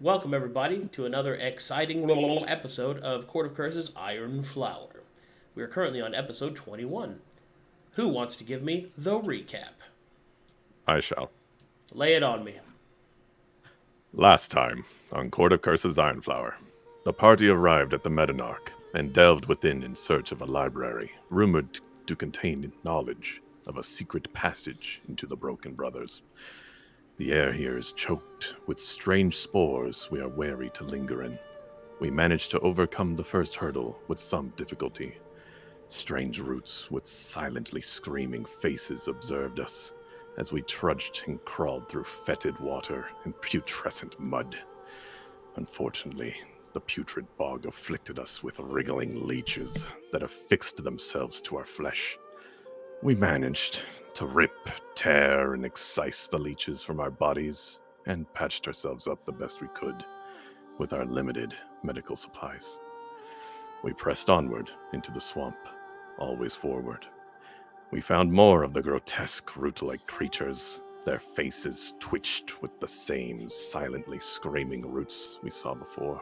Welcome, everybody, to another exciting little episode of Court of Curses Iron Flower. We are currently on episode 21. Who wants to give me the recap? I shall. Lay it on me. Last time, on Court of Curses Ironflower, the party arrived at the Metanarch and delved within in search of a library rumored to contain knowledge of a secret passage into the Broken Brothers. The air here is choked with strange spores we are wary to linger in. We managed to overcome the first hurdle with some difficulty. Strange roots with silently screaming faces observed us as we trudged and crawled through fetid water and putrescent mud. Unfortunately, the putrid bog afflicted us with wriggling leeches that affixed themselves to our flesh. We managed to rip, tear, and excise the leeches from our bodies and patched ourselves up the best we could with our limited medical supplies. We pressed onward into the swamp, always forward. We found more of the grotesque root-like creatures. Their faces twitched with the same silently screaming roots we saw before.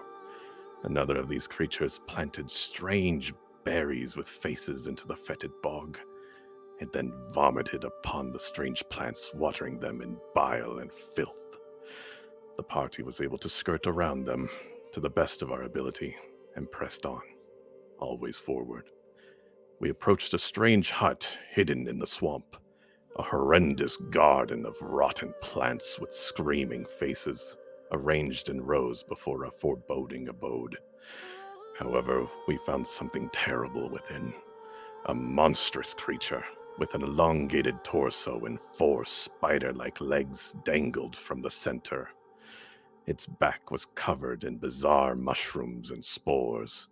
Another of these creatures planted strange berries with faces into the fetid bog. It then vomited upon the strange plants, watering them in bile and filth. The party was able to skirt around them to the best of our ability and pressed on, always forward. We approached a strange hut hidden in the swamp, a horrendous garden of rotten plants with screaming faces, arranged in rows before a foreboding abode. However, we found something terrible within, a monstrous creature with an elongated torso and 4 spider-like legs dangled from the center. Its back was covered in bizarre mushrooms and spores.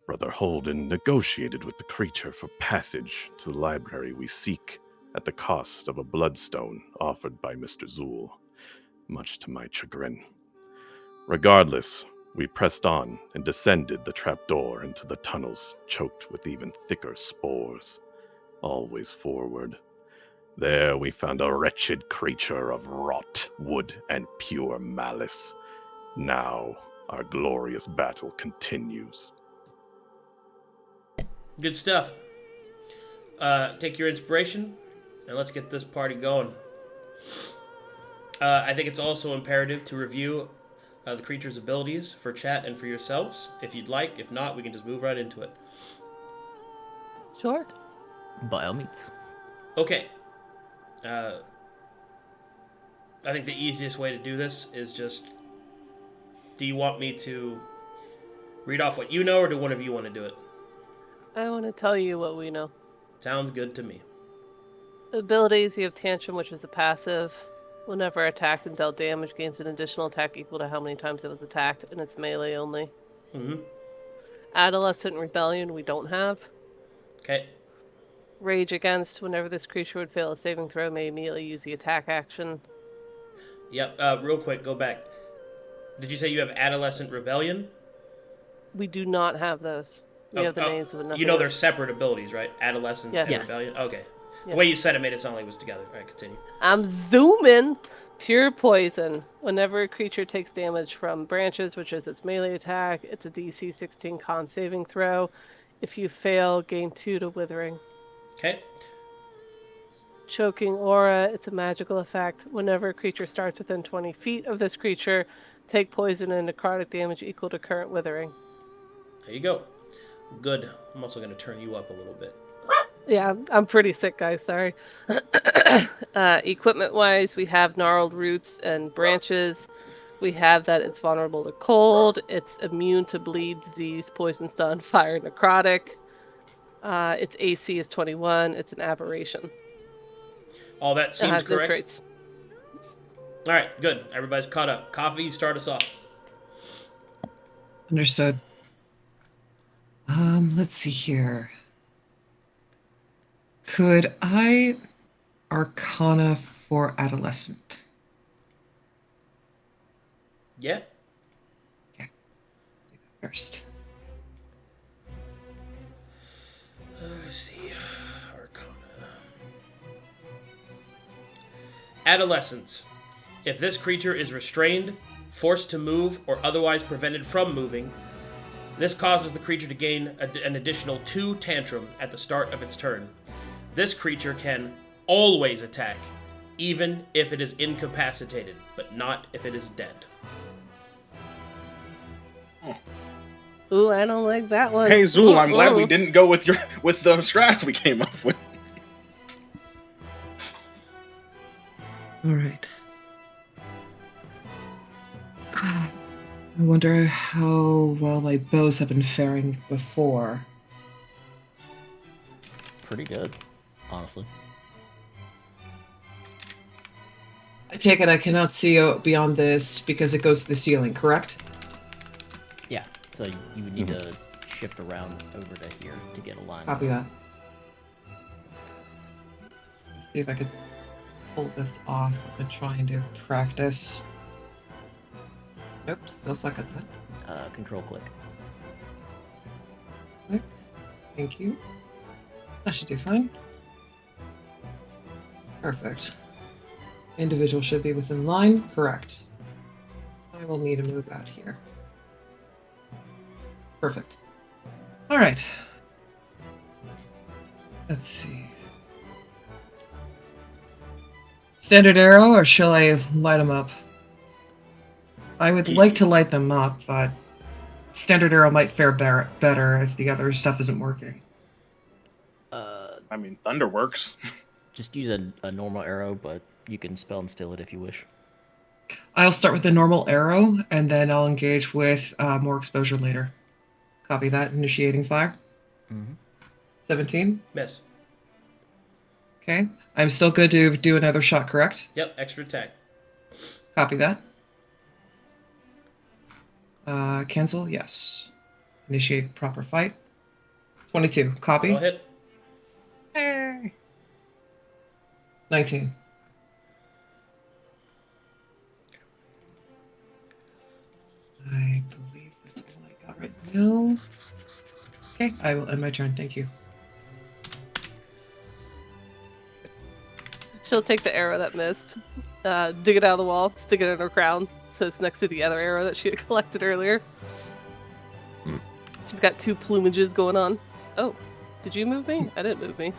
Brother Holdan negotiated with the creature for passage to the library we seek at the cost of a bloodstone offered by Mr. Zu'el, much to my chagrin. Regardless, we pressed on and descended the trapdoor into the tunnels choked with even thicker spores, always forward. There we found a wretched creature of rot, wood, and pure malice. Now our glorious battle continues. Good stuff. Take your inspiration, and let's get this party going. I think it's also imperative to review the creature's abilities for chat and for yourselves, if you'd like. If not, we can just move right into it. Sure. By all means. Okay. I think the easiest way to do this is just... Do you want me to read off what you know, or do one of you want to do it? I want to tell you what we know. Sounds good to me. Abilities, we have Tantrum, which is a passive. Whenever attacked and dealt damage, gains an additional attack equal to how many times it was attacked, and it's melee only. Mm-hmm. Adolescent Rebellion, we don't have. Okay. Rage Against, whenever this creature would fail a saving throw, may immediately use the attack action. Yep, real quick, go back. Did you say you have Adolescent Rebellion? We do not have those. We have the names of nothing. You know they're separate abilities, right? Adolescence and Yes. Rebellion? Okay. Yes. The way you said it made it sound like it was together. Alright, continue. I'm zooming! Pure Poison. Whenever a creature takes damage from branches, which is its melee attack, it's a DC 16 con saving throw. If you fail, gain 2 to Withering. Okay. Choking Aura, it's a magical effect. Whenever a creature starts within 20 feet of this creature, take poison and necrotic damage equal to current Withering. There you go. Good. I'm also going to turn you up a little bit. Yeah, I'm pretty sick, guys. Sorry. Equipment-wise, we have gnarled roots and branches. We have that it's vulnerable to cold. It's immune to bleed, disease, poison, stun, fire, necrotic. Its AC is 21. It's an aberration. All that It seems has no correct. traits. Alright, good. Everybody's caught up. Coffee, start us off. Understood. Let's see here. Could I Arcana for Adolescent? Yeah. Okay. Do that first. Let's see. Arcana. Adolescence. If this creature is restrained, forced to move, or otherwise prevented from moving. This causes the creature to gain an additional 2 tantrum at the start of its turn. This creature can always attack, even if it is incapacitated, but not if it is dead. Ooh, I don't like that one. Hey, Zu'el, I'm glad we didn't go with the strat we came up with. All right. I wonder how well my bows have been faring before. Pretty good, honestly. I take it I cannot see beyond this because it goes to the ceiling, correct? Yeah, so you would need to shift around over to here to get a line. Copy that. See if I could pull this off. I'm trying to practice. Nope, still suck at that. Control click. Click. Thank you. That should do fine. Perfect. Individual should be within line. Correct. I will need to move out here. Perfect. All right. Let's see. Standard arrow, or shall I light them up? I would like to light them up, but standard arrow might fare better if the other stuff isn't working. I mean, thunder works. Just use a normal arrow, but you can spell and still it if you wish. I'll start with the normal arrow, and then I'll engage with more exposure later. Copy that. Initiating fire. 17. Miss. Okay. I'm still good to do another shot, correct? Yep, extra attack. Copy that. Cancel, yes. Initiate proper fight. 22. Copy. Go hit. 19. I believe that's all I got right now. Okay, I will end my turn. Thank you. She'll take the arrow that missed, dig it out of the wall, stick it in her crown, so it's next to the other arrow that she had collected earlier. She's got 2 plumages going on. Oh, did you move me? I didn't move me.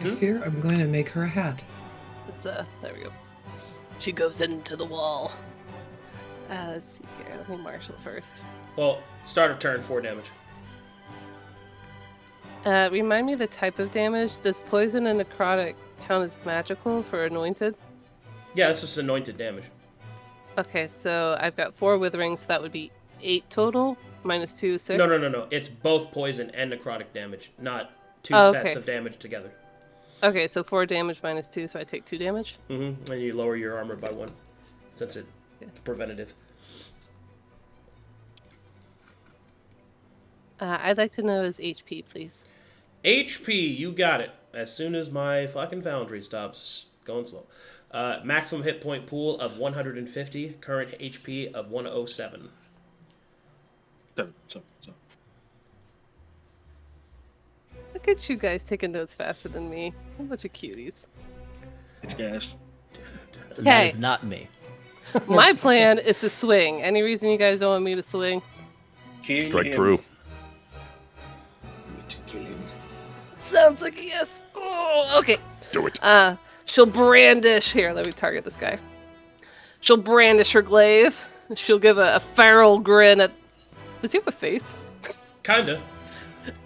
I fear I'm going to make her a hat. It's there we go. She goes into the wall. Let's see here. Let me marshal first. Well, start of turn, 4 damage. Remind me the type of damage. Does poison and necrotic count as magical for anointed? Yeah, that's just anointed damage. Okay, so I've got 4 witherings, so that would be 8 total. Minus 2, 6? No. It's both poison and necrotic damage, not 2 sets of damage together. Okay, so 4 damage minus 2, so I take 2 damage? Mm-hmm. And you lower your armor by 1, since it's preventative. I'd like to know his HP, please. HP, you got it. As soon as my fucking foundry stops going slow. Maximum hit point pool of 150, current HP of 107. Look at you guys taking notes faster than me. A bunch of cuties. Yes. That is not me. My plan is to swing. Any reason you guys don't want me to swing? Strike through. To kill him. Sounds like a yes. Oh, okay. Do it. She'll brandish. Here, let me target this guy. She'll brandish her glaive. She'll give a feral grin at... Does he have a face? Kinda.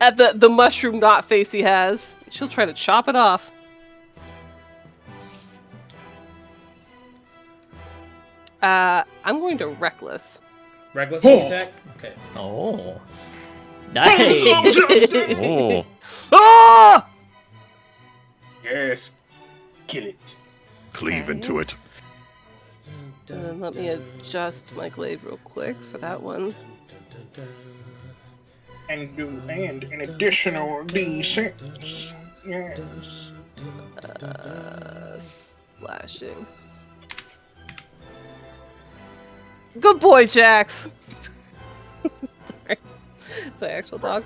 At the mushroom knot face he has. She'll try to chop it off. I'm going to reckless. Reckless attack? Okay. Oh. Nice! Oh. Ah! Yes. Kill it. Cleave into it. And then let me adjust my glaive real quick for that one. And an additional D6. Yes. Slashing. Good boy, Jax! Sorry. It's my actual dog.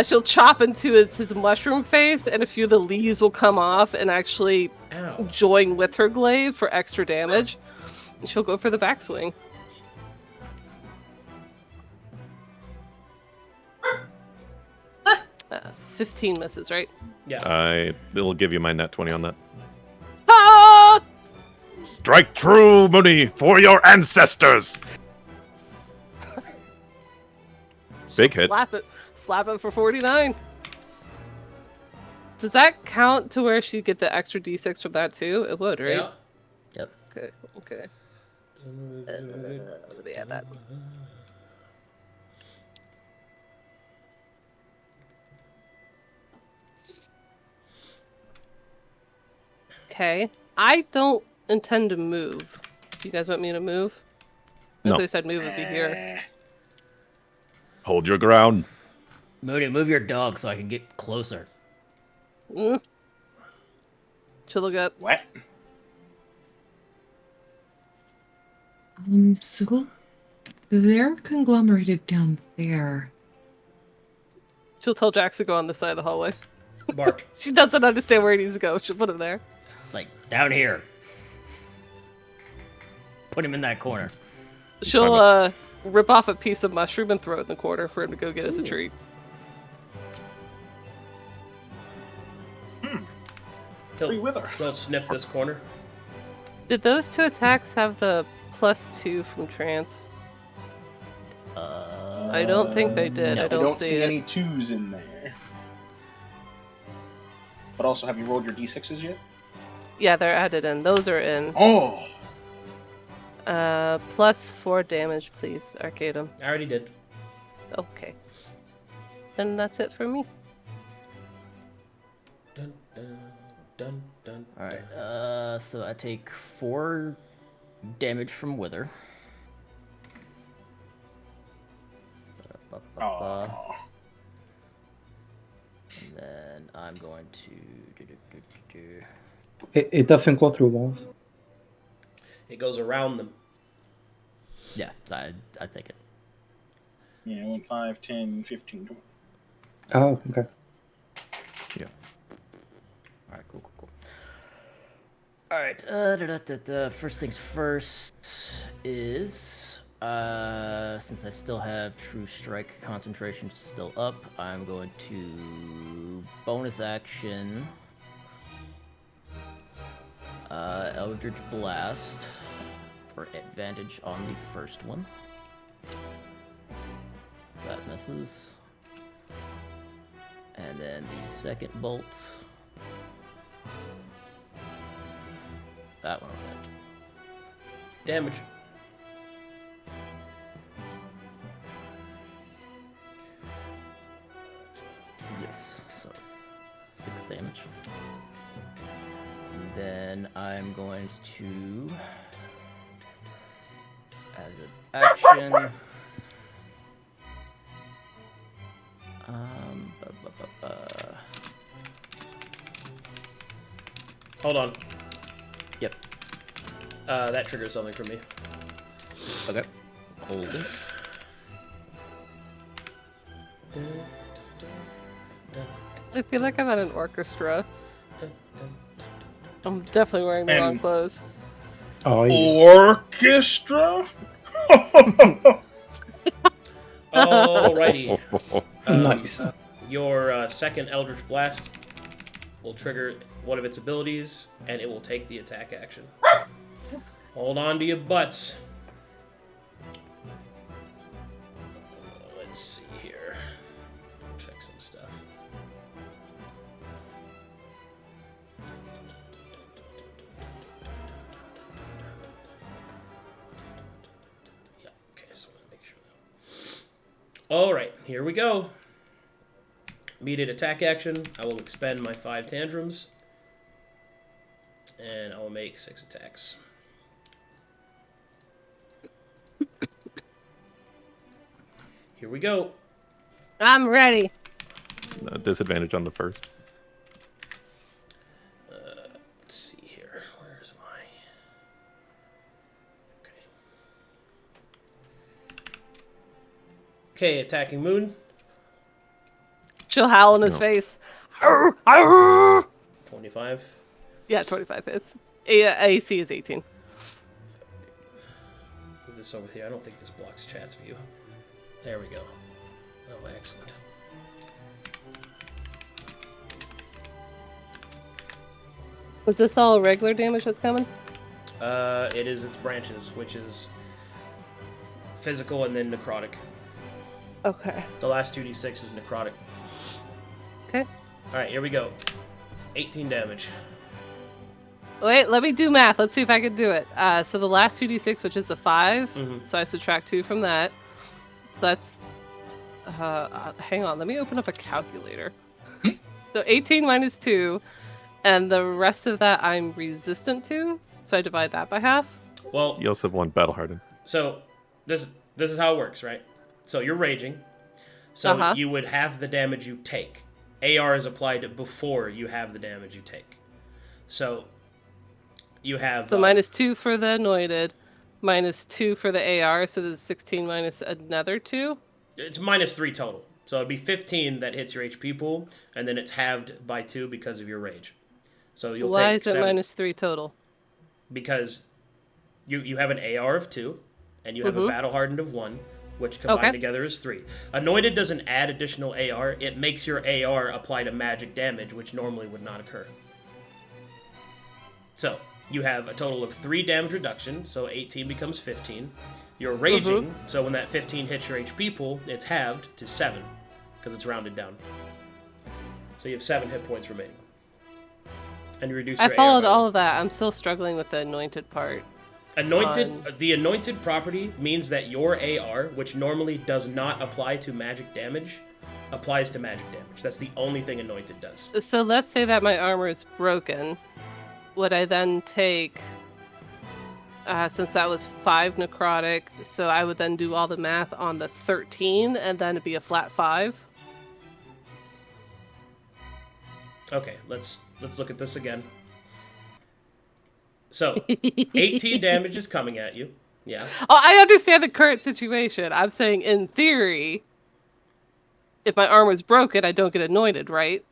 She'll chop into his mushroom face, and a few of the leaves will come off and actually Ow. join with her glaive for extra damage. And she'll go for the backswing. 15 misses, right? Yeah. It'll give you my net 20 on that. Ah! Strike true, Mooney, for your ancestors! Big hit. Slap it for 49. Does that count to where she'd get the extra d6 from that too? It would, right? Yeah. Yep. Okay. Let me add that. Okay. I don't intend to move. Do you guys want me to move? No. If they said move, it'd be here. Hold your ground. Moody, move your dog so I can get closer. She'll look up. What? So they're conglomerated down there. She'll tell Jax to go on this side of the hallway. Bark. She doesn't understand where he needs to go. She'll put him there. Like, down here. Put him in that corner. She'll rip off a piece of mushroom and throw it in the corner for him to go get as a treat. Free wither. He'll sniff this corner. Did those two attacks have the +2 from trance? I don't think they did. no. I I don't, don't see see it. any 2s in there. But also, have you rolled your d6s yet? Yeah, they're added in. Those are in. Oh! +4 damage, please, Arcadum. I already did. Okay. Then that's it for me. Dun, dun, dun, dun, Alright, so I take 4 damage from Wither. Oh. And then I'm going to... It doesn't go through walls. It goes around them. Yeah, so I take it. Yeah, 1, 5, 10, 15, 20. Oh, okay. Yeah. Alright, cool. Alright, first things first is, since I still have True Strike concentration still up, I'm going to bonus action Eldritch Blast for advantage on the first one. That misses. And then the second bolt. That one will hit. Damage. Yes, so 6 damage. And then I'm going to, as an action, Hold on. Yep. That triggers something for me. Okay. Hold it. I feel like I'm at an orchestra. I'm definitely wearing the wrong clothes. Oh, yeah. Orchestra? Alrighty. Nice. Your second Eldritch Blast will trigger one of its abilities, and it will take the attack action. Hold on to your butts. Let's see here. Check some stuff. Yeah, okay, just want to make sure that. Alright, here we go. Immediate attack action. I will expend my 5 tantrums. And I will make 6 attacks. Here we go. I'm ready. Disadvantage on the first. Let's see here. Where's my... Okay, attacking Moon. She'll howl in his No. face. Arr, arr. 25. Yeah, 25 hits. AC is 18. Move this over here. I don't think this blocks chat's view. There we go. Oh, excellent. Was this all regular damage that's coming? It is its branches, which is physical and then necrotic. Okay. The last 2d6 is necrotic. Okay. Alright, here we go. 18 damage. Wait, let me do math. Let's see if I can do it. So the last 2d6, which is a 5, so I subtract 2 from that. That's... hang on, let me open up a calculator. So 18 minus 2, and the rest of that I'm resistant to, so I divide that by half. Well, You also have one battle hardened. so this is how it works, right? So you're raging. So you would have the damage you take. AR is applied before you have the damage you take. So you have... So minus 2 for the anointed, minus 2 for the AR, so there's 16 minus another 2? It's minus 3 total. So it'd be 15 that hits your HP pool, and then it's halved by 2 because of your rage. So you'll Why take is it 7, minus 3 total? because you have an AR of 2, and you have a battle hardened of 1, which combined Okay. together is 3. Anointed doesn't add additional AR, it makes your AR apply to magic damage, which normally would not occur. So, you have a total of 3 damage reduction, so 18 becomes 15. You're raging, so when that 15 hits your HP pool, it's halved to 7, because it's rounded down. So you have 7 hit points remaining. And you reduce your I followed AR by all of that. I'm still struggling with the anointed part. The anointed property means that your AR, which normally does not apply to magic damage, applies to magic damage. That's the only thing anointed does. So let's say that my armor is broken. Would I then take, since that was 5 necrotic, so I would then do all the math on the 13, and then it'd be a flat 5? Okay, let's look at this again. So, 18 damage is coming at you. Yeah. Oh, I understand the current situation. I'm saying, in theory, if my armor is broken, I don't get anointed, right?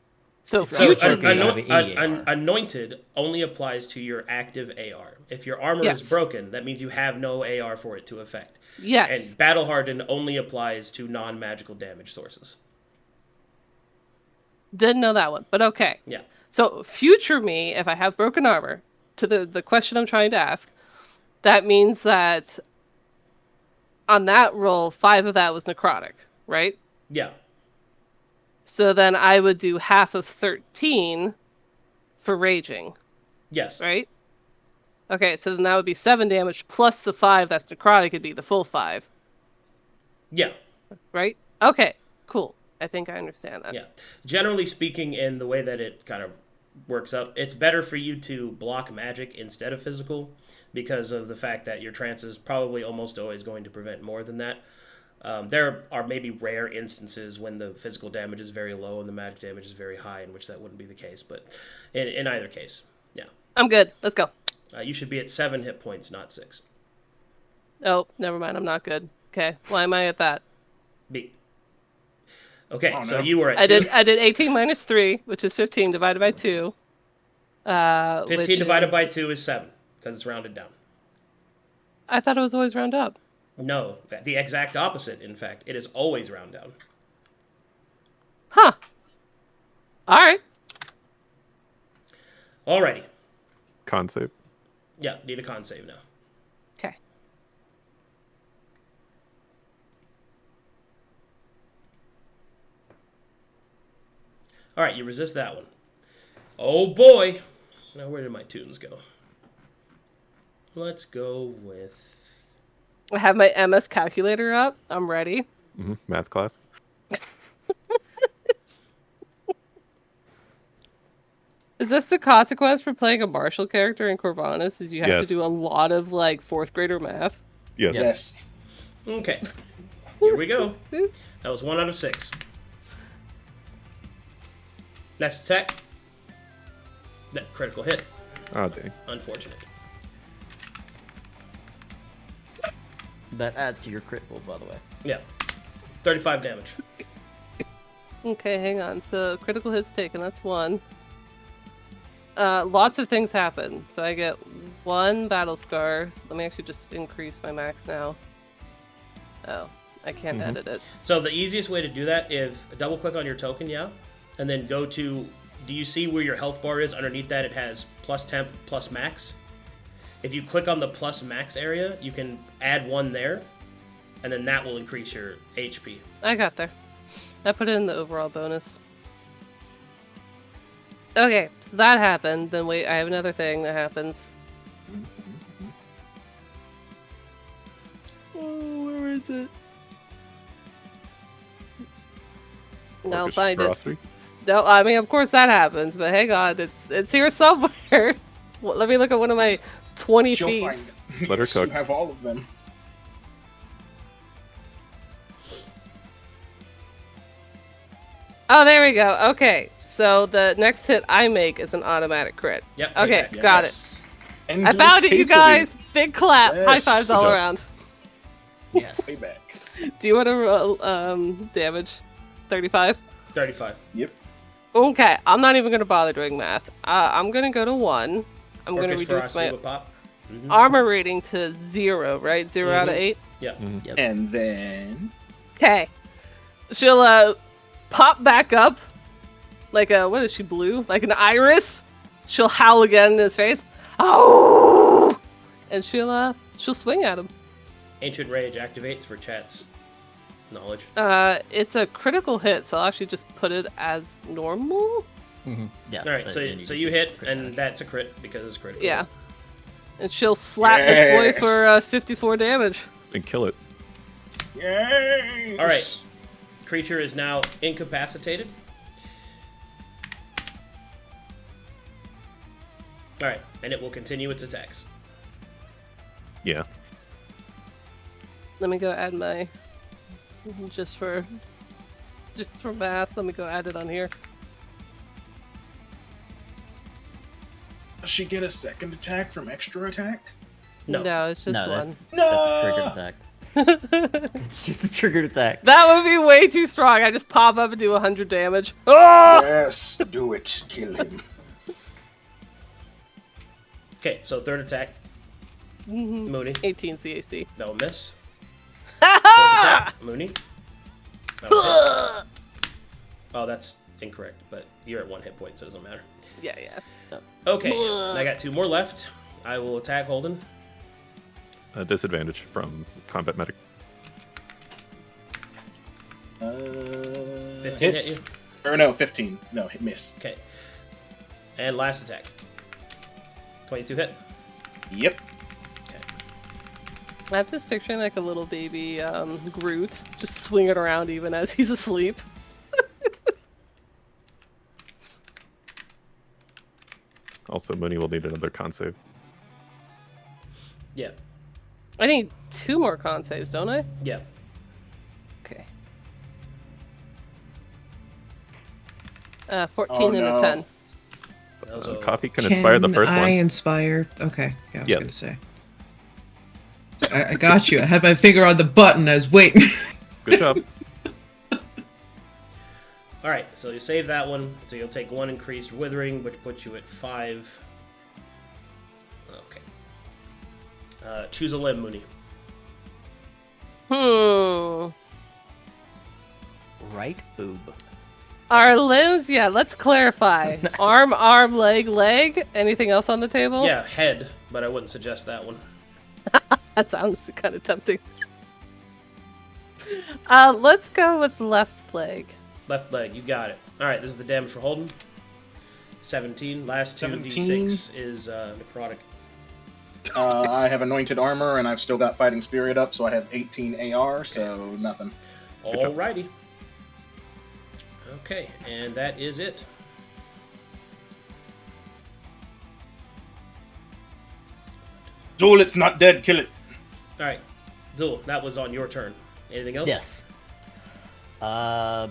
So So future broken, you have any AR. anointed only applies to your active AR. If your armor Yes. is broken, that means you have no AR for it to affect. yes. And Battle Hardened only applies to non-magical damage sources. Didn't know that one, but okay. Yeah. So future me, if I have broken armor, to the question I'm trying to ask, that means that on that roll, 5 of that was necrotic, right? Yeah. So then I would do half of 13 for raging, Yes. right? Okay, so then that would be 7 damage plus the 5 that's necrotic, it'd be the full 5, Yeah. right? Okay, cool. I think I understand that. Yeah. Generally speaking, in the way that it kind of works up, it's better for you to block magic instead of physical because of the fact that your trance is probably almost always going to prevent more than that. There are maybe rare instances when the physical damage is very low and the magic damage is very high, in which that wouldn't be the case. But in either case, yeah. I'm good. Let's go. You should be at 7 hit points, not 6. Oh, never mind. I'm not good. Okay. Why am I at that? B. Okay, Oh, so no. you were at I 2. did 18 minus 3, which is 15 divided by 2. 15 divided by 2 is 7, because it's rounded down. I thought it was always round up. No, the exact opposite, in fact. It is always round down. Huh. Alright. Alrighty. Con save. Yeah, need a con save now. Okay. Alright, you resist that one. Oh boy! Now where did my tunes go? Let's go with... I have my MS calculator up. I'm ready. Math class. Is this the consequence for playing a martial character in Corvanus? Is you have Yes. to do a lot of like 4th grader math? Yes. Yes. Okay. Here we go. That was 1 out of 6. Next attack. That critical hit. Oh, dang. Unfortunate. That adds to your crit roll, by the way. Yeah. 35 damage. Okay, hang on. So critical hits taken, that's 1. Lots of things happen. So I get 1 battle scar. So let me actually just increase my max now. Oh, I can't edit it. So the easiest way to do that is double click on your token, yeah, and then go to, do you see where your health bar is? Underneath that it has plus temp, plus max. If you click on the plus max area, you can add 1 there, and then that will increase your HP. I got there. I put it in the overall bonus. Okay, so that happened. Then wait, I have another thing that happens. Oh, where is it? I'll Orcish find it. ferocity. No, I mean, of course that happens, but hang on, it's here somewhere. Well, let me look at one of my 20 She'll feats. find it. Let her Yes, you cook. have all of them. Oh, there we go. Okay, so the next hit I make is an automatic crit. Yep. Okay, payback. got it. Yes. I Endless found it, you pay-per-view. guys. Big clap. Yes. High fives Good all job. around. Yes. Payback. Do you want to roll damage? 35? 35. Yep. Okay, I'm not even going to bother doing math. I'm going to go to 1. I'm going to Orcish reduce ferocity my will pop. Mhm. armor rating to 0, right? 0 out of 8? Yeah. Yep. And then Okay. She'll pop back up like a, what is she, blue? Like an iris. She'll howl again in his face. Oh! And she'll swing at him. Ancient Rage activates for chat's knowledge. It's a critical hit, so I'll actually just put it as normal. Yeah. All right, but so then so just you do hit, crit and damage. that's a crit because it's critical. Yeah. And she'll slap this boy Yes. for 54 damage. And kill it. yay! All right. Creature is now incapacitated. All right, and it will continue its attacks. Yeah. Let me go add my just for math. Let me go add it on here. Does she get a second attack from extra attack? No. it's just No, one. that's a triggered attack. It's just a triggered attack. That would be way too strong. I just pop up and do 100 damage. Oh! Yes, do it. Kill him. Okay, so third attack. Mooney. 18 CAC. That will miss. Fourth attack. Mooney. That will hit. Oh, that's incorrect, but you're at 1 hit point, so it doesn't matter. Yeah, yeah. Okay, I got 2 more left. I will attack Holden. A disadvantage from combat medic. 15 hit hits. you. Or no, 15. No, hit miss. Okay. And last attack. 22 hit. Yep. I'm just picturing like a little baby Groot just swinging around even as he's asleep. Also, Mooney will need another con save. Yeah. I need 2 more con saves, don't I? Yeah. Okay. 14 Oh, and no. a 10. Also, Coffee can inspire the first I one. inspire? Okay, yeah, I was Yes. gonna say. I got you. I had my finger on the button. I was waiting. Good job. all right, so you save that one. So you'll take 1 increased withering, which puts you at 5. Okay. Choose a limb, Mooney. Right boob. Our limbs, yeah, let's clarify. Arm, leg, leg. Anything else on the table? Yeah, head, but I wouldn't suggest that one. That sounds kind of tempting. Let's go with left leg. Left leg, you got it. All right, this is the damage for Holden. 17. Last 2d6 is necrotic. I have anointed armor, and I've still got fighting spirit up, so I have 18 AR, so nothing. job. Alrighty. Okay, and that is it. Zu'el, it's not dead. Kill it. All right, Zu'el, that was on your turn. Anything else? Yes. Oh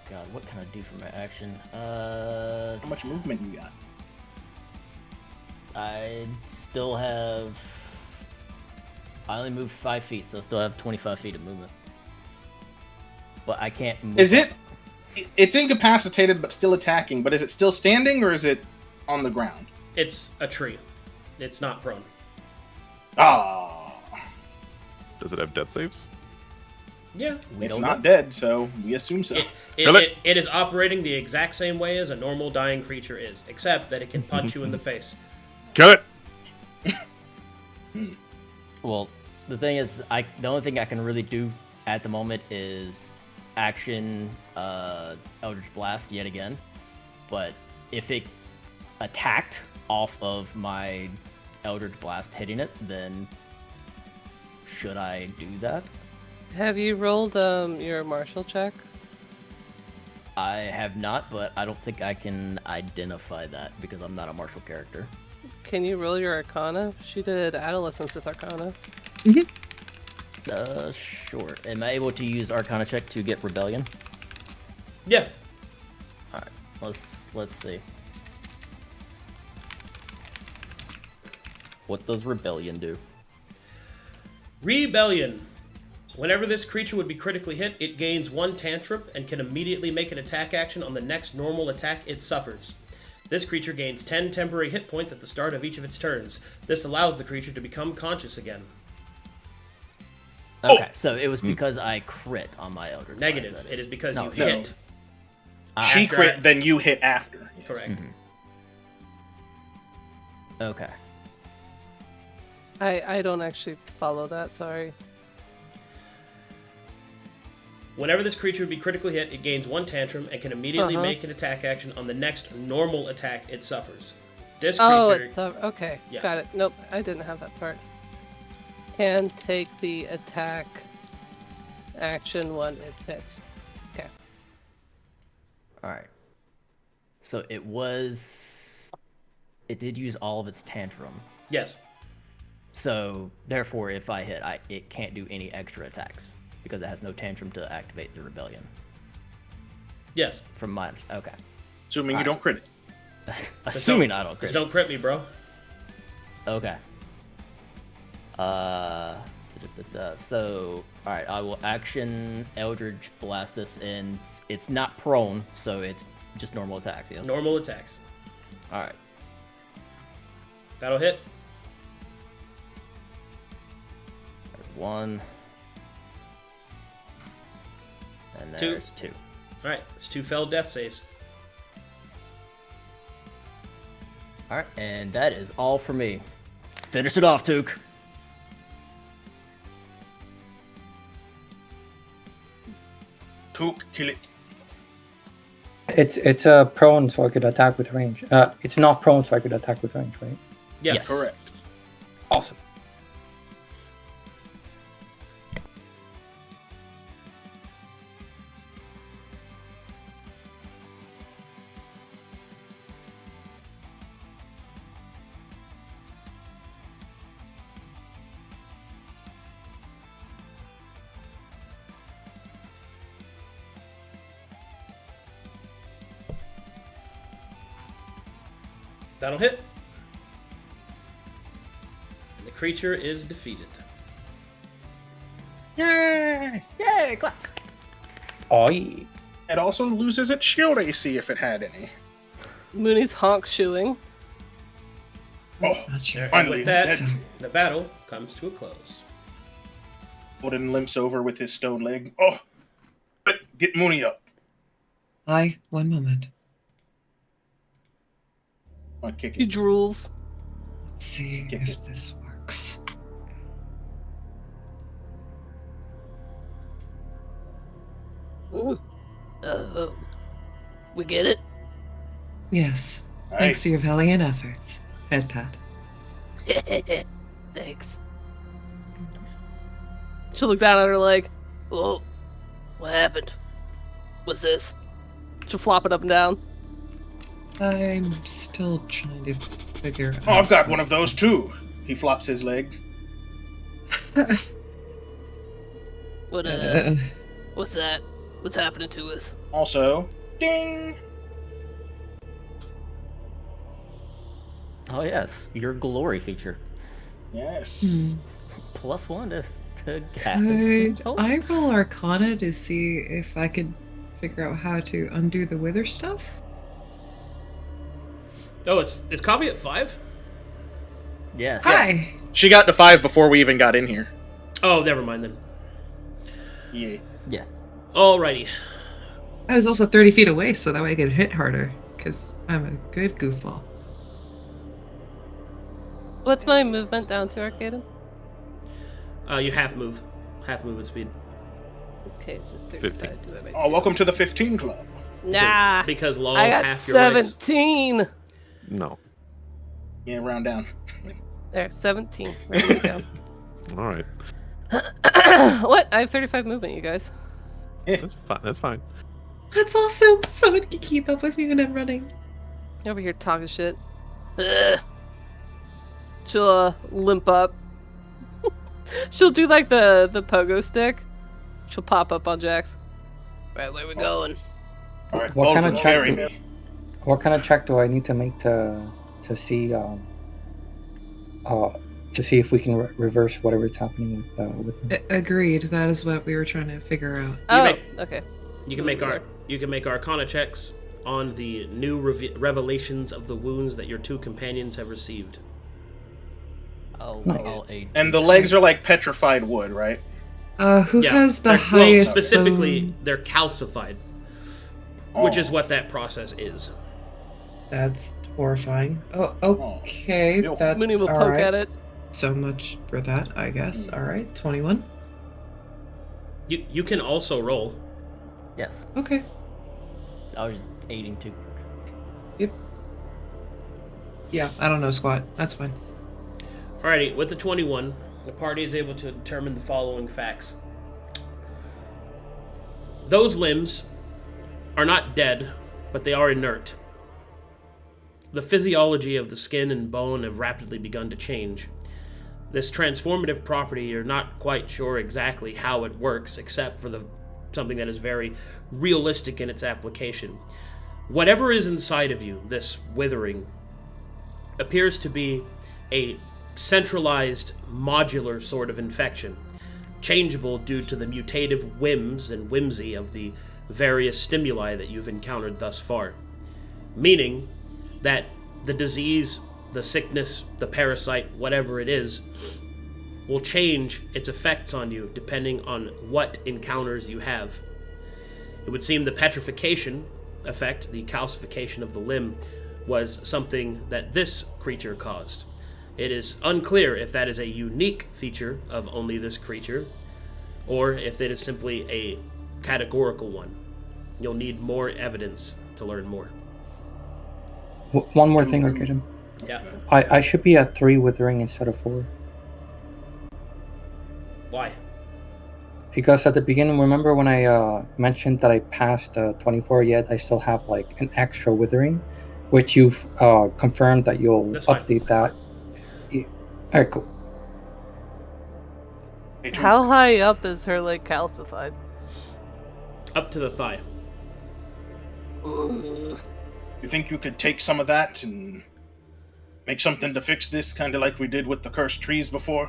God, what can I do for my action? How much movement you got? I still have. I only moved 5 feet, so I still have 25 feet of movement. But I can't move. Is it It's incapacitated but still attacking. But is it still standing or is it on the ground? It's a tree. It's not prone. Ah, Does it have death saves? Yeah. it's not dead, so we assume so. It is operating the exact same way as a normal dying creature is, except that it can punch you in the face. Kill it! Well, the thing is, the only thing I can really do at the moment is action Eldritch Blast yet again. But if it attacked off of my Eldritch Blast hitting it, then should I do that? Have you rolled your martial check? I have not, but I don't think I can identify that because I'm not a martial character. Can you roll your Arcana? She did Adolescence with Arcana. Sure. Am I able to use Arcana check to get Rebellion? Yeah. Alright, let's see. What does Rebellion do? Rebellion. Whenever this creature would be critically hit, it gains 1 tantrum and can immediately make an attack action on the next normal attack it suffers. This creature gains 10 temporary hit points at the start of each of its turns. This allows the creature to become conscious again. Okay, so it was because I crit on my Eldritch Blast. Negative. It is because you No. hit. She After crit, I- then you hit after. Yes. Correct. Okay. I don't actually follow that, sorry. Whenever this creature would be critically hit, it gains 1 tantrum and can immediately make an attack action on the next normal attack it suffers. This creature... Oh, it's okay. Yeah. Got it. Nope, I didn't have that part. Can take the attack action when it hits. Okay. Alright. So it did use all of its tantrum. Yes. So, therefore, if I hit, it can't do any extra attacks because it has no tantrum to activate the Rebellion. Yes. From my... Okay. Assuming you don't crit it. Assuming I don't crit. Just don't crit me, bro. Okay. So, alright, I will action Eldritch Blast this, and it's not prone, so it's just normal attacks, yes? Normal attacks. Alright. That'll hit. 1. And Two. there's 2. Alright, it's 2 failed death saves. Alright, and that is all for me. Finish it off, Took. Took, kill it. It's prone, so I could attack with range. It's not prone, so I could attack with range, right? Yeah. Yes. Correct. Awesome. That'll hit. And the creature is defeated. Yay! Yay, claps! Oh, yeah. It also loses its shield AC if it had any. Mooney's honk shoeing. Oh, Gotcha. And finally, with it's that, dead. the battle comes to a close. Holdan limps over with his stone leg. Oh, but get Mooney up. Aye, one moment. I kick He it. drools. Let's see Kick if it. this works. Ooh. We get it? Yes. Aye. Thanks to your valiant efforts. Head pat. Thanks. She'll look down at her leg. Oh, what happened? What's this? She'll flop it up and down. I'm still trying to figure out. Oh, I've got one of those too. He flops his leg. What what's that? What's happening to us? Also, ding. Oh yes, your glory feature. Yes. +1 to Ghaz. Could Oh. I roll Arcana to see if I could figure out how to undo the wither stuff. Oh, is Kavi at 5? Yes. Hi! She got to 5 before we even got in here. Oh, never mind then. Yeah. Yeah. Alrighty. I was also 30 feet away, so that way I could hit harder, because I'm a good goofball. What's my movement down to, Arcadum? You half movement speed. Okay, so 50. 35 divided by 2. Oh, welcome to the 15 club. Nah. Because long I got half your legs. 17. No. Yeah, round down. There, 17. Ready to go. All right. What? I have 35 movement, you guys. That's fine. That's fine. That's awesome! Someone can keep up with me when I'm running. Over here talking shit. Ugh. She'll limp up. She'll do like the pogo stick. She'll pop up on Jax. Right, where we going? All right, What kind Boldrum, of carry check? me. What kind of check do I need to make to see if we can reverse whatever's happening with me? Agreed. That is what we were trying to figure out. Oh, okay. You can make Arcana checks on the new revelations of the wounds that your 2 companions have received. Oh, Nice. I'll aid. And the legs are like petrified wood, right? Who has the Well, highest specifically, bone? they're calcified, which is what that process is. That's horrifying. Oh, okay. Yep. That, Mooney will all poke right. at it. So much for that, I guess. Alright, 21. You can also roll. Yes. Okay. I was just aiding too. Yep. Yeah, I don't know squat. That's fine. Alrighty, with the 21, the party is able to determine the following facts. Those limbs are not dead, but they are inert. The physiology of the skin and bone have rapidly begun to change. This transformative property, you're not quite sure exactly how it works, except for something that is very realistic in its application. Whatever is inside of you, this withering, appears to be a centralized, modular sort of infection, changeable due to the mutative whims and whimsy of the various stimuli that you've encountered thus far. Meaning that the disease, the sickness, the parasite, whatever it is, will change its effects on you depending on what encounters you have. It would seem the petrification effect, the calcification of the limb, was something that this creature caused. It is unclear if that is a unique feature of only this creature, or if it is simply a categorical one. You'll need more evidence to learn more. One more thing, Arcadum. Yeah. I should be at 3 withering instead of 4. Why? Because at the beginning, remember when I mentioned that I passed 24, yet I still have like an extra withering, which you've confirmed that you'll That's fine. update that. Alright, cool. How high up is her leg calcified? Up to the thigh. Ugh. You think you could take some of that and make something to fix this, kind of like we did with the cursed trees before?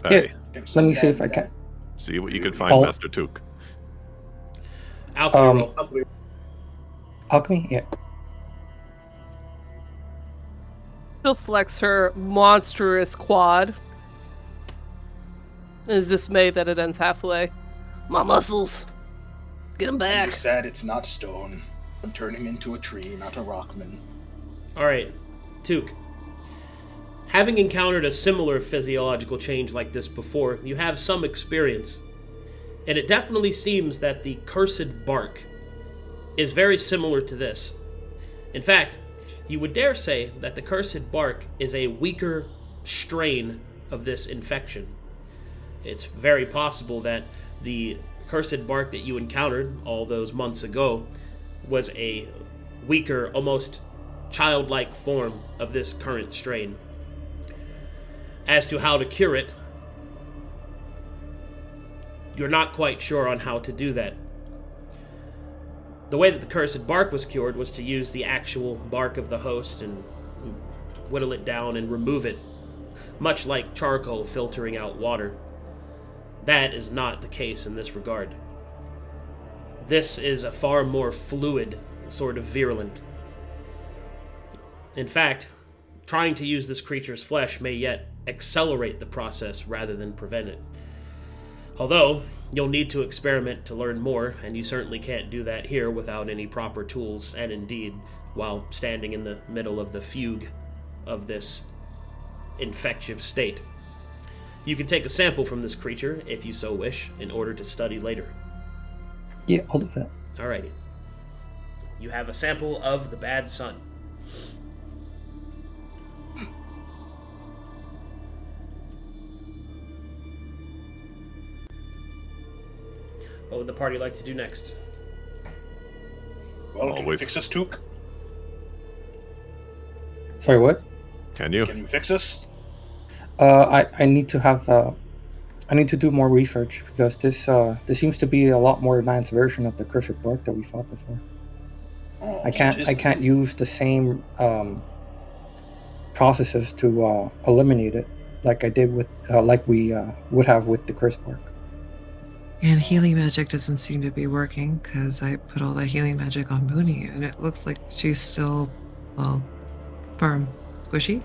Hey, Let me see if I can. see what you can find, Oh. Master Took. Alchemy roll. Alchemy? Yeah. She'll flex her monstrous quad. And is dismayed that it ends halfway. My muscles. Get them I'm back. just sad it's not stone. I'm turning into a tree, not a rockman. Alright, Took. Having encountered a similar physiological change like this before, you have some experience. And it definitely seems that the cursed bark is very similar to this. In fact, you would dare say that the cursed bark is a weaker strain of this infection. It's very possible that the cursed bark that you encountered all those months ago was a weaker, almost childlike form of this current strain. As to how to cure it, you're not quite sure on how to do that. The way that the cursed bark was cured was to use the actual bark of the host and whittle it down and remove it, much like charcoal filtering out water. That is not the case in this regard. This is a far more fluid, sort of virulent. In fact, trying to use this creature's flesh may yet accelerate the process rather than prevent it. Although, you'll need to experiment to learn more, and you certainly can't do that here without any proper tools, and indeed, while standing in the middle of the fugue of this infective state. You can take a sample from this creature, if you so wish, in order to study later. Yeah, I'll do that. Alrighty. You have a sample of the Bad Sun. What would the party like to do next? Well, can you Always. fix us, Took? Sorry, what? Can you? Can you fix us? I need to have I need to do more research because this seems to be a lot more advanced version of the cursed bark that we fought before. Oh, I can't use the same processes to eliminate it like I did with like we would have with the cursed bark. And healing magic doesn't seem to be working because I put all that healing magic on Mooney and it looks like she's still, well, firm. Squishy?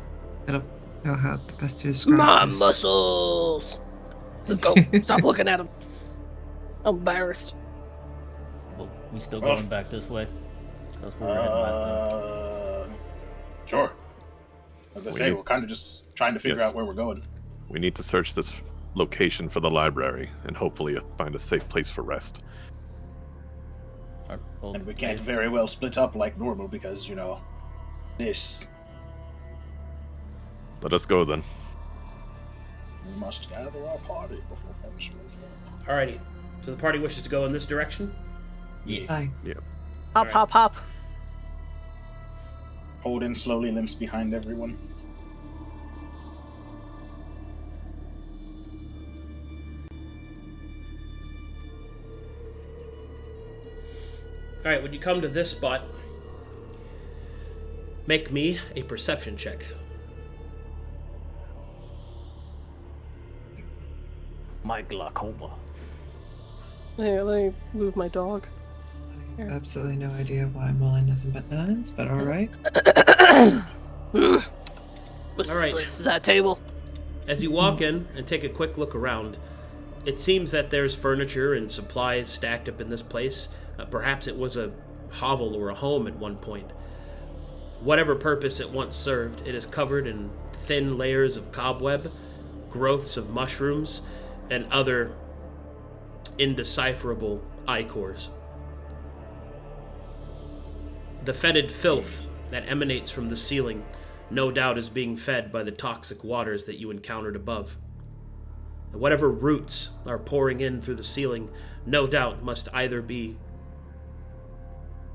I don't know how the best to describe My this. muscles! Let's go. Stop looking at him. I'm embarrassed. Well, we still Well. going back this way? That's where we were heading last time. Sure. I was gonna say, we're kind of just trying to figure Yes. out where we're going. We need to search this location for the library and hopefully find a safe place for rest. Alright, well, And we can't guys, very well split up like normal because, you know, this. Let us go then. We must gather our party before punishment. Alrighty. So the party wishes to go in this direction? yes. Aye. Hop, Alright. hop, hop. Holdan slowly limps behind everyone. Alright, when you come to this spot, make me a perception check. My glaucoma. Hey, let me move my dog. Absolutely no idea why I'm rolling nothing but nines, but alright. What's All right. this place? Is that table? As you walk in and take a quick look around, it seems that there's furniture and supplies stacked up in this place. Perhaps it was a hovel or a home at one point. Whatever purpose it once served, it is covered in thin layers of cobweb, growths of mushrooms, and other indecipherable ichors. The fetid filth that emanates from the ceiling no doubt is being fed by the toxic waters that you encountered above. And whatever roots are pouring in through the ceiling no doubt must either be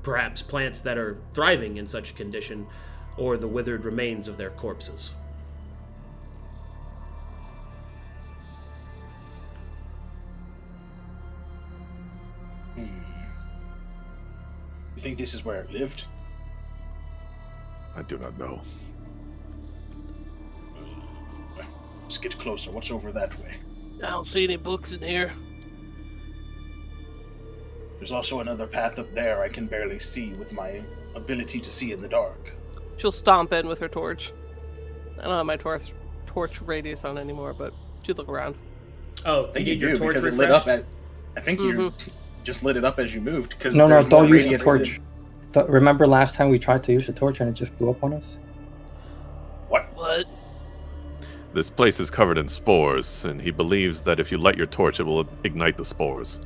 perhaps plants that are thriving in such a condition or the withered remains of their corpses. You think this is where it lived? I do not know. Let's get closer. What's over that way? I don't see any books in here. There's also another path up there I can barely see with my ability to see in the dark. She'll stomp in with her torch. I don't have my torch radius on anymore, but she'll look around. Oh, I you think need your do, torch because it lit up refreshed? I think you just lit it up as you moved. Because No, there's don't more use the radius torch. Remember last time we tried to use the torch and it just blew up on us? What? This place is covered in spores, and he believes that if you light your torch, it will ignite the spores.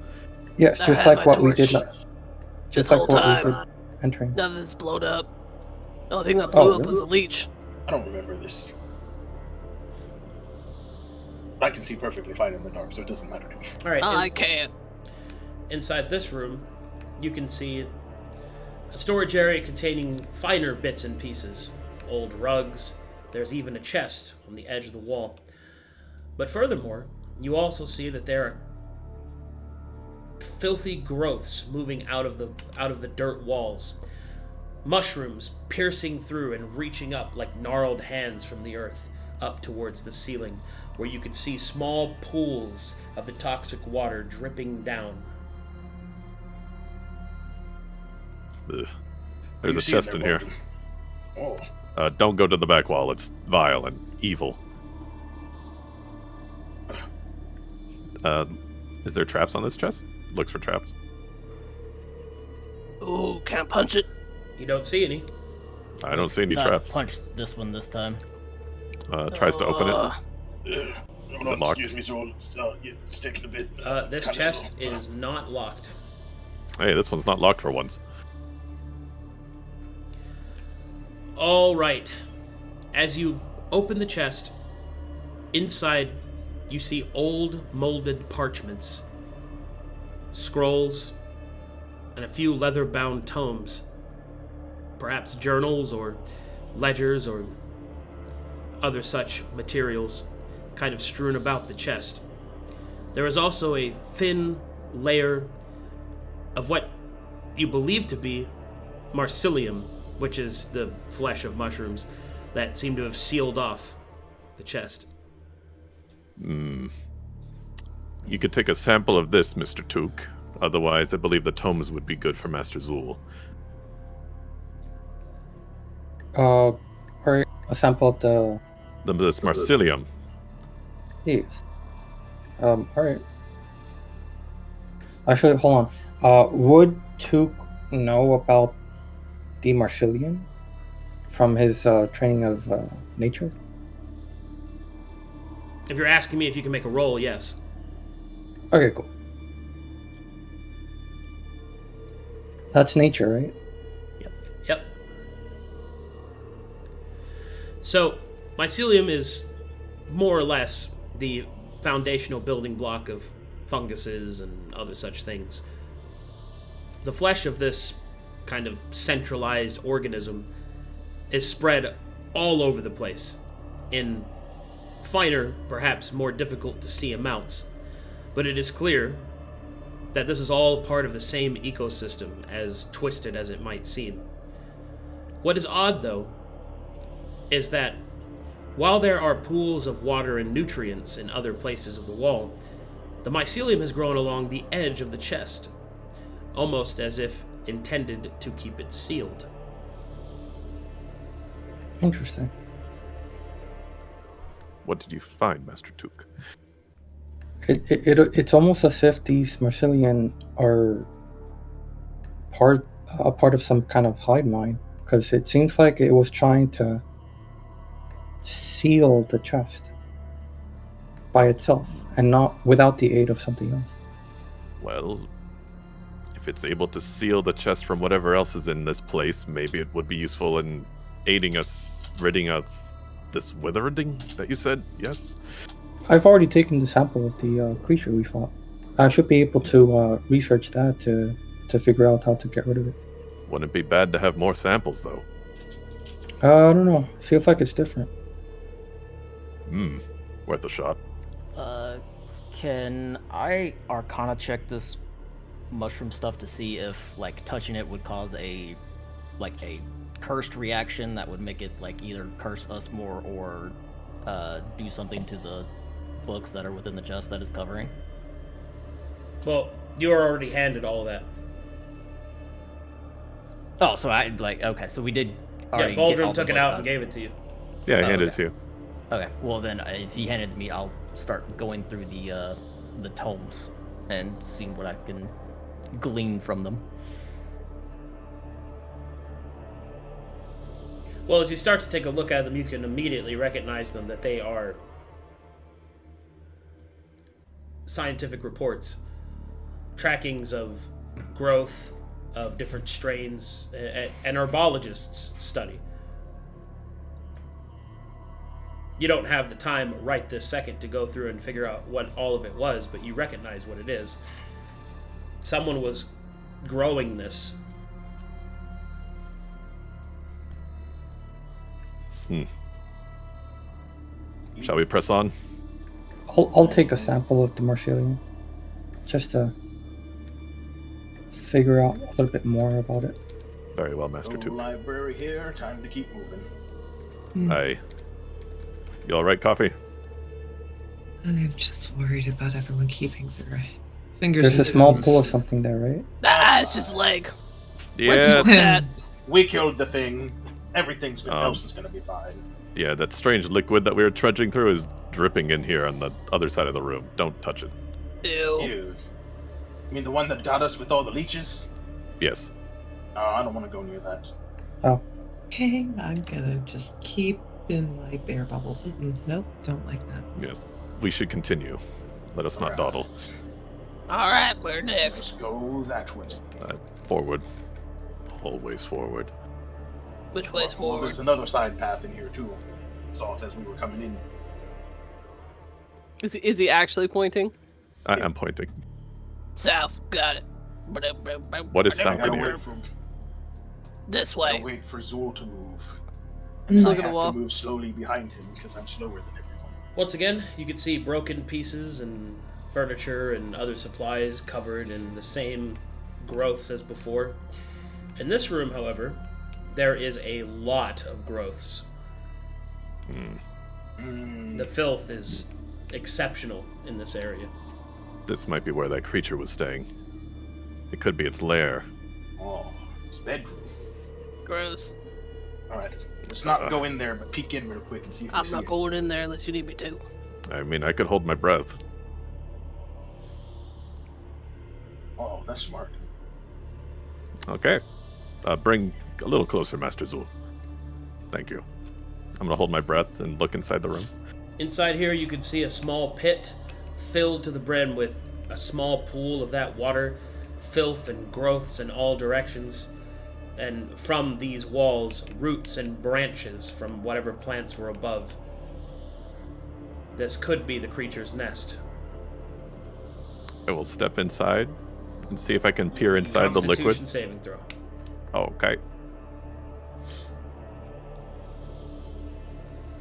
Yes, I just had like my what we did. torch Just this like whole what time. we did entering. Nothing's blown up. The only thing that blew up was a leech. I don't remember this. I can see perfectly fine in the dark, so it doesn't matter to me. All right. I can't. Inside this room, you can see a storage area containing finer bits and pieces. Old rugs. There's even a chest on the edge of the wall. But furthermore, you also see that there are filthy growths moving out of the dirt walls. Mushrooms piercing through and reaching up like gnarled hands from the earth up towards the ceiling, where you could see small pools of the toxic water dripping down. Ugh. There's You a see it chest there, in here. Boldrum? Oh. Don't go to the back wall. It's vile and evil. Is there traps on this chest? Looks for traps. Ooh, can't punch it. You don't see any. I don't see any Not traps. punch this one this time. Tries to open it. Hold Is on, it locked? excuse me, so it's taking a bit. This kinda chest slow. is not locked. Hey, this one's not locked for once. All right. As you open the chest, inside you see old molded parchments, scrolls, and a few leather-bound tomes. Perhaps journals or ledgers or other such materials kind of strewn about the chest. There is also a thin layer of what you believe to be marcilium, which is the flesh of mushrooms that seem to have sealed off the chest. You could take a sample of this, Mr. Took. Otherwise, I believe the tomes would be good for Master Zu'el. Or a sample of the This marcilium. yes. Alright. Actually, hold on. Would Took know about the Marcillian from his training of nature? If you're asking me if you can make a roll, yes. Okay, cool. That's nature, right? Yep. So, mycelium is more or less the foundational building block of funguses and other such things. The flesh of this kind of centralized organism is spread all over the place in finer, perhaps more difficult to see amounts. But it is clear that this is all part of the same ecosystem, as twisted as it might seem. What is odd, though, is that while there are pools of water and nutrients in other places of the wall, the mycelium has grown along the edge of the chest, almost as if intended to keep it sealed. Interesting. What did you find, Master Took? It's almost as if these Marcillian are a part of some kind of hive mind, because it seems like it was trying to seal the chest by itself and not without the aid of something else. Well, if it's able to seal the chest from whatever else is in this place, maybe it would be useful in aiding us ridding of this withering that you said, yes? I've already taken the sample of the creature we fought. I should be able to research that to figure out how to get rid of it. Wouldn't be bad to have more samples, though. I don't know. Feels like it's different. Worth a shot. Can I Arcana check this mushroom stuff to see if, like, touching it would cause a cursed reaction that would make it, like, either curse us more or do something to the books that are within the chest that is covering? Well, you were already handed all of that. Oh, so okay, so we did already Yeah, get all Boldrum the took it books out and gave it to you. Yeah, I Oh, handed it okay. to you. Okay, well then, if he handed it to me, I'll start going through the tomes and seeing what I can glean from them. Well, as you start to take a look at them, you can immediately recognize them, that they are scientific reports, trackings of growth of different strains, an herbologist's study. You don't have the time right this second to go through and figure out what all of it was, but you recognize what it is. Someone was growing this. Shall we press on? I'll take a sample of the Marcillian just to figure out a little bit more about it. Very well, Master No Took. library here. Time to keep moving. Aye. You alright, Coffee? I'm just worried about everyone keeping their fingers There's and a small toes. pool of something there, right? Ah, it's just a leg. Yeah, That. We killed the thing. Everything Um, else is gonna be fine. yeah, that strange liquid that we were trudging through is dripping in here on the other side of the room. Don't touch it. Ew. Ew. You mean the one that got us with all the leeches? Yes. I don't want to go near that. Okay, I'm gonna just keep in my bear bubble. Nope, don't like that. Yes. We should continue. Let us not dawdle. All right, where Let's next? go that way. Forward. Always forward. Which way's Well, forward? there's another side path in here too. Saw it as we were coming in. Is he actually pointing? I am pointing. South. Got it. What is I south gotta in here? wait for, This gotta way. wait for Zu'el to move. Just I look at have the wall. to move slowly behind him because I'm slower than everyone. Once again, you can see broken pieces and furniture and other supplies covered in the same growths as before. In this room, however, there is a lot of growths. The filth is exceptional in this area. This might be where that creature was staying. It could be its lair. Oh, it's bedroom. Gross. Alright, let's not go in there, but peek in real quick and see if we I'm see not it. going in there unless you need me to. I mean, I could hold my breath. Oh, that's smart. Okay. Bring a little closer, Master Zu'el. Thank you. I'm gonna hold my breath and look inside the room. Inside here, you can see a small pit filled to the brim with a small pool of that water, filth and growths in all directions. And from these walls, roots and branches from whatever plants were above. This could be the creature's nest. I will step inside and see if I can peer inside the liquid. Constitution saving throw. Okay.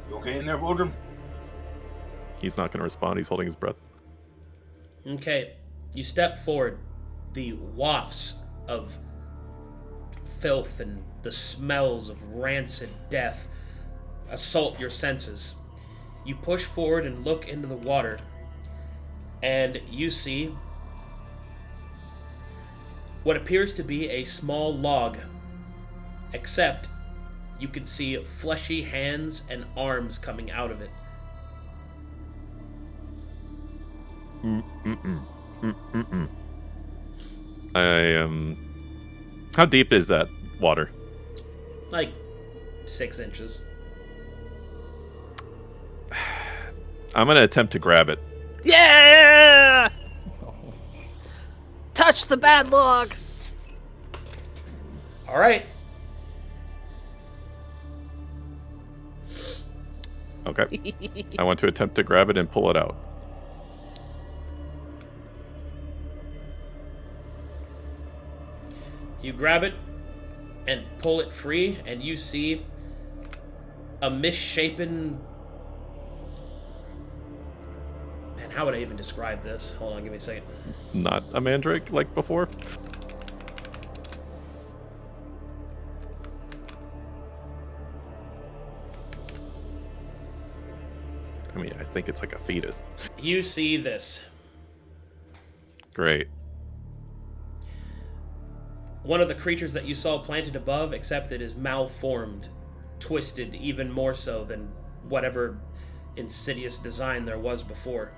You okay in there, Boldrum? He's not gonna respond. He's holding his breath. Okay, you step forward. The wafts of filth and the smells of rancid death assault your senses. You push forward and look into the water, and you see what appears to be a small log, except you can see fleshy hands and arms coming out of it. How deep is that water? Like 6 inches. I'm gonna attempt to grab it. Yeah! Touch the bad log! All right. Okay. I want to attempt to grab it and pull it out. You grab it and pull it free, and you see a misshapen... Man, how would I even describe this? Hold on, give me a second. Not a mandrake like before. I mean, I think it's like a fetus. You see this. Great. One of the creatures that you saw planted above, except it is malformed, twisted even more so than whatever insidious design there was before.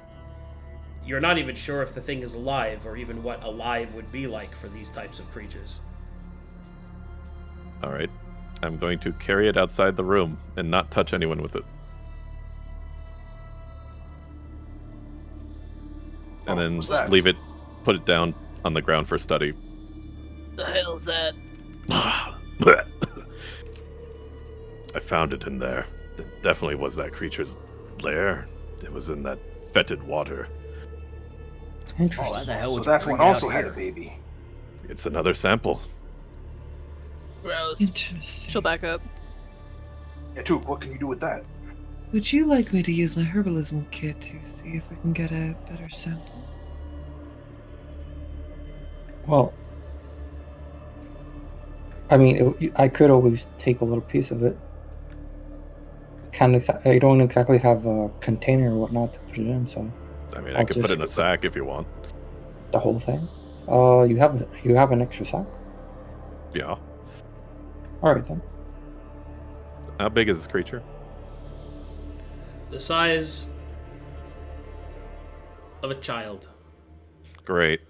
You're not even sure if the thing is alive, or even what alive would be like for these types of creatures. Alright. I'm going to carry it outside the room and not touch anyone with it. And then what's that? leave it, put it down on the ground for study. The hell's that? I found it in there. It definitely was that creature's lair. It was in that fetid water. Interesting. Why the hell So would that you bring one it also out had a here? baby. It's another sample. Gross. Interesting. She'll back up. Yeah, Took, what can you do with that? Would you like me to use my herbalism kit to see if we can get a better sample? Well, I mean, I could always take a little piece of it. I don't exactly have a container or whatnot to put it in, so I mean, I could put it in a sack if you want. the whole thing. You have an extra sack? Yeah. All right then. How big is this creature? The size of a child. Great.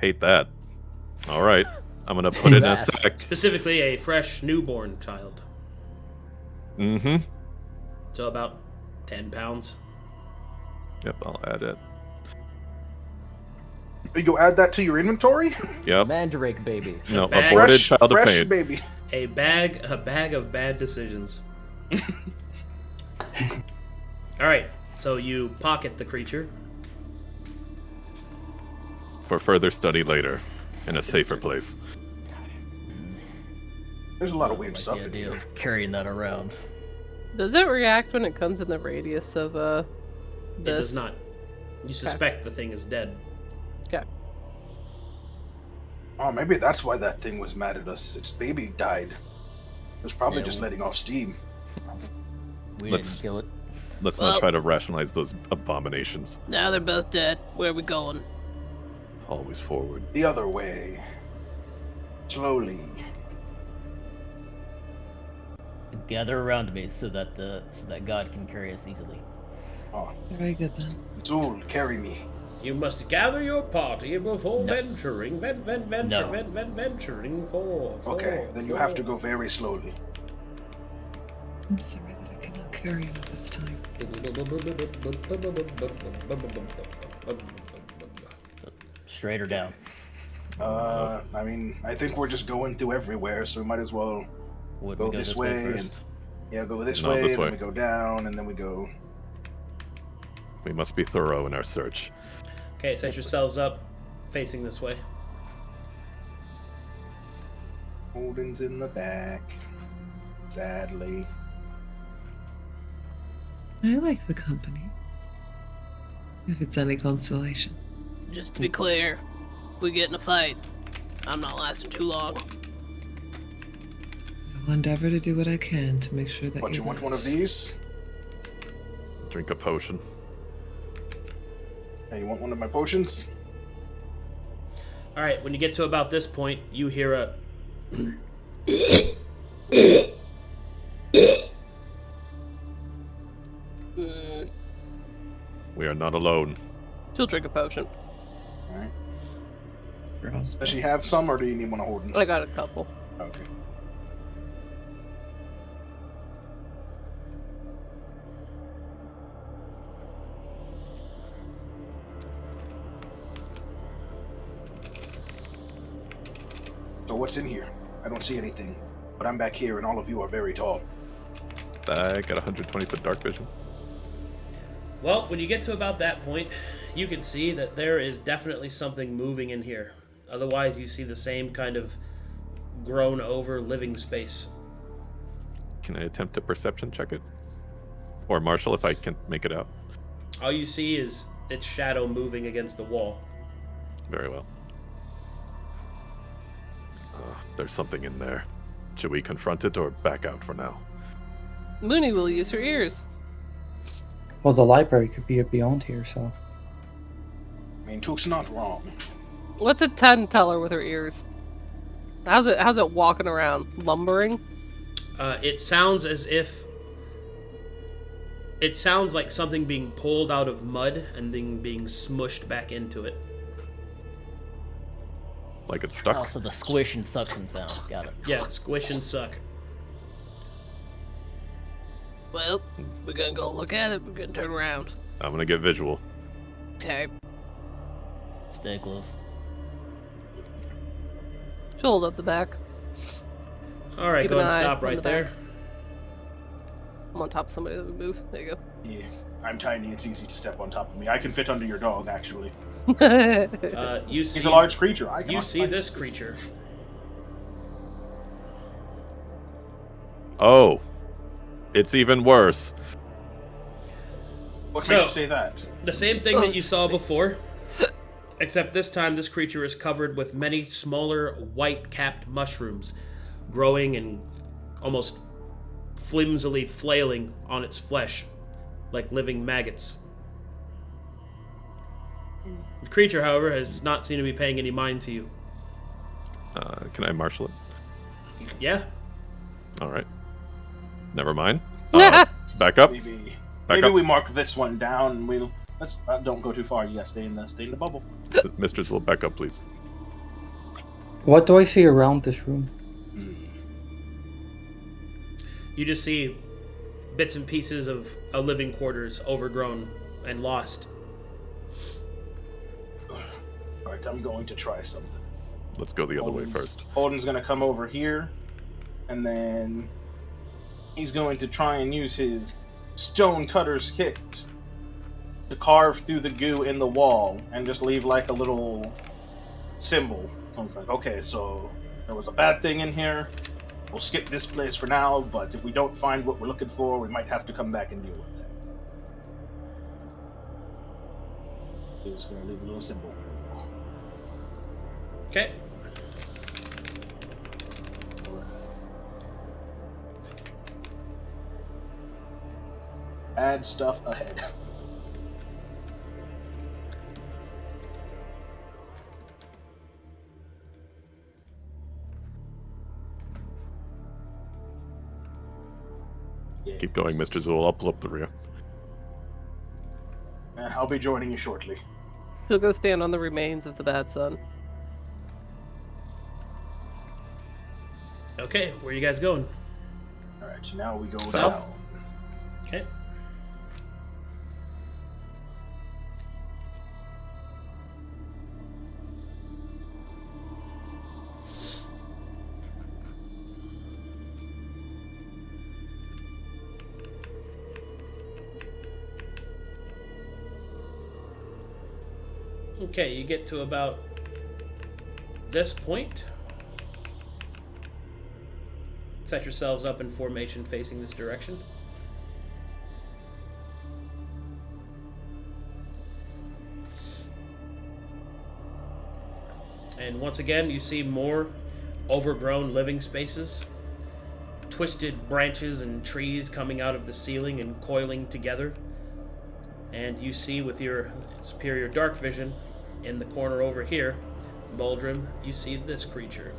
Hate that. All right. I'm gonna put it in a Fast. sack. Specifically, a fresh newborn child. Mm-hmm. So about 10 pounds. Yep, I'll add it. You add that to your inventory? Yep. Mandrake baby. No, Bag. aborted child of fresh pain. baby. A bag of bad decisions. Alright, so you pocket the creature. For further study later, in a safer place. There's a lot of I weird like stuff the in idea here. of carrying that around. Does it react when it comes in the radius of It this? does not. You suspect the thing is dead. Okay. Oh, maybe that's why that thing was mad at us. Its baby died. It was probably Yeah, just letting off steam. We Let's- didn't kill it. Let's Well- not try to rationalize those abominations. Now they're both dead. Where are we going? Always forward. The other way. Slowly. Gather around me so that God can carry us easily. Oh, Very good then. Zu'el, carry me. You must gather your party before No. venturing. No. Venturing forth. Okay, then you have to go very slowly. I'm sorry that I cannot carry you at this time. Straight or down. I mean, I think we're just going through everywhere, so we might as well, Would Go we go this this way way and- first? yeah, go this No, way, this and way. then we go down, and then we go. We must be thorough in our search. Okay, set yourselves up, facing this way. Holdan's in the back. Sadly. I like the company. If it's any consolation. Just to be clear, if we get in a fight, I'm not lasting too long. I will endeavor to do what I can to make sure that What, you want one of lose. these? Drink a potion. Hey, you want one of my potions? Alright, when you get to about this point, you hear a. We are not alone. She'll drink a potion. Alright. Girls. Does she have some, or do you need one of Holdan's? I got a couple. Okay. So what's in here? I don't see anything, but I'm back here, and all of you are very tall. I got 120-foot dark vision. Well, when you get to about that point, you can see that there is definitely something moving in here. Otherwise, you see the same kind of grown over living space. Can I attempt to perception check it? Or Marshall, if I can make it out. All you see is its shadow moving against the wall. Very well. There's something in there. Should we confront it or back out for now? Mooney will use her ears. Well, the library could be beyond here, so. I mean, Took's not wrong. What's a 10 tell her with her ears? How's it walking around? Lumbering? It sounds as if... It sounds like something being pulled out of mud and then being smushed back into it. Like it's stuck? Also, the squish and suction sounds. Got it. Yeah, squish and suck. Well, we're gonna go look at it. We're gonna turn around. I'm gonna get visual. Okay. Stay close. She'll hold up the back. Alright, Keep go an and eye stop on right the there. back. I'm on top of somebody that would move. There you Yeah, I'm tiny. It's easy to step on top of me. I can fit under your dog, actually. go. You see, He's a large creature. I you cannot see fight this creature. Oh! It's even worse. What So- makes you say that? The same thing that you saw before, except this time this creature is covered with many smaller white-capped mushrooms, growing and almost flimsily flailing on its flesh, like living maggots. The creature, however, has not seemed to be paying any mind to you. Can I marshal it? Yeah. All right. Never mind. Back up. Maybe we mark this one down. And we'll let's don't go too far. Yeah, stay in the bubble. Mr. Zu'el, back up, please. What do I see around this room? You just see bits and pieces of a living quarters, overgrown and lost. Alright, I'm going to try something. Let's go the other way first. Holden's going to come over here, and then he's going to try and use his stone cutter's kit to carve through the goo in the wall and just leave like a little symbol. So it's like, okay, so there was a bad thing in here. We'll skip this place for now, but if we don't find what we're looking for, we might have to come back and deal with that. He's going to leave a little symbol. Okay. Add stuff ahead. Keep going, Mr. Zu'el. I'll pull up the rear. I'll be joining you shortly. He'll go stand on the remains of the bad son. Okay, where are you guys going? Alright, so now we go South? down. Okay. Okay, you get to about this point. Set yourselves up in formation facing this direction. And once again, you see more overgrown living spaces. Twisted branches and trees coming out of the ceiling and coiling together. And you see with your superior dark vision, in the corner over here, Boldrum, you see this creature.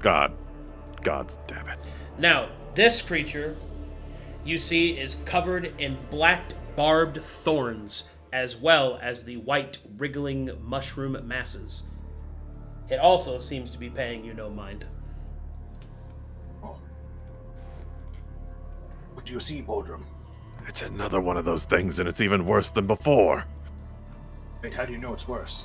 God's damn it. Now, this creature you see is covered in black barbed thorns, as well as the white wriggling mushroom masses. It also seems to be paying you no mind. Oh. What do you see, Boldrum? It's another one of those things, and it's even worse than before. Wait, how do you know it's worse?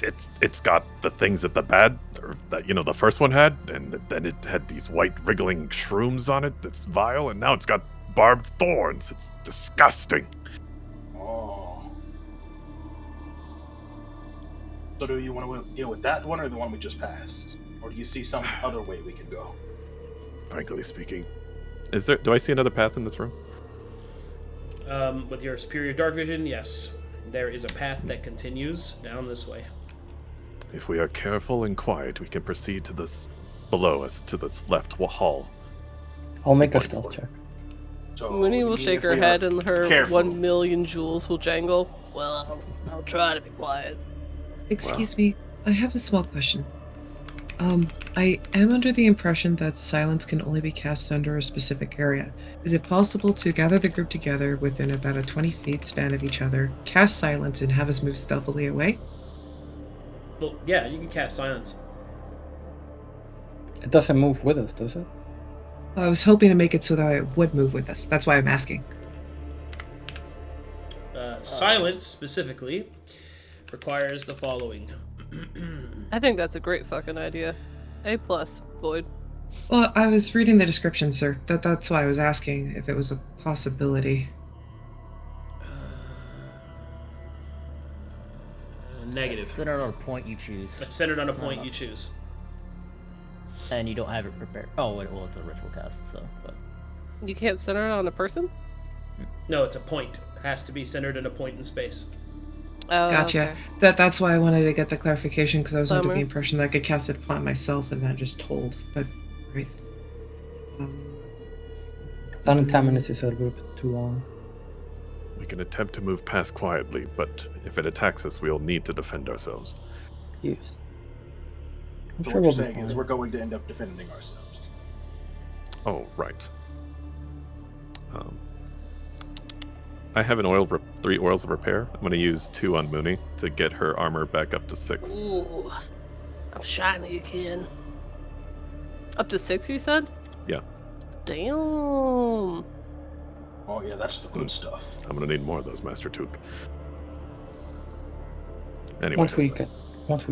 It's got the things that the first one had, and then it had these white wriggling shrooms on it that's vile, and now it's got barbed thorns. It's disgusting. Oh. So do you want to deal with that one or the one we just passed? Or do you see some other way we can go? Frankly speaking, do I see another path in this room? With your superior dark vision, yes. There is a path that continues down this way. If we are careful and quiet, we can proceed to this below us, to this left hall. I'll make a stealth check. So, Mooney will shake her head and her careful. 1 million jewels will jangle. Well, I'll try to be quiet. Excuse me, I have a small question. I am under the impression that silence can only be cast under a specific area. Is it possible to gather the group together within about a 20 feet span of each other, cast silence, and have us move stealthily away? Well, yeah, you can cast silence. It doesn't move with us, does it? I was hoping to make it so that it would move with us. That's why I'm asking. Silence, specifically, requires the following. I think that's a great fucking idea. A+, Void. Well, I was reading the description, sir. That's why I was asking if it was a possibility. Negative. It's centered on a point you choose. It's centered on a point you choose. And you don't have it prepared. Oh, wait, well, it's a ritual cast, so. But You can't center it on a person? No, it's a point. It has to be centered in a point in space. Oh, Gotcha. okay. That's why I wanted to get the clarification, because I was under Bummer. the impression that I could cast it upon myself and then just hold. But, right. Done in 10 minutes is a little bit too long. We can attempt to move past quietly, but if it attacks us, we'll need to defend ourselves. Yes. I'm So sure what we'll you're be saying is fine. we're going to end up defending ourselves. Oh, right. I have 3 oils of repair. I'm going to use 2 on Mooney to get her armor back up to 6. Ooh, I'm shiny again. Up to 6, you said? Yeah. Damn. Oh yeah, that's the good stuff. I'm going to need more of those, Master Took. Anyway. Once we get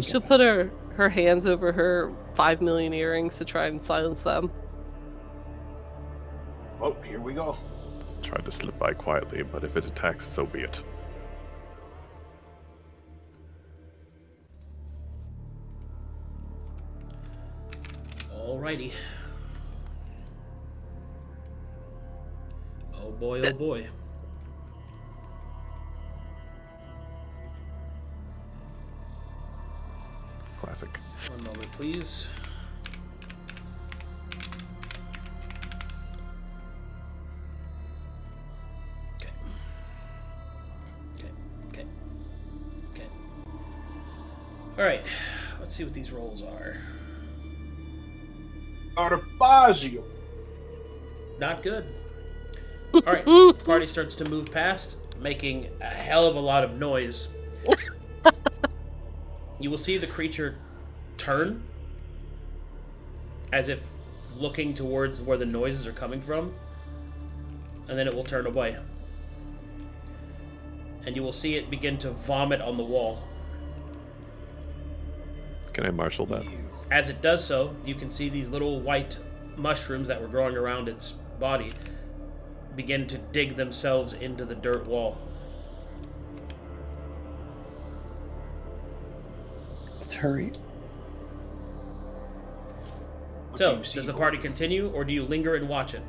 She'll back. put her hands over her 5 million earrings to try and silence them. Oh, here we go. Tried to slip by quietly, but if it attacks, so be it. Alrighty. Oh boy, oh boy. Classic. One moment, please. Okay. Alright, let's see what these rolls are. Arbaggio. Not good. Alright, party starts to move past, making a hell of a lot of noise. You will see the creature turn, as if looking towards where the noises are coming from, and then it will turn away. And you will see it begin to vomit on the wall. Can I marshal that? As it does so, you can see these little white mushrooms that were growing around its body begin to dig themselves into the dirt wall. Let's hurry. So, does the party continue, or do you linger and watch it?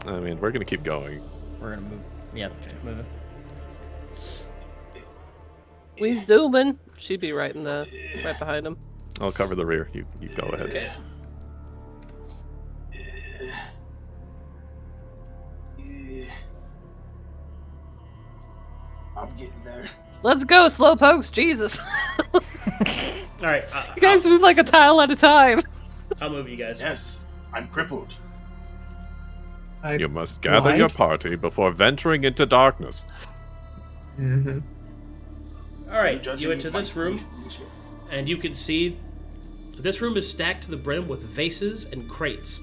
I mean, we're going to keep going. We're gonna move. Yeah, keep moving. We zooming. She'd be right behind him. I'll cover the rear. You go ahead. Okay. I'm getting there. Let's go, slowpokes. Jesus. Alright, You guys move like a tile at a time. I'll move you guys. Yes, I'm crippled. You must gather your party before venturing into darkness. Mm-hmm. Alright, you enter this room, and you can see this room is stacked to the brim with vases and crates.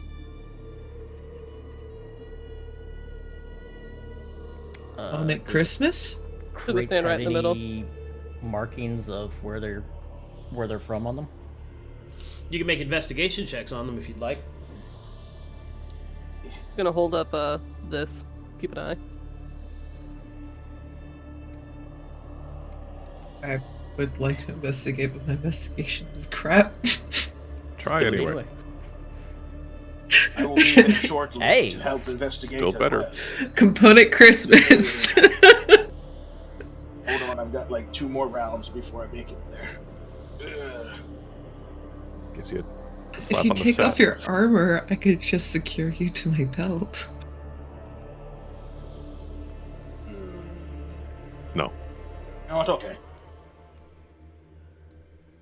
On it Christmas? Who was standing right in the middle? Any markings of where they're from on them? You can make investigation checks on them if you'd like. I'm gonna hold up this. Keep an eye. I would like to investigate, but my investigation is crap. Try Still anyway. I will be there shortly Hey, to help investigate. still as better. well. Component Christmas. Hold on, I've got like 2 more rounds before I make it there. Ugh. Gives you a slap If you on the take off shaft. your armor, I could just secure you to my belt. No. No, it's okay.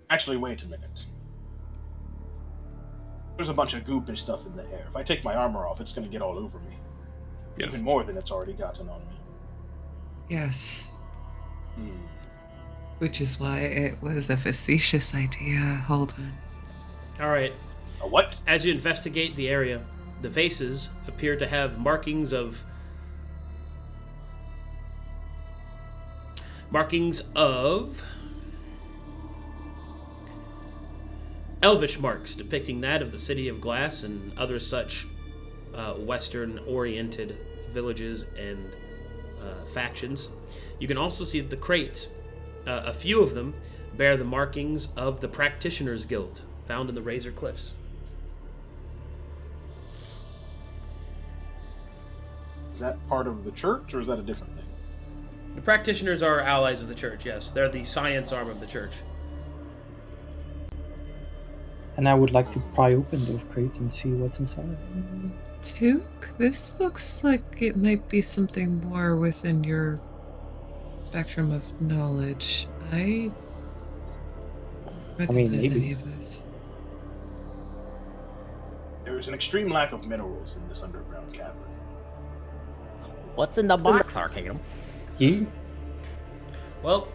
Actually, wait a minute. There's a bunch of goop and stuff in the air. If I take my armor off, it's going to get all over me. Yes. Even more than it's already gotten on me. Yes. Hmm. Which is why it was a facetious idea. Hold on. Alright, A what? as you investigate the area, the vases appear to have markings of elvish marks depicting that of the city of Glass and other such Western-oriented villages and factions. You can also see the crates. A few of them bear the markings of the Practitioners Guild, found in the Razor Cliffs. Is that part of the church, or is that a different thing? The Practitioners are allies of the church, yes. They're the science arm of the church. And I would like to pry open those crates and see what's inside. Took, this looks like it might be something more within your spectrum of knowledge. I don't mean, recognize maybe. any of this. There is an extreme lack of minerals in this underground cavern. What's in the box, Arcadum? Well,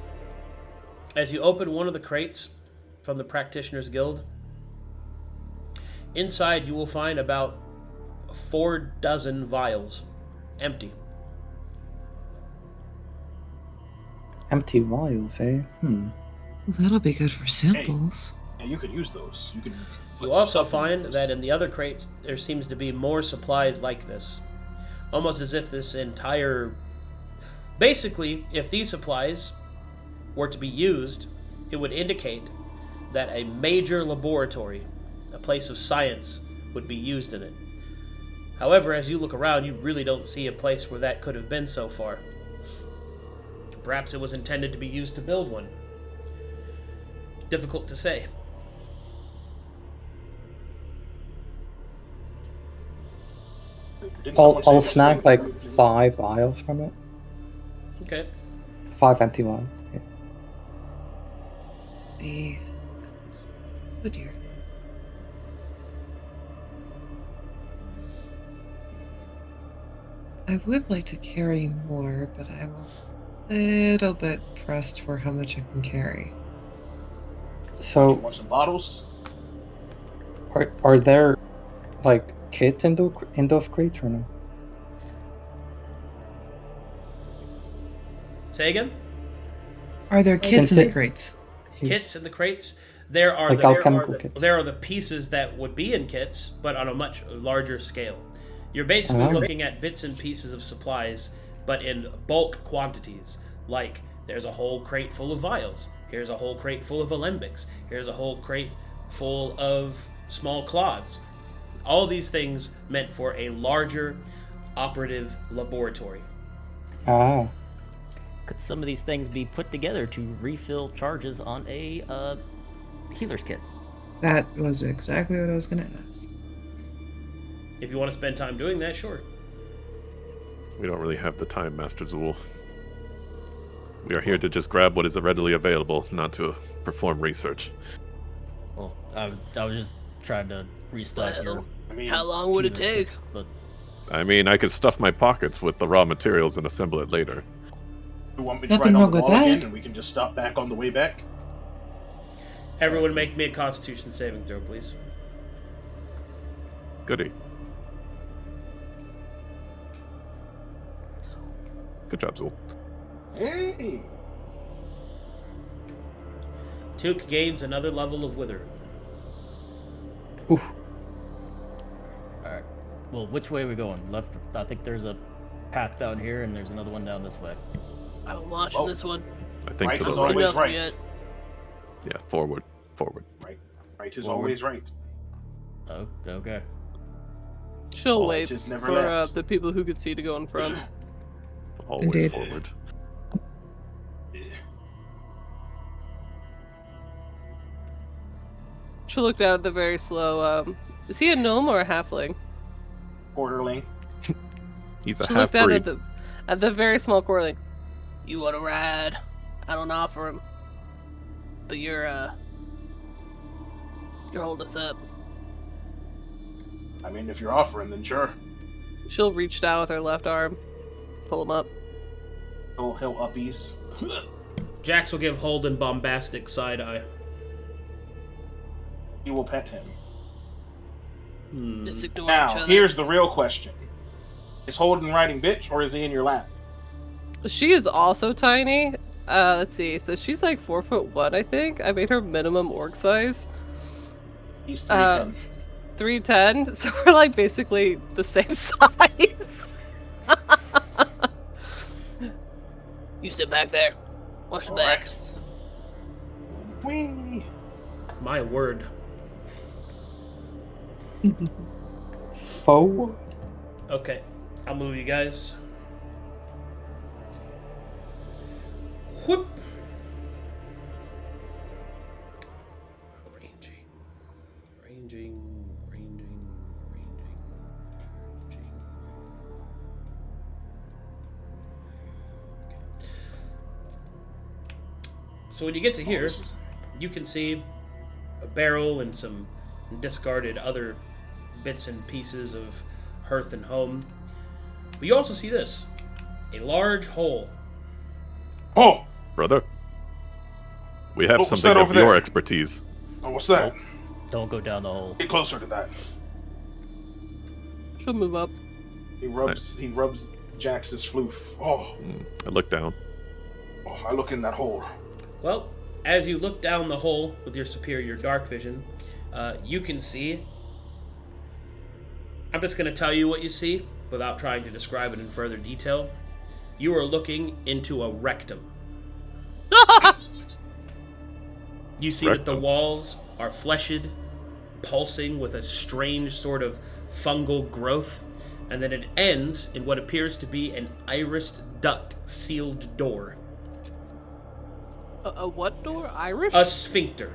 as you open one of the crates from the Practitioners Guild, inside you will find about 4 dozen vials, empty. Empty vials, eh? Well, that'll be good for samples. And you could use those. You could. You also find that in the other crates there seems to be more supplies like this. Almost as if this entire... Basically, if these supplies were to be used, it would indicate that a major laboratory, a place of science, would be used in it. However, as you look around, you really don't see a place where that could have been so far. Perhaps it was intended to be used to build one. Difficult to say. I'll snag like 5 vials from it. Okay. 5 empty vials. Yeah. Oh dear. I would like to carry more, but I'm a little bit pressed for how much I can carry. You So, want some bottles? are there like kits in those crates or no? Say again? Are there kits Since in the it- crates? Kits in the crates? There are Like alchemical kits. there are the pieces that would be in kits, but on a much larger scale. You're basically Oh. looking at bits and pieces of supplies, but in bulk quantities. Like, there's a whole crate full of vials. Here's a whole crate full of alembics. Here's a whole crate full of small cloths. All these things meant for a larger operative laboratory. Ah, Could some of these things be put together to refill charges on a healer's kit? That was exactly what I was going to ask. If you want to spend time doing that, sure. We don't really have the time, Master Zu'el. We are here to just grab what is readily available, not to perform research. Well, I was just trying to restock your. I mean, How long would it healer's take? kits, but I mean, I could stuff my pockets with the raw materials and assemble it later. you want me to Nothing ride on wrong the with wall that. again, and we can just stop back on the way back? Everyone make me a Constitution saving throw, please. Goody. Good job, Zu'el. Hey! Took gains another level of Wither. all right. Well, which way are we going? Left. I think there's a path down here, and there's another one down this way. I'm watching Whoa. this one. I think Right to the is right. always Enough right. yet. Yeah, forward. Right is Forward. always right. Oh, okay. She'll Oh, wait it is never for left. the people who could see to go in front. Always Indeed. forward. She'll look down at the very slow. Is he a gnome or a halfling? Quarterling. He's a She'll look half down breed. at the very small quarterling. You want to ride? I don't offer him, but you're holding us up. I mean, if you're offering, then sure. She'll reach down with her left arm, pull him up. He'll uppies. Jax will give Holden bombastic side eye. You will pet him. Just ignore each Now, other. here's the real question. Is Holden riding bitch, or is he in your lap? She is also tiny. Let's see. So she's like 4'1", I think. I made her minimum orc size. He's 310. 310. So we're like basically the same size. You sit back there. Watch the back. Whee! My word. forward. Okay, I'll move you guys. Whoop. Ranging. So when you get to here, you can see a barrel and some discarded other bits and pieces of hearth and home. But you also see this. A large hole. Oh! Brother, we have What's something that of over your there? expertise. Oh, what's that? Don't go down the hole. Get closer to that. She'll move up. He rubs Jax's floof. Oh, I look down. I look in that hole. Well, as you look down the hole with your superior dark vision, you can see... I'm just going to tell you what you see without trying to describe it in further detail. You are looking into a rectum. You see that the Rectum. walls are fleshed, pulsing with a strange sort of fungal growth, and then it ends in what appears to be an irised duct sealed door. A what door? Irish? A sphincter.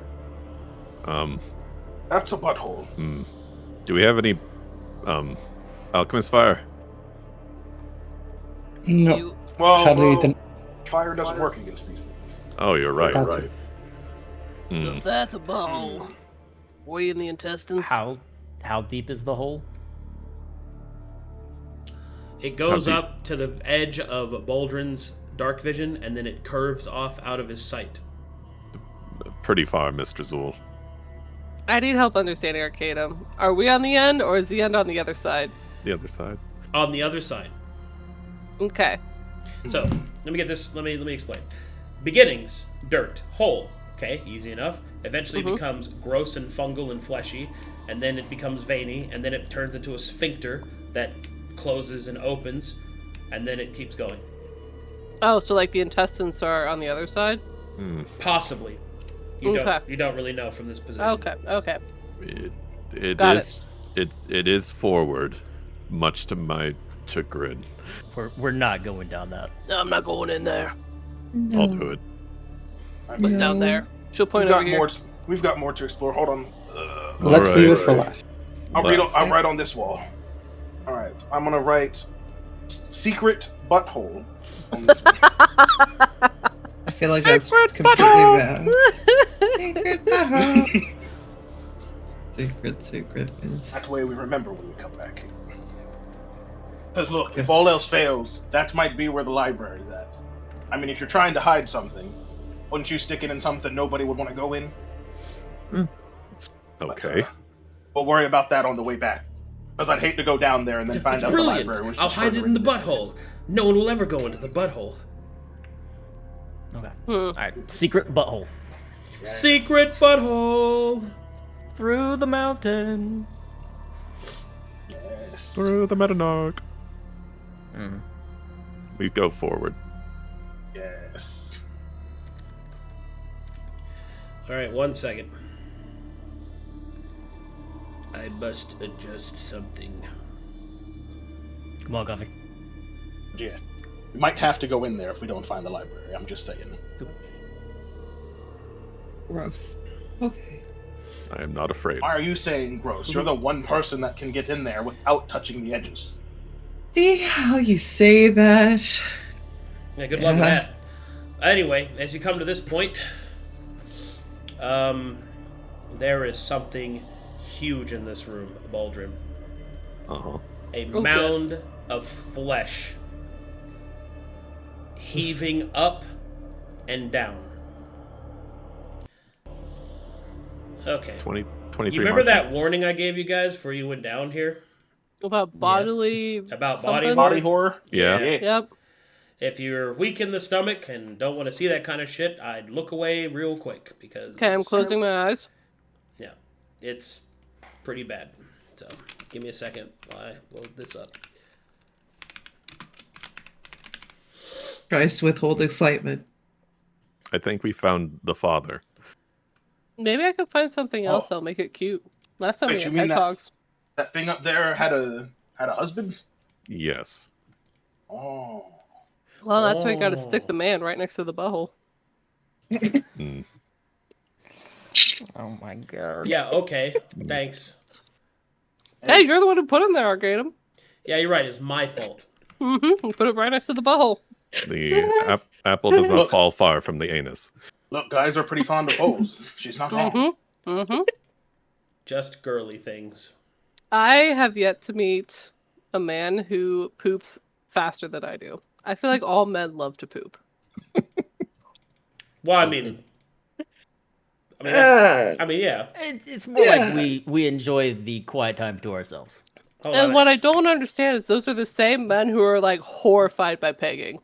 That's a butthole. Do we have any alchemist fire? No. You- Well, Sadly, fire doesn't work against these things. Oh, you're right. That's Right. So if that's a butthole, way in the intestines. How deep is the hole? It goes How deep? up to the edge of Boldrin's dark vision, and then it curves off out of his sight. Pretty far, Mr. Zu'el. I need help understanding Arcadum. Are we on the end, or is the end on the other side? The other side. On the other side. Okay. So, let me get this, let me explain. Beginnings, dirt, hole. Okay, easy enough. Eventually it becomes gross and fungal and fleshy, and then it becomes veiny, and then it turns into a sphincter that closes and opens, and then it keeps going. Oh, so like the intestines are on the other side? Possibly. You Okay. don't really know from this position. Okay. Got It is forward, much to my chagrin. We're not going down that. I'm not going in there. I'll do it. What's down there? She'll point over here. We've got more to explore. Hold on. let's leave it for Alright. last. I'll write on this wall. All right. I'm gonna write secret butthole on this one. I feel like that's completely bad. Secret butthole. Secret. That way we remember when we come back. Because look, if all else fails, that might be where the library's at. I mean, if you're trying to hide something, wouldn't you stick it in something nobody would want to go in? Okay. We'll worry about that on the way back. Because I'd hate to go down there and then find It's out brilliant. the library was I'll just hide it further in the into this butthole. No one will ever go into the butthole. Okay. Alright. Secret butthole. Secret butthole. Through the mountain. Yes. Through the Metanarch. We go forward. Yes. Alright, 1 second. I must adjust something. Come on, Coffee. Yeah. We might have to go in there if we don't find the library. I'm just saying. Gross. Okay. I am not afraid. Why are you saying gross? You're the one person that can get in there without touching the edges. See how you say that? Yeah, good luck with that. Anyway, as you come to this point, there is something huge in this room, Boldrum. Uh-huh. A mound of flesh heaving up and down. Okay. 23 You remember Martian. that warning I gave you guys before you went down here? About bodily... About body something? Body horror? Yeah. Yep. If you're weak in the stomach and don't want to see that kind of shit, I'd look away real quick because... Okay, I'm closing my eyes. Yeah, it's pretty bad. So, give me a second while I load this up. Tries to withhold excitement. I think we found the father. Maybe I could find something else that'll make it cute. Last time Wait, we you had mean that- hedgehogs. That thing up there had a husband? Yes. Oh. Well, that's why you gotta stick the man right next to the butthole. Oh my god. Yeah, okay. Thanks. Hey, you're the one who put him there, Arcadum. Yeah, you're right. It's my fault. You put it right next to the butthole. The apple does not fall far from the anus. Look, guys are pretty fond of holes. She's not wrong. Just girly things. I have yet to meet a man who poops faster than I do. I feel like all men love to poop. Well, I mean, yeah. It's more like we enjoy the quiet time to ourselves. Hold And on. what I don't understand is those are the same men who are like horrified by pegging.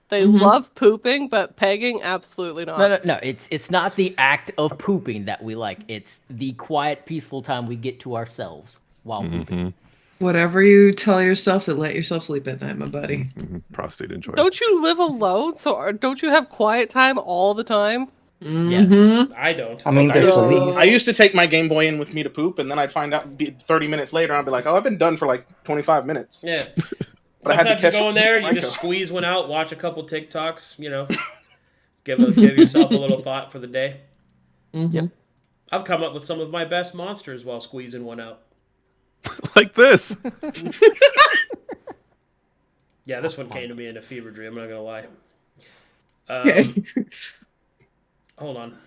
They love pooping, but pegging, absolutely not. No. It's not the act of pooping that we like. It's the quiet, peaceful time we get to ourselves while pooping. Whatever you tell yourself to let yourself sleep at night, my buddy. Prostate enjoy. Don't you live alone? So don't you have quiet time all the time? Yes. I don't. I mean, there's relief. I used to take my Game Boy in with me to poop, and then I'd find out 30 minutes later, I'd be like, oh, I've been done for like 25 minutes. Yeah. But I had to Sometimes you catch go in there, you Michael. just squeeze one out, watch a couple TikToks, you know, give yourself a little thought for the day. Yep. I've come up with some of my best monsters while squeezing one out. Like this. Yeah, this one came to me in a fever dream. I'm not gonna lie. Okay. Hold on.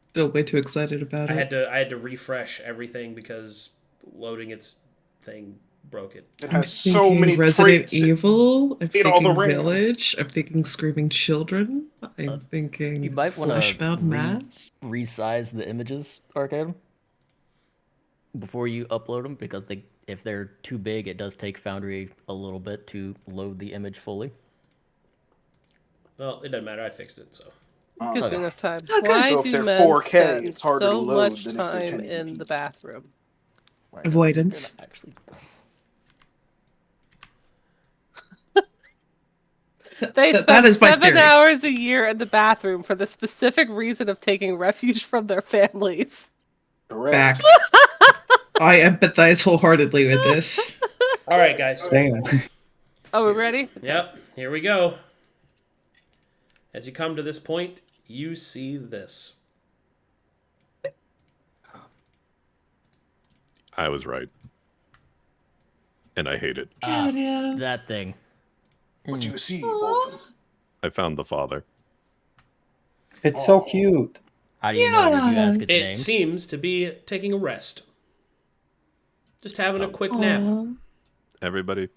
Still way too excited about I it. had to refresh everything because loading its thing broke it. It I'm has so thinking many Resident traits. Evil. I'm Ate all the thinking ring. Village. I'm thinking Screaming Children. I'm thinking You might want to Fleshbound Mass. resize the images, Arcadum, before you upload them, because if they're too big, it does take Foundry a little bit to load the image fully. Well, it doesn't matter. I fixed it, so. Gives you enough time. Okay. Why So if do they're men 4K, spend it's harder to so load much than if they're time 1080p. in the bathroom? Right, Avoidance. I'm gonna actually... They That spend is my 7 theory. hours a year in the bathroom for the specific reason of taking refuge from their families. Correct. Fact. I empathize wholeheartedly with this. All right, guys. Damn. Oh, we're ready? Yep, here we go. As you come to this point, you see this. I was right. And I hate it. That thing. What you see, Boldrum? I found the father. It's so cute. How do you know? Did you ask its It name? seems to be taking a rest. Just having a quick nap. Aw. Everybody,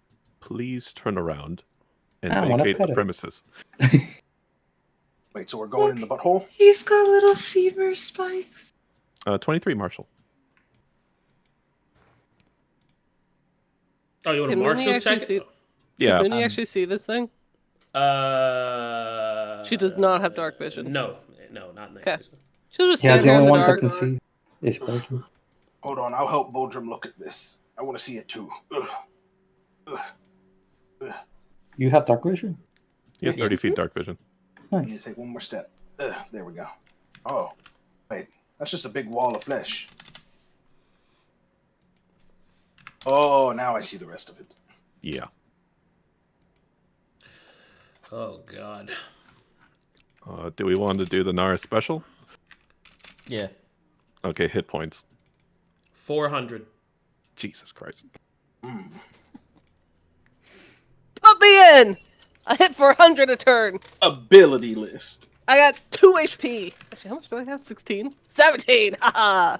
please turn around and I wanna vacate pet the it. premises. Wait, so we're going in the butthole? He's got little fever spikes. 23, Marshall. Oh, you want to Can Mooney Marshall actually check see? it? Yeah. Can Mooney actually see this thing? She does not have dark vision. No, not in that Okay. case. She'll just Yeah, stand the there in only the one that dark. can see is Boldrum. Hold on, I'll help Boldrum look at this. I want to see it too. You have dark vision? He has 30 feet dark vision. I need Nice. to take one more step. There we go. Oh, wait. That's just a big wall of flesh. Oh, now I see the rest of it. Yeah. Oh, God. Do we want to do the Nara special? Yeah. Okay, hit points. 400. Jesus Christ. Put me in! I hit 400 a turn. Ability list. I got 2 HP. Actually, how much do I have? 16? 17! Haha!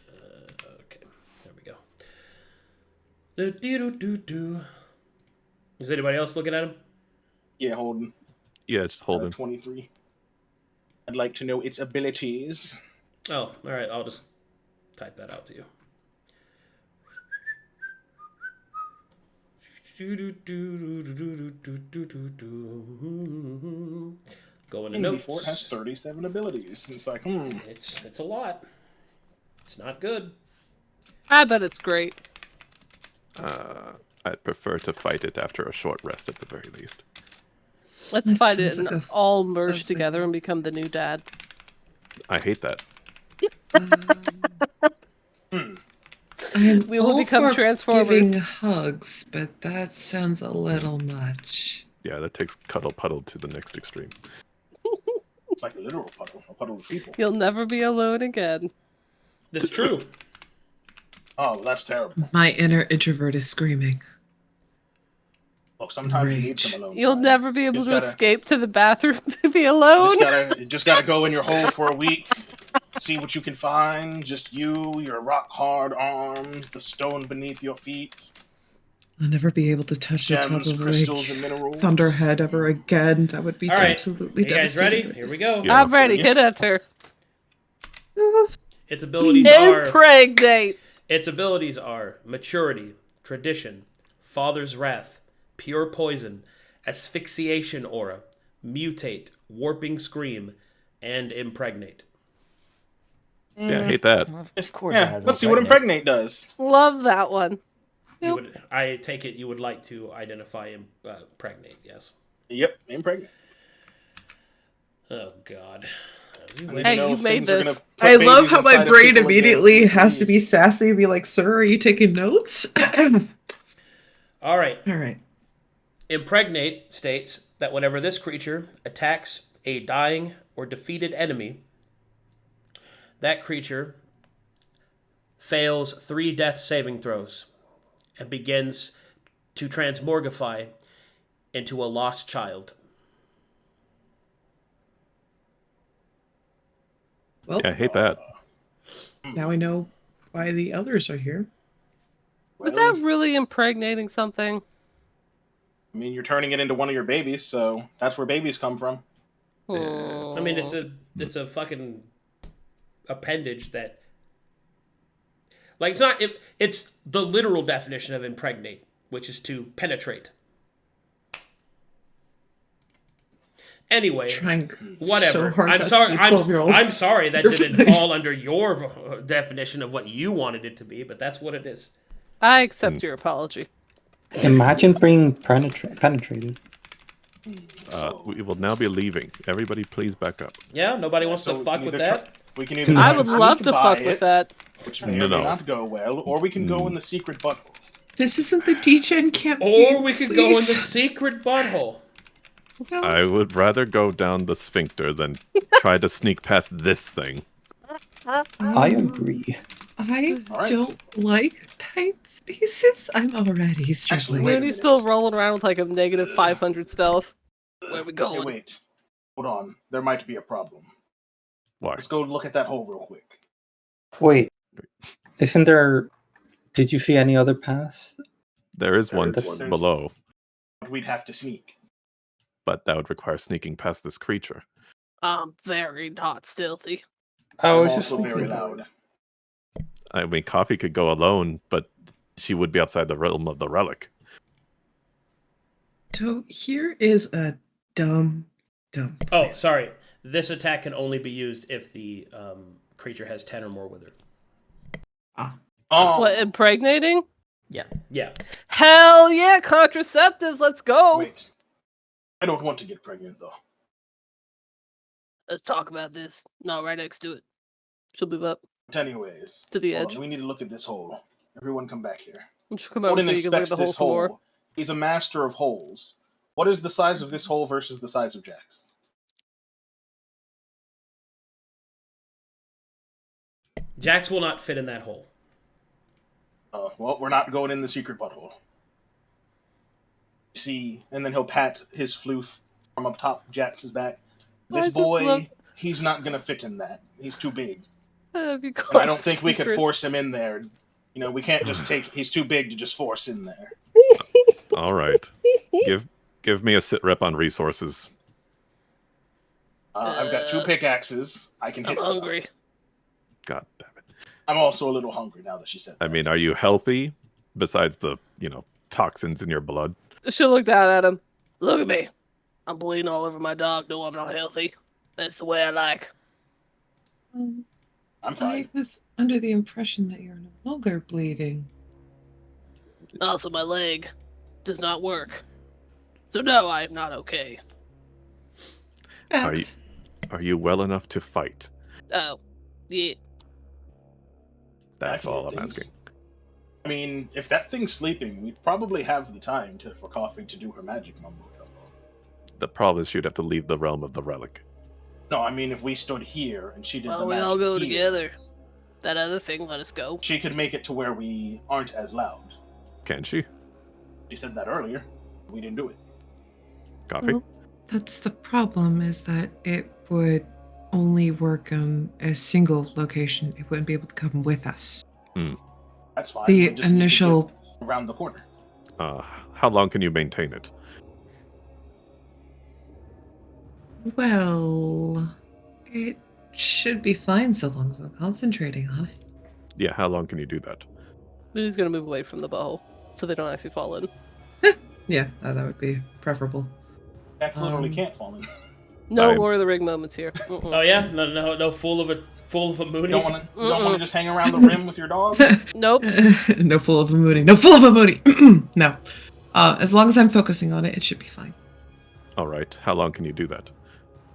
Okay, there we go. Do. Is anybody else looking at him? Yeah, Holden. Yeah, it's Holden. 23. I'd like to know its abilities. Oh, all right. I'll just type that out to you. Going to And notes. before it has 37 abilities. It's like, It's a lot. It's not good. I bet it's great. I'd prefer to fight it after a short rest at the very least. Let's That fight it sounds and like a all merge lovely- together and become the new dad. I hate that. I'm We will all become for Transformers. giving hugs, but that sounds a little much. Yeah, that takes Cuddle Puddle to the next extreme. it's like a literal puddle. A puddle of people. You'll never be alone again. This is true. Oh, that's terrible. My inner introvert is screaming. Look, sometimes you need Rage. some alone You'll time. never be able Just to gotta- escape to the bathroom to be alone. Just gotta go in your hole for a week, see what you can find. Just you, your rock hard arms, the stone beneath your feet, I'll never be able to touch the top gems, of crystals, and like minerals. Thunderhead ever again. That would be All right. absolutely Are you guys ready? devastating. Here we go. Yeah. I'm ready. Hit enter. Its abilities are Impregnate. maturity, tradition, father's wrath, pure poison, asphyxiation aura, mutate, warping scream, and impregnate. Yeah, I hate that. Of course it Yeah, has let's see what impregnate does. Love that one. I take it you would like to identify impregnate, yes? Yep, impregnate. Oh, God. Hey, you made this. I love how my brain immediately has to be sassy and be like, "Sir, are you taking notes?" All right. All right. Impregnate states that whenever this creature attacks a dying or defeated enemy, that creature fails 3 death saving throws and begins to transmorgify into a lost child. Well, Yeah, I hate that. now I know why the others are here. Was that really impregnating something? I mean, you're turning it into one of your babies, so that's where babies come from. I mean, it's a fucking appendage that, like, it's not. It's the literal definition of impregnate, which is to penetrate. Anyway, Trying whatever. so hard I'm not to sorry. be a 12-year-old. I'm sorry that You're didn't fine. fall under your definition of what you wanted it to be, but that's what it is. I accept your apology. Imagine being penetrated. We will now be leaving. Everybody, please back up. Yeah, nobody wants So to we fuck can with either that. We can either I try would and love sneak to by fuck it, with that. which may or may No. not go well, or we can go in the secret butthole. This isn't the D-Gen campaign. Or we could go in the please. secret butthole. No. I would rather go down the sphincter than try to sneak past this thing. I agree. I All right. don't like tight spaces. I'm already struggling. wait a Moody's minute. still rolling around with like a negative 500 stealth. Where we Hey, going? wait. Hold on. There might be a problem. Why? Let's go look at that hole real quick. Wait, isn't there? Did you see any other paths? There is one There's- below, We'd have to sneak. but that would require sneaking past this creature. I'm very not stealthy. I I'm was just also thinking very that. loud. I mean, Coffee could go alone, but she would be outside the realm of the relic. So here is a dumb. Oh, plan. sorry. This attack can only be used if the creature has 10 or more with her. Oh, What, impregnating? Yeah. Hell yeah, contraceptives, let's go! wait. I don't want to get pregnant, though. Let's talk about this. No, right next to it. She'll move up But anyways, to the hold edge. on, we need to look at this hole. Everyone come back here. She'll come over Odin so you can look at inspects the hole this some more. hole. He's a master of holes. What is the size of this hole versus the size of Jack's? Jax will not fit in that hole. Well, we're not going in the secret butthole. See, and then he'll pat his floof from up top Jax's back. I This just boy, love- he's not gonna fit in that. He's too big. That'd be And cool. I don't think we could force him in there. You know, we can't just take. He's too big to just force in there. All right. Give me a sit rep on resources. I've got 2 pickaxes. I can I'm hit hungry. stuff. God damn it. I'm also a little hungry now that she said that. I mean, are you healthy besides the, toxins in your blood? She'll look down at him. Look at me. I'm bleeding all over my dog. No, I'm not healthy. That's the way I like. I'm I fine. was under the impression that you're no longer bleeding. Also, my leg does not work. So no, I am not okay. Are you well enough to fight? Oh, yeah. That's I all I'm feel things. asking. I mean, if that thing's sleeping, we'd probably have the time for Coffee to do her magic mumbo jumbo. The problem is you'd have to leave the realm of the relic. No, I mean if we stood here and she did Well, the we magic all go here, together. That other thing let us go. she could make it to where we aren't as loud. Can she? She said that earlier. We didn't do it. Coffee? Well, that's the problem, is that it would only work on a single location. It wouldn't be able to come with us. That's fine. The we just need to initial... get around the corner. How long can you maintain it? Well, it should be fine so long as I'm concentrating on it. Yeah, how long can you do that? Mooney's gonna move away from the bow, so they don't actually fall in. Yeah, that would be preferable. Jax literally can't fall in. No Fine. Lord of the Ring moments here. Oh yeah, no fool of a Mooney. You don't want to just hang around the rim with your dog? Nope. No fool of a Mooney. No fool of a Mooney! No. As long as I'm focusing on it, it should be fine. All right, how long can you do that?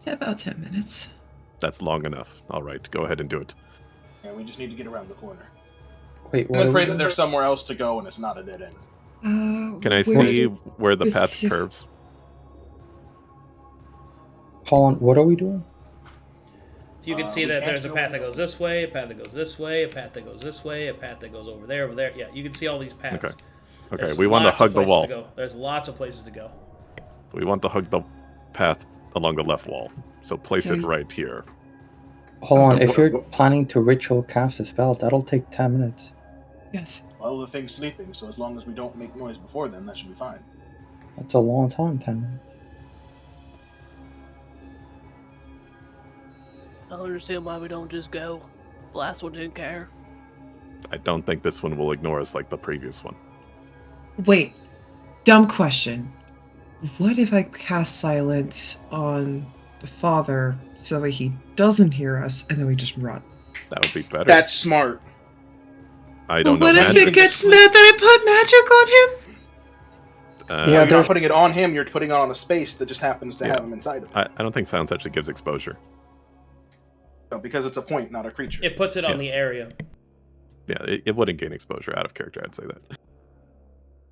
About 10 minutes. That's long enough. All right, go ahead and do it. Yeah, we just need to get around the corner. Wait, And what? then are pray we that doing? there's somewhere else to go and it's not a dead end. Can I where is see it? where the path Specific- curves? Hold on, what are we doing? You can see we that can't there's a go path in that the- goes this way, a path that goes this way, a path that goes this way, a path that goes over there, over there. Yeah, you can see all these paths. Okay. Okay, There's we want to lots of hug the places wall. to go. There's lots of places to go. We want to hug the path along the left wall. So place it So- right here. Hold on, Okay, if you're planning to ritual cast a spell, that'll take 10 minutes. Yes. Well, the thing's sleeping, so as long as we don't make noise before then, that should be fine. That's a long time, 10 minutes. I don't understand why we don't just go. The last one didn't care. I don't think this one will ignore us like the previous one. Wait. Dumb question. What if I cast silence on the father so that he doesn't hear us and then we just run? That would be better. That's smart. I don't What know if magic. it gets mad that I put magic on him? Yeah, You're not there's- putting it on him, you're putting it on a space that just happens to Yeah. have him inside of it. I don't think silence actually gives exposure. So, because it's a point, not a creature. It puts it on Yeah. the area. Yeah, it wouldn't gain exposure out of character, I'd say that.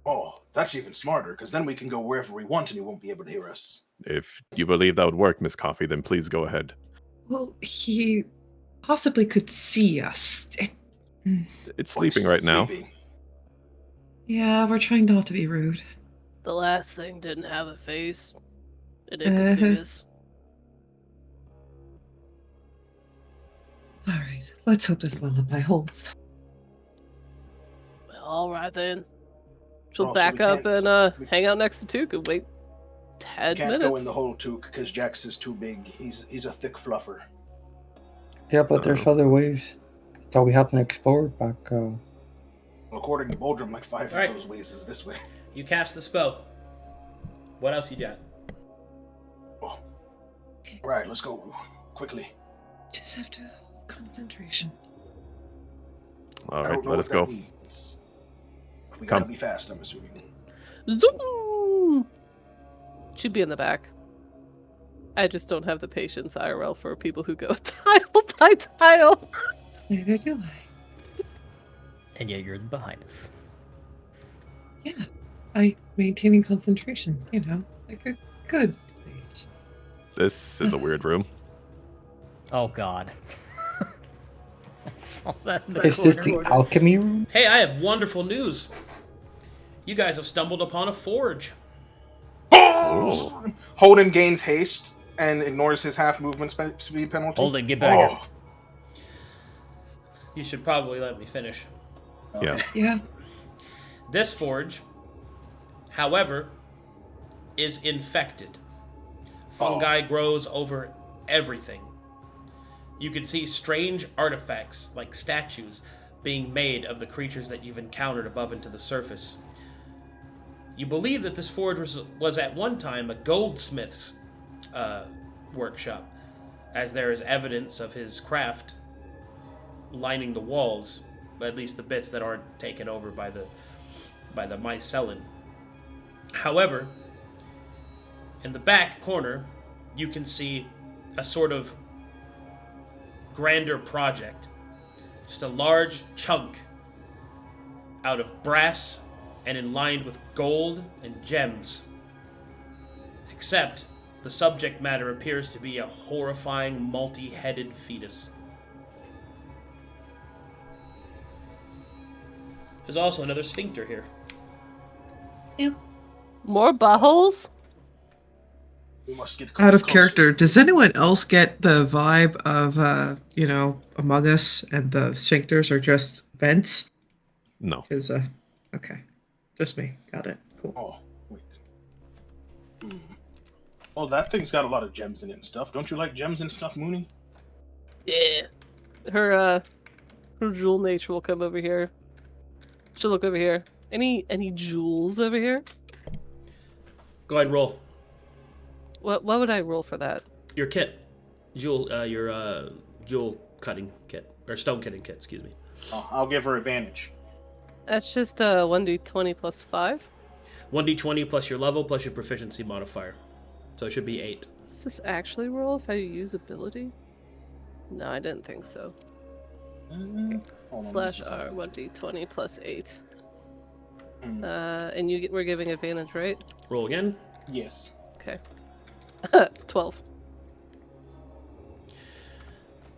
Oh, that's even smarter, because then we can go wherever we want and he won't be able to hear us. If you believe that would work, Miss Coffee, then please go ahead. Well, he possibly could see us. It's sleeping right now. Sleepy. Yeah, we're trying not to be rude. The last thing didn't have a face, and it could see us. Alright, let's hope this lullaby holds. Well, all right then. She'll Oh, so back we up can't- and hang out next to Tuke and wait 10 Can't minutes. go in the hole, Took, because Jax is too big. He's a thick fluffer. Yeah, but there's other ways that we haven't explored back. According to Boldrum, like 5 Right. of those ways is this way. You cast the spell. What else you got? Oh. Right, let's go quickly. Just have to hold concentration. All I right, don't know let what us go. that means. We Come. gotta be fast, I'm assuming. Zoom! She'd be in the back. I just don't have the patience IRL for people who go tile by tile. Neither do I. And yet you're behind us. Yeah, I maintaining concentration, you know, like a good mage. This is a weird room. Oh god. I saw that in the Is this corner. the alchemy room? Hey, I have wonderful news. You guys have stumbled upon a forge. Oh. Holden gains haste and ignores his half movement speed penalty. Holden, get back here. Oh, You should probably let me finish. Yeah. Yeah, This forge, however, is infected. Fungi grows over everything. You can see strange artifacts like statues being made of the creatures that you've encountered above and to the surface. You believe that this forge was at one time a goldsmith's workshop, as there is evidence of his craft lining the walls, at least the bits that aren't taken over by the mycelin. However, in the back corner, you can see a sort of grander project. Just a large chunk out of brass and lined with gold and gems. Except the subject matter appears to be a horrifying multi-headed fetus. There's also another sphincter here. yeah. More buttholes? We must get Out of closer. character, does anyone else get the vibe of, Among Us and the sphincters are just vents? No. Because, okay. Just me. Got it. Cool. Oh, wait. Oh, that thing's got a lot of gems in it and stuff. Don't you like gems and stuff, Mooney? Yeah. Her jewel nature will come over here. She'll look over here. Any jewels over here? Go ahead and roll. What would I roll for that? Your kit. Jewel cutting kit. Or stone cutting kit, excuse me. Oh, I'll give her advantage. That's just 1d20 plus 5. 1d20 plus your level plus your proficiency modifier. So it should be 8. Does this actually roll if I use ability? No, I didn't think so. Hold on, Slash this is R, something. 1d20 plus 8. Hmm. And we're giving advantage, right? Roll again. Yes. Okay. 12.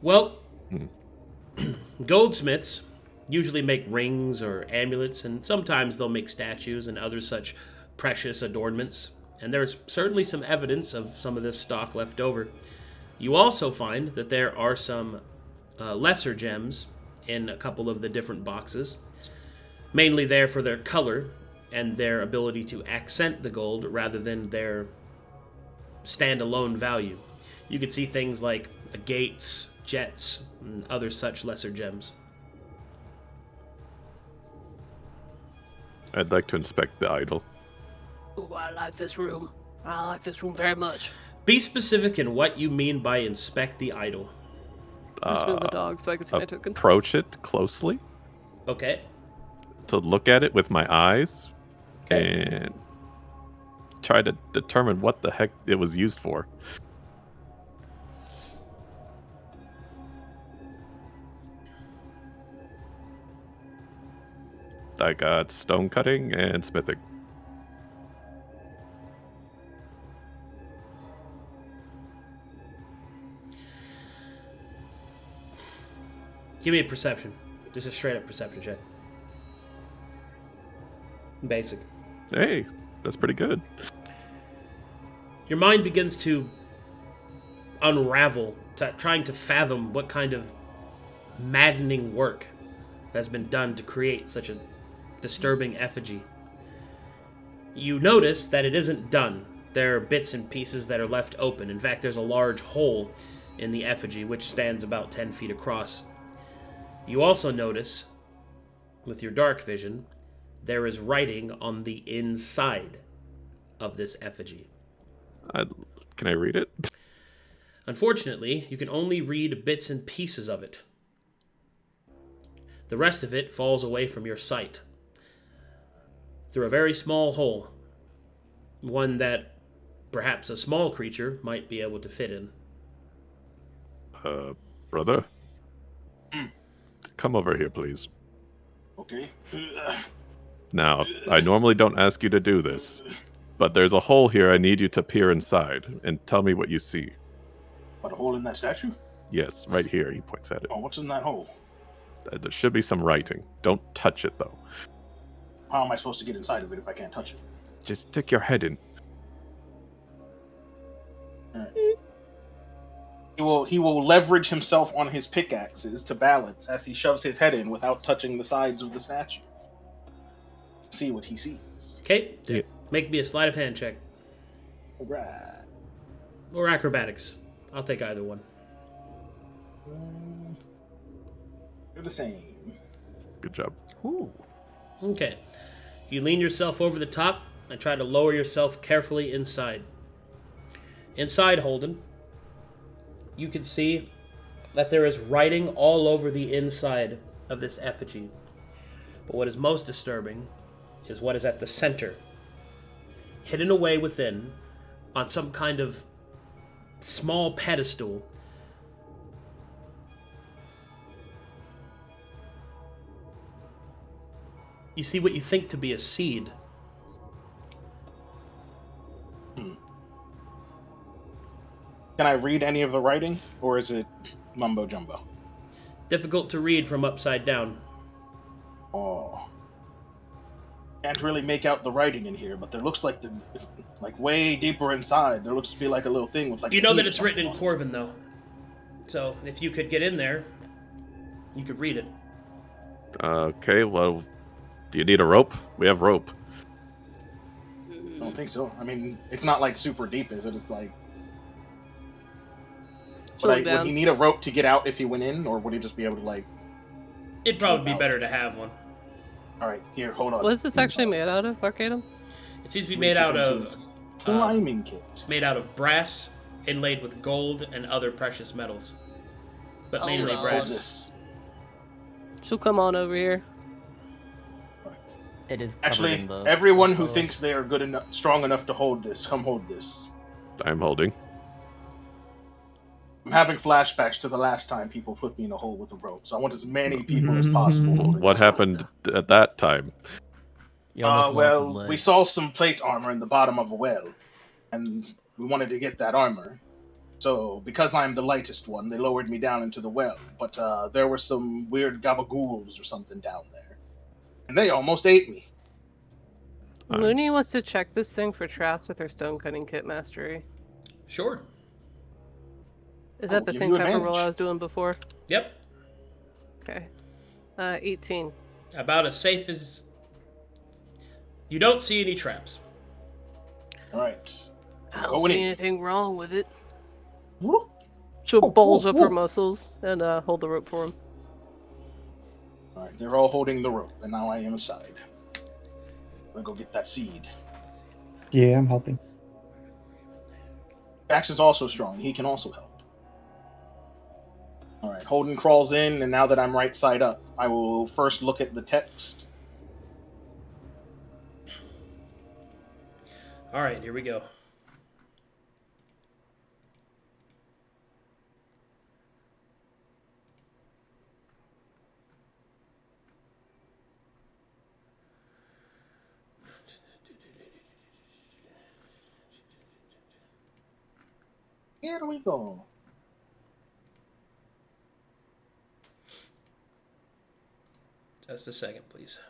Well, goldsmiths usually make rings or amulets, and sometimes they'll make statues and other such precious adornments. And there's certainly some evidence of some of this stock left over. You also find that there are some lesser gems in a couple of the different boxes, mainly there for their color and their ability to accent the gold rather than their standalone value. You could see things like gates, jets, and other such lesser gems. I'd like to inspect the idol. Ooh, I like this room. I like this room very much. Be specific in what you mean by inspect the idol. Just move the dog so I can see my tokens. Approach it closely Okay. to look at it with my eyes Okay. and try to determine what the heck it was used for. I got stone cutting and smithing. Give me a perception. Just a straight up perception check. Basic. Hey, that's pretty good. Your mind begins to unravel, trying to fathom what kind of maddening work has been done to create such a disturbing effigy. You notice that it isn't done. There are bits and pieces that are left open. In fact, there's a large hole in the effigy, which stands about 10 feet across. You also notice, with your dark vision, there is writing on the inside of this effigy. Can I read it? Unfortunately, you can only read bits and pieces of it. The rest of it falls away from your sight through a very small hole, one that perhaps a small creature might be able to fit in. Brother? Come over here, please. Okay. Now, I normally don't ask you to do this, but there's a hole here I need you to peer inside and tell me what you see. What, a hole in that statue? Yes, right here, he points at it. Oh, what's in that hole? There should be some writing. Don't touch it, though. How am I supposed to get inside of it if I can't touch it? Just stick your head in. He will leverage himself on his pickaxes to balance as he shoves his head in without touching the sides of the statue. See what he sees. Okay, Yeah. make me a sleight of hand check. Right. Or acrobatics. I'll take either one. They're the same. Good job. Ooh. Okay. You lean yourself over the top and try to lower yourself carefully inside. Inside, Holden, you can see that there is writing all over the inside of this effigy. But what is most disturbing is what is at the center. Hidden away within, on some kind of small pedestal, you see what you think to be a seed. Can I read any of the writing, or is it mumbo jumbo? Difficult to read from upside down. Oh. Can't really make out the writing in here, but there looks like like way deeper inside. There looks to be like a little thing with like. You know that it's written in Corvin, though. So if you could get in there, you could read it. Okay, well, do you need a rope? We have rope. I don't think so. I mean, it's not like super deep, is it? It's like. Would he need a rope to get out if he went in, or would he just be able to like? It'd probably be better to have one. All right, here, hold on. What is this actually made out of, Arcadum? It seems to be made out of climbing kit. Made out of brass inlaid with gold and other precious metals, but mainly brass. So come on over here. It is actually everyone who thinks they are good enough, strong enough to hold this. Come hold this. I'm holding. I'm having flashbacks to the last time people put me in a hole with a rope, so I want as many people as possible holding. What happened at that time? Well, we saw some plate armor in the bottom of a well, and we wanted to get that armor. So, because I'm the lightest one, they lowered me down into the well. But there were some weird gabagools or something down there, and they almost ate me. Looney wants to check this thing for traps with her stone cutting kit mastery. Sure. Is that the same type of roll I was doing before? Yep. Okay. 18. About as safe as... You don't see any traps. Alright. I don't see anything wrong with it. She'll bulge up her muscles and hold the rope for him. Alright, they're all holding the rope, and now I am aside. I'm gonna go get that seed. Yeah, I'm helping. Dax is also strong. He can also help. Alright, Holdan crawls in, and now that I'm right side up, I will first look at the text. Alright, here we go. Here we go. Just a second, please.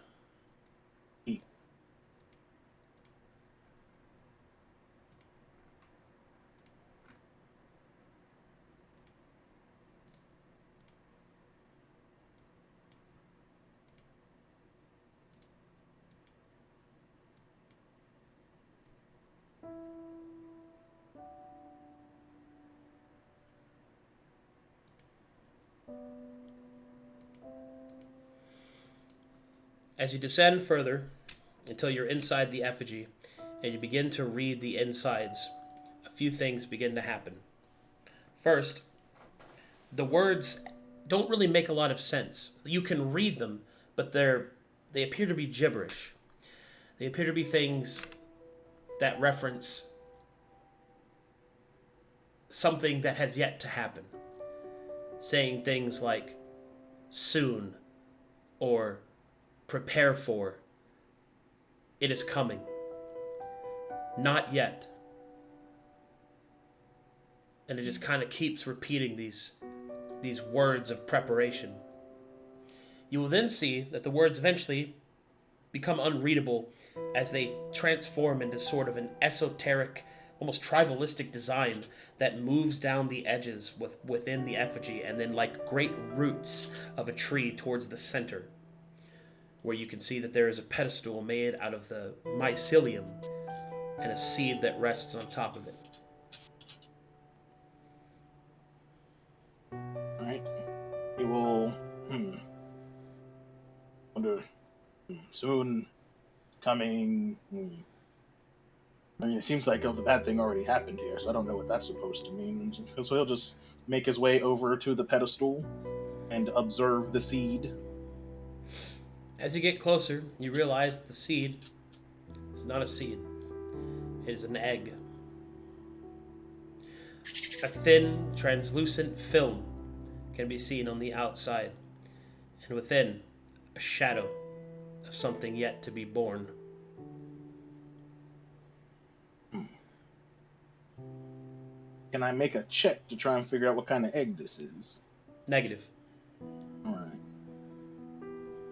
As you descend further until you're inside the effigy and you begin to read the insides, a few things begin to happen. First, the words don't really make a lot of sense. You can read them, but they appear to be gibberish. They appear to be things that reference something that has yet to happen. Saying things like soon or prepare for, it is coming, not yet. And it just kind of keeps repeating these words of preparation. You will then see that the words eventually become unreadable as they transform into sort of an esoteric, almost tribalistic design that moves down the edges within the effigy and then like great roots of a tree towards the center, where you can see that there is a pedestal made out of the mycelium and a seed that rests on top of it. Alright. He will... Wonder... Soon... Coming... I mean, it seems like the bad thing already happened here, so I don't know what that's supposed to mean. So he'll just make his way over to the pedestal and observe the seed. As you get closer, you realize the seed is not a seed. It is an egg. A thin, translucent film can be seen on the outside, and within, a shadow of something yet to be born. Can I make a check to try and figure out what kind of egg this is? Negative. Alright.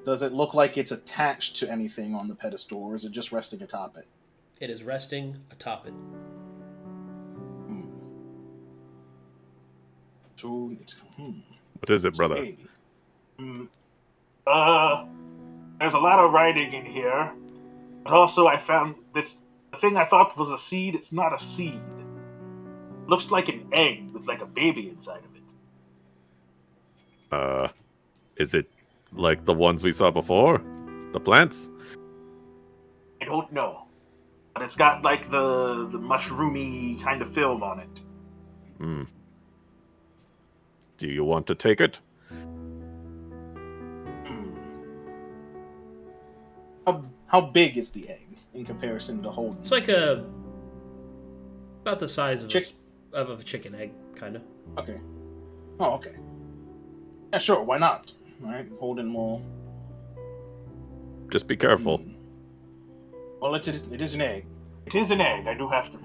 Does it look like it's attached to anything on the pedestal, or is it just resting atop it? It is resting atop it. So it's What is it, brother? maybe. There's a lot of writing in here, but also I found this. The thing I thought was a seed. It's not a seed. Looks like an egg with like a baby inside of it. Is it like the ones we saw before? The plants? I don't know, but it's got like the mushroomy kind of film on it. Hmm. Do you want to take it? How big is the egg in comparison to Holden? It's like about the size of of a chicken egg, kind of. Okay. Oh, okay. Yeah, sure. Why not? All right. Holden will. Just be careful. Well, it is an egg. It is an egg. I do have to.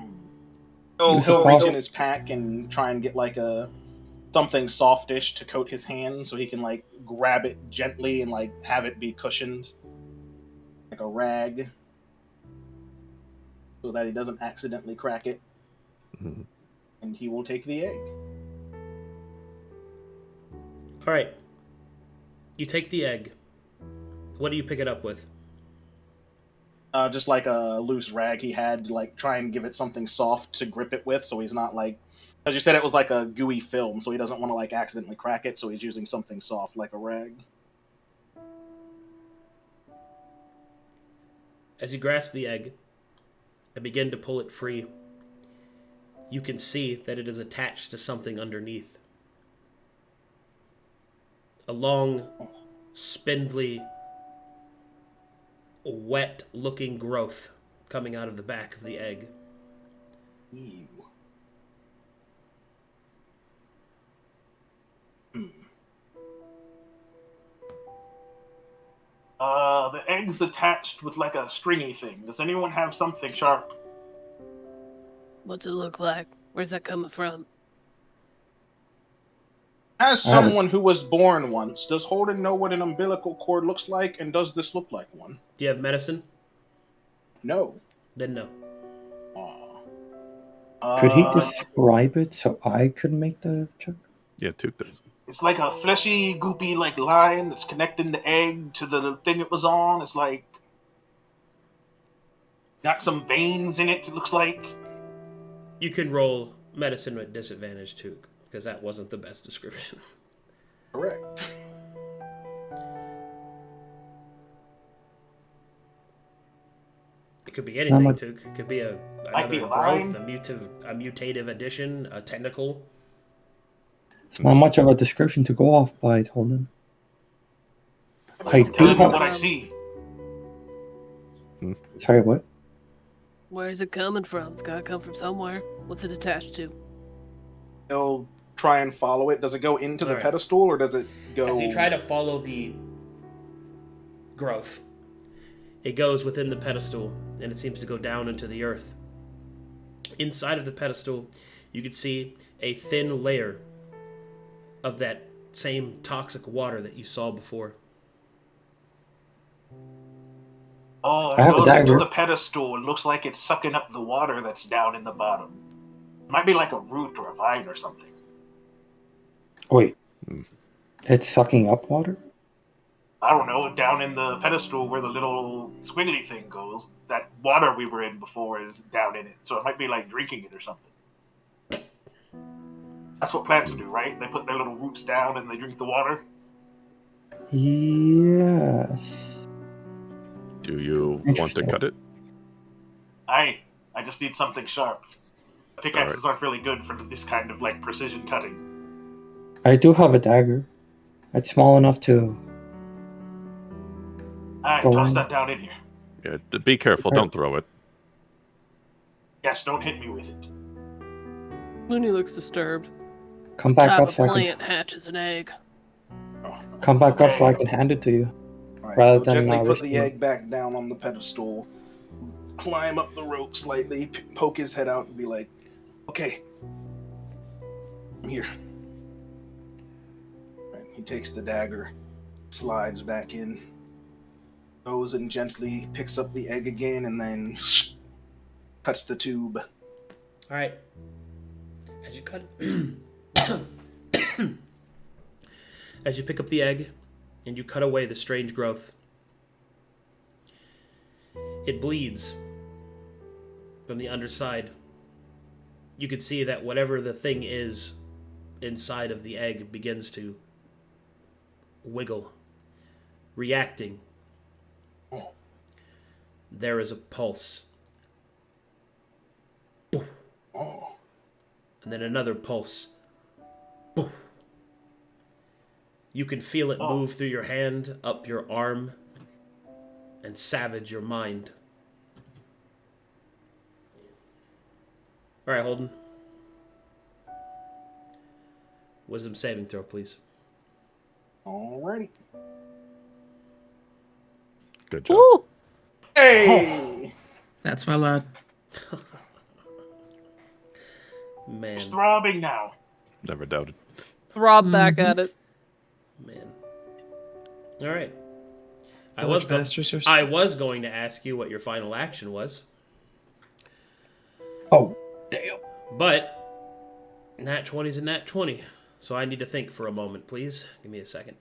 He'll reach in his pack and try and get like something softish to coat his hand, so he can like grab it gently and like have it be cushioned, like a rag, so that he doesn't accidentally crack it. Mm-hmm. And he will take the egg. All right. You take the egg. What do you pick it up with? Just like a loose rag he had to like try and give it something soft to grip it with, so he's not like, as you said, it was like a gooey film, so he doesn't want to like accidentally crack it, so he's using something soft like a rag. As you grasp the egg and begin to pull it free, you can see that it is attached to something underneath. A long, spindly, wet-looking growth coming out of the back of the egg. Ew. The egg's attached with like a stringy thing. Does anyone have something sharp? What's it look like? Where's that coming from? As someone who was born once, does Holden know what an umbilical cord looks like, and does this look like one? Do you have medicine? No. Then no. Could he describe it so I could make the check? Yeah, took this. It's like a fleshy, goopy, like line that's connecting the egg to the thing it was on. It's like got some veins in it. It looks like. You can roll medicine with disadvantage too, because that wasn't the best description. Correct. It could be anything too. It could be Might be another a line. growth, a mutative addition, a tentacle. It's not much of a description to go off by, Holden. I It's do telling me have... what I see. Sorry, what? Where's it coming from? It's gotta come from somewhere. What's it attached to? He'll try and follow it. Does it go into the Alright. pedestal, or does it go... As you try to follow the growth, it goes within the pedestal, and it seems to go down into the earth. Inside of the pedestal, you can see a thin layer of that same toxic water that you saw before. Oh, it I have a goes into dagger. the pedestal. It looks like it's sucking up the water that's down in the bottom. It might be like a root or a vine or something. Wait. It's sucking up water? I don't know, down in the pedestal where the little squiggly thing goes, that water we were in before is down in it. So it might be like drinking it or something. That's what plants do, right? They put their little roots down and they drink the water. Yes. Do you want to Interesting. cut it? I just need something sharp. Pickaxes aren't really good for this kind of like precision cutting. I do have a dagger. It's small enough to... Alright, Go toss on. that down in here. Yeah, be careful. Don't throw it. Yes, don't hit me with it. Mooney looks disturbed. Come back Top up of so I can... plant hatches an egg. Come back up so I can hand it to you. Alright, rather he'll than, gently put risking the it. egg back down on the pedestal, climb up the rope slightly, poke his head out, and be like, "Okay, I'm here." Right, he takes the dagger, slides back in, Goes and gently picks up the egg again and then cuts the tube. All right. As you cut, as you pick up the egg, and you cut away the strange growth, it bleeds from the underside. You can see that whatever the thing is inside of the egg begins to wiggle, reacting. There is a pulse. Oh. And then another pulse. You can feel it move through your hand, up your arm, and savage your mind. All right, Holden. Wisdom saving throw, please. Alrighty. Good job. Woo! Hey! That's my lad. Man, It's throbbing now. Never doubted. Throb back at it. man. All right. I How was much masters are- I was going to ask you what your final action was, Oh, damn. but nat 20's a nat 20, so I need to think for a moment, please. Give me a second.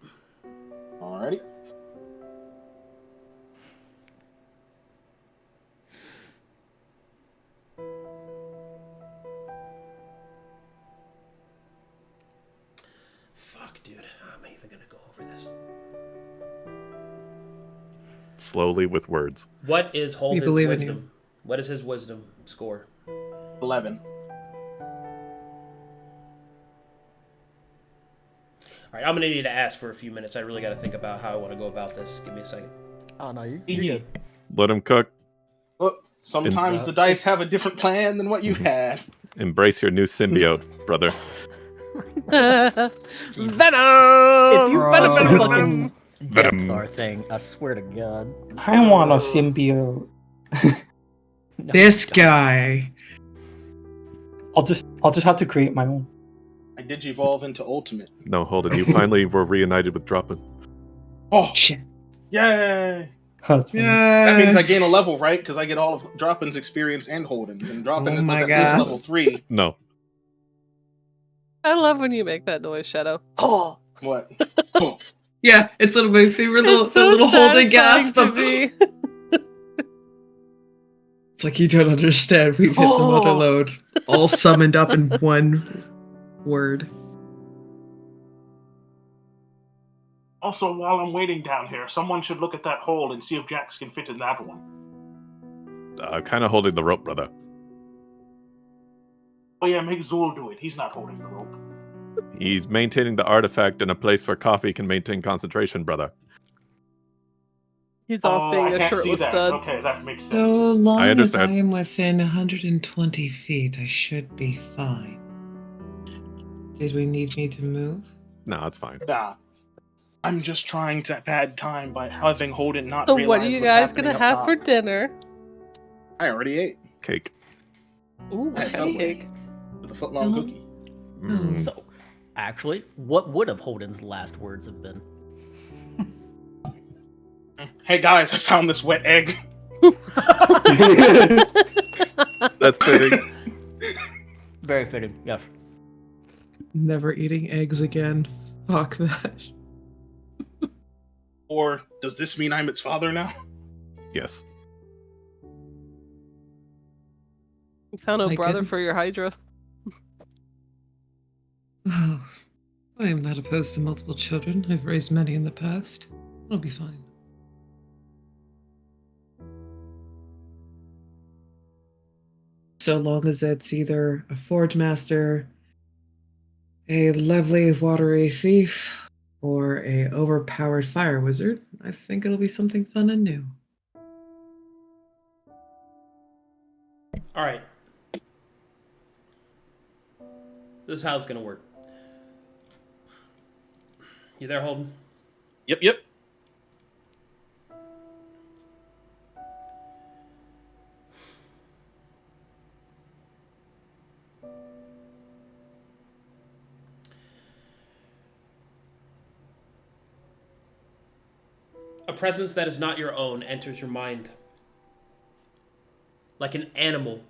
Alrighty. Fuck, dude. How am I even gonna go over this? Slowly with words. What is Holden's believe in wisdom? What is his wisdom score? 11. All right, I'm gonna need to ask for a few minutes. I really got to think about how I want to go about this. Give me a second. Oh no, you're Hee good. Let him cook. Oh, sometimes the dice have a different plan than what you had. Embrace your new symbiote, brother. Venom! If you Venom, post a venom, fucking Venom. Depthar thing, I swear to God. I want a symbiote. No, This God. guy. I'll just have to create my own. I did evolve into ultimate. No, Holden, you finally were reunited with Droppin. Oh, Shit. yay! That's funny. That means I gain a level, right? Because I get all of Droppin's experience and Holden's. And Droppin Oh was my at God. least level 3. No. I love when you make that noise, Shadoww. Oh, What? Oh. Yeah, it's one of my favorite little, it's so the little holding satisfying gasp to of. me. It's like you don't understand. We've hit the mother load, all summoned up in one word. Also, while I'm waiting down here, someone should look at that hole and see if Jax can fit in that one. Kind of holding the rope, brother. Oh yeah, make Zu'el do it. He's not holding the rope. He's maintaining the artifact in a place where coffee can maintain concentration, brother. He's off I being a can't see shirtless that. stud. Okay, that makes sense. So long as I understand. am within 120 feet, I should be fine. Did we need me to move? No, it's fine. Nah. I'm just trying to bad time by having Holden not So realize what are you what's guys happening gonna up have top. for dinner? I already ate. Cake. Ooh, I had Subway cake. with a footlong Oh. cookie. Mm. So, actually, what would have Holden's last words have been? Hey guys, I found this wet egg. That's fitting. Very fitting. Yeah. Never eating eggs again. Fuck that. Or does this mean I'm its father now? Yes. You found a My brother goodness. for your Hydra. Oh, I am not opposed to multiple children. I've raised many in the past. It'll be fine. So long as it's either a forge master, a lovely watery thief, or a overpowered fire wizard, I think it'll be something fun and new. All right. This is how it's gonna work. You there, Holden? Yep. presence that is not your own enters your mind. Like an animal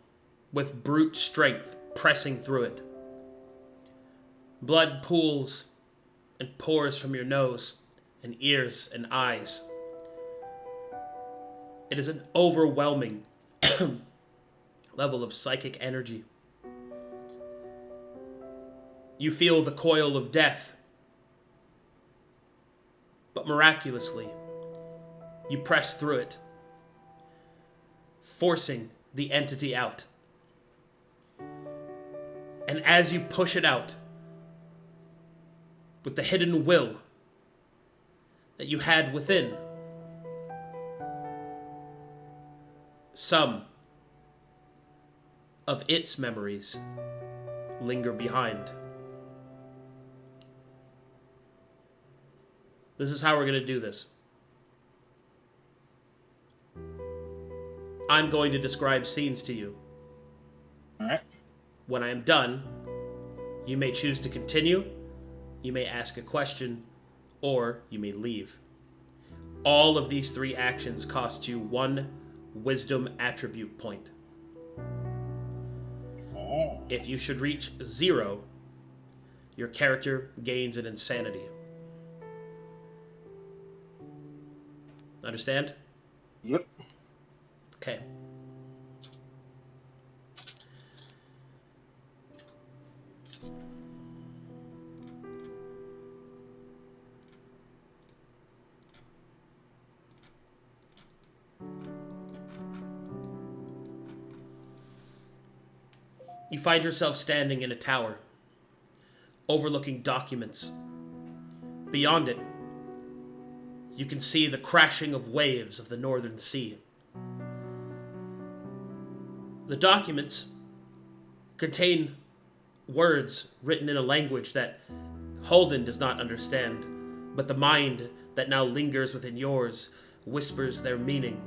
with brute strength pressing through it. Blood pools and pours from your nose and ears and eyes. It is an overwhelming level of psychic energy. You feel the coil of death, but miraculously, you press through it, forcing the entity out. And as you push it out, with the hidden will that you had within, some of its memories linger behind. This is how we're going to do this. I'm going to describe scenes to you. Alright. When I am done, you may choose to continue, you may ask a question, or you may leave. All of these 3 actions cost you 1 wisdom attribute point. Oh. If you should reach 0, your character gains an insanity. Understand? Yep. Okay. You find yourself standing in a tower, overlooking documents. Beyond it, you can see the crashing of waves of the northern sea. The documents contain words written in a language that Holdan does not understand, but the mind that now lingers within yours whispers their meaning.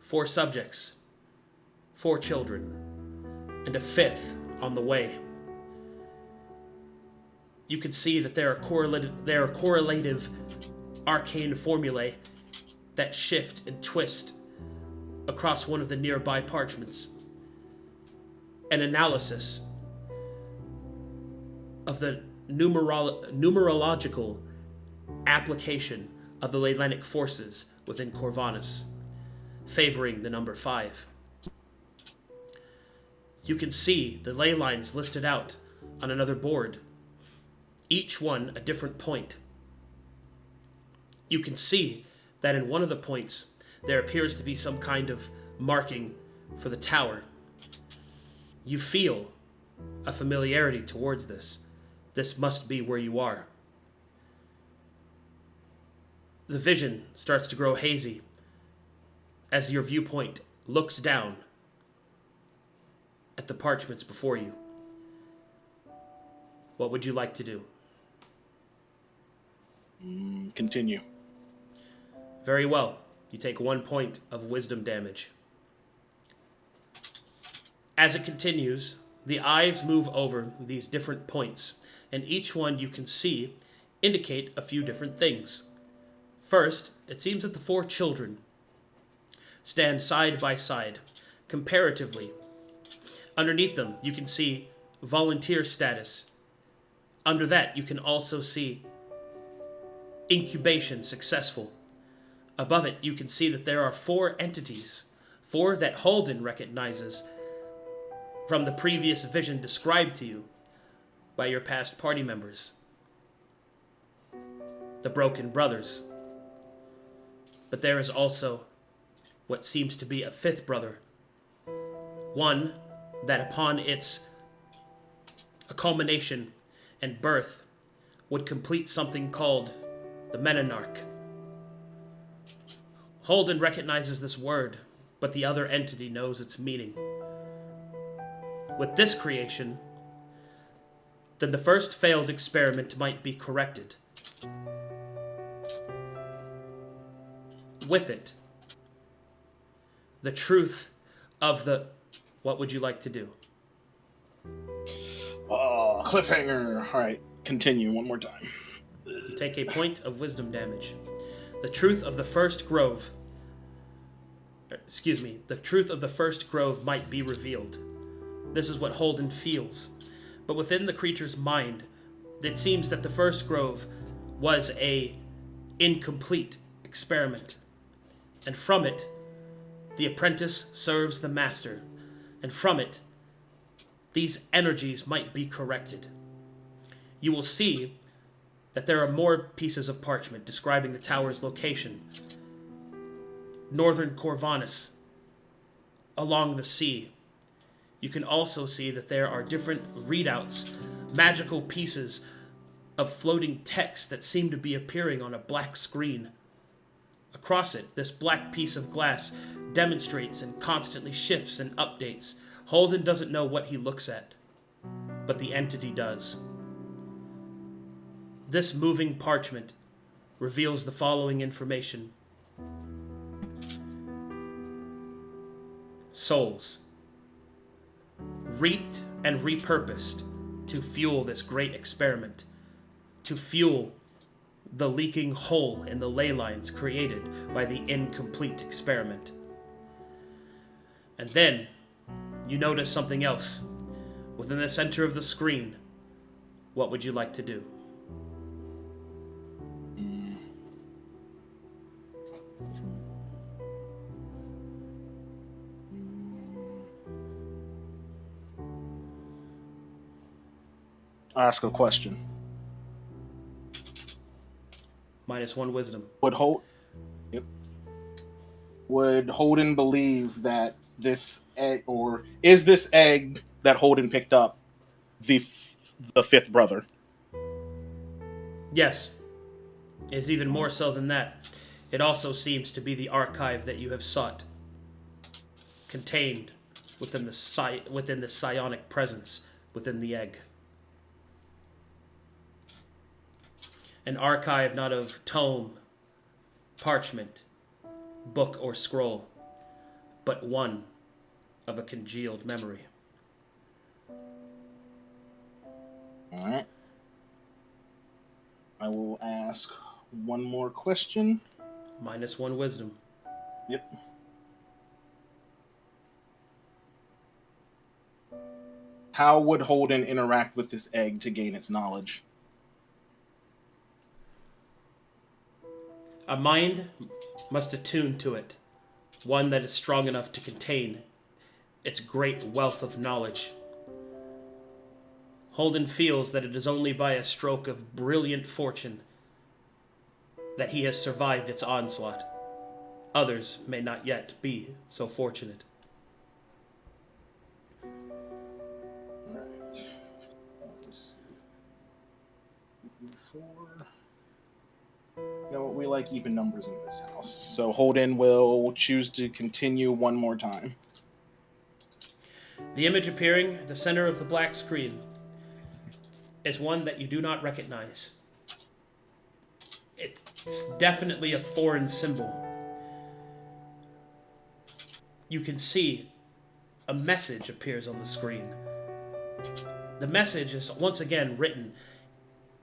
4 subjects, 4 children, and a 5th on the way. You can see that there are correlative arcane formulae that shift and twist across one of the nearby parchments. An analysis of the numerological application of the Leylenic forces within Corvanus, favoring the number 5. You can see the ley lines listed out on another board, each one a different point. You can see that in one of the points there appears to be some kind of marking for the tower. You feel a familiarity towards this. This must be where you are. The vision starts to grow hazy as your viewpoint looks down at the parchments before you. What would you like to do? Continue. Very well. You take 1 point of wisdom damage. As it continues, the eyes move over these different points, and each one you can see indicate a few different things. First, it seems that the 4 children stand side by side, comparatively. Underneath them, you can see volunteer status. Under that, you can also see incubation successful. Above it, you can see that there are 4 entities, 4 that Holdan recognizes from the previous vision described to you by your past party members. The Broken Brothers. But there is also what seems to be a 5th brother. One that upon its culmination and birth would complete something called the Menonarch. Holdan recognizes this word, but the other entity knows its meaning. With this creation, then the first failed experiment might be corrected. With it, the truth of the... What would you like to do? Oh, cliffhanger. Alright, continue one more time. You take a point of wisdom damage. The truth of the first grove might be revealed. This is what Holdan feels. But within the creature's mind, it seems that the first grove was a incomplete experiment. And from it, the apprentice serves the master. And from it, these energies might be corrected. You will see that there are more pieces of parchment describing the tower's location. Northern Corvinus, along the sea. You can also see that there are different readouts, magical pieces of floating text that seem to be appearing on a black screen. Across it, this black piece of glass demonstrates and constantly shifts and updates. Holdan doesn't know what he looks at, but the entity does. This moving parchment reveals the following information. Souls, reaped and repurposed to fuel this great experiment, to fuel the leaking hole in the ley lines created by the incomplete experiment. And then you notice something else. Within the center of the screen, what would you like to do? Ask a question. -1 wisdom. Would Holdan believe that this egg, or is this egg that Holdan picked up the fifth brother? Yes. It's even more so than that. It also seems to be the archive that you have sought, contained within the psionic presence within the egg. An archive not of tome, parchment, book, or scroll, but one of a congealed memory. Alright. I will ask one more question. -1 wisdom. Yep. How would Holdan interact with this egg to gain its knowledge? A mind must attune to it, one that is strong enough to contain its great wealth of knowledge. Holdan feels that it is only by a stroke of brilliant fortune that he has survived its onslaught. Others may not yet be so fortunate. Alright. Let's see. 4. You know what? We like even numbers in this house. So Holdan will choose to continue one more time. The image appearing at the center of the black screen is one that you do not recognize. It's definitely a foreign symbol. You can see a message appears on the screen. The message is once again written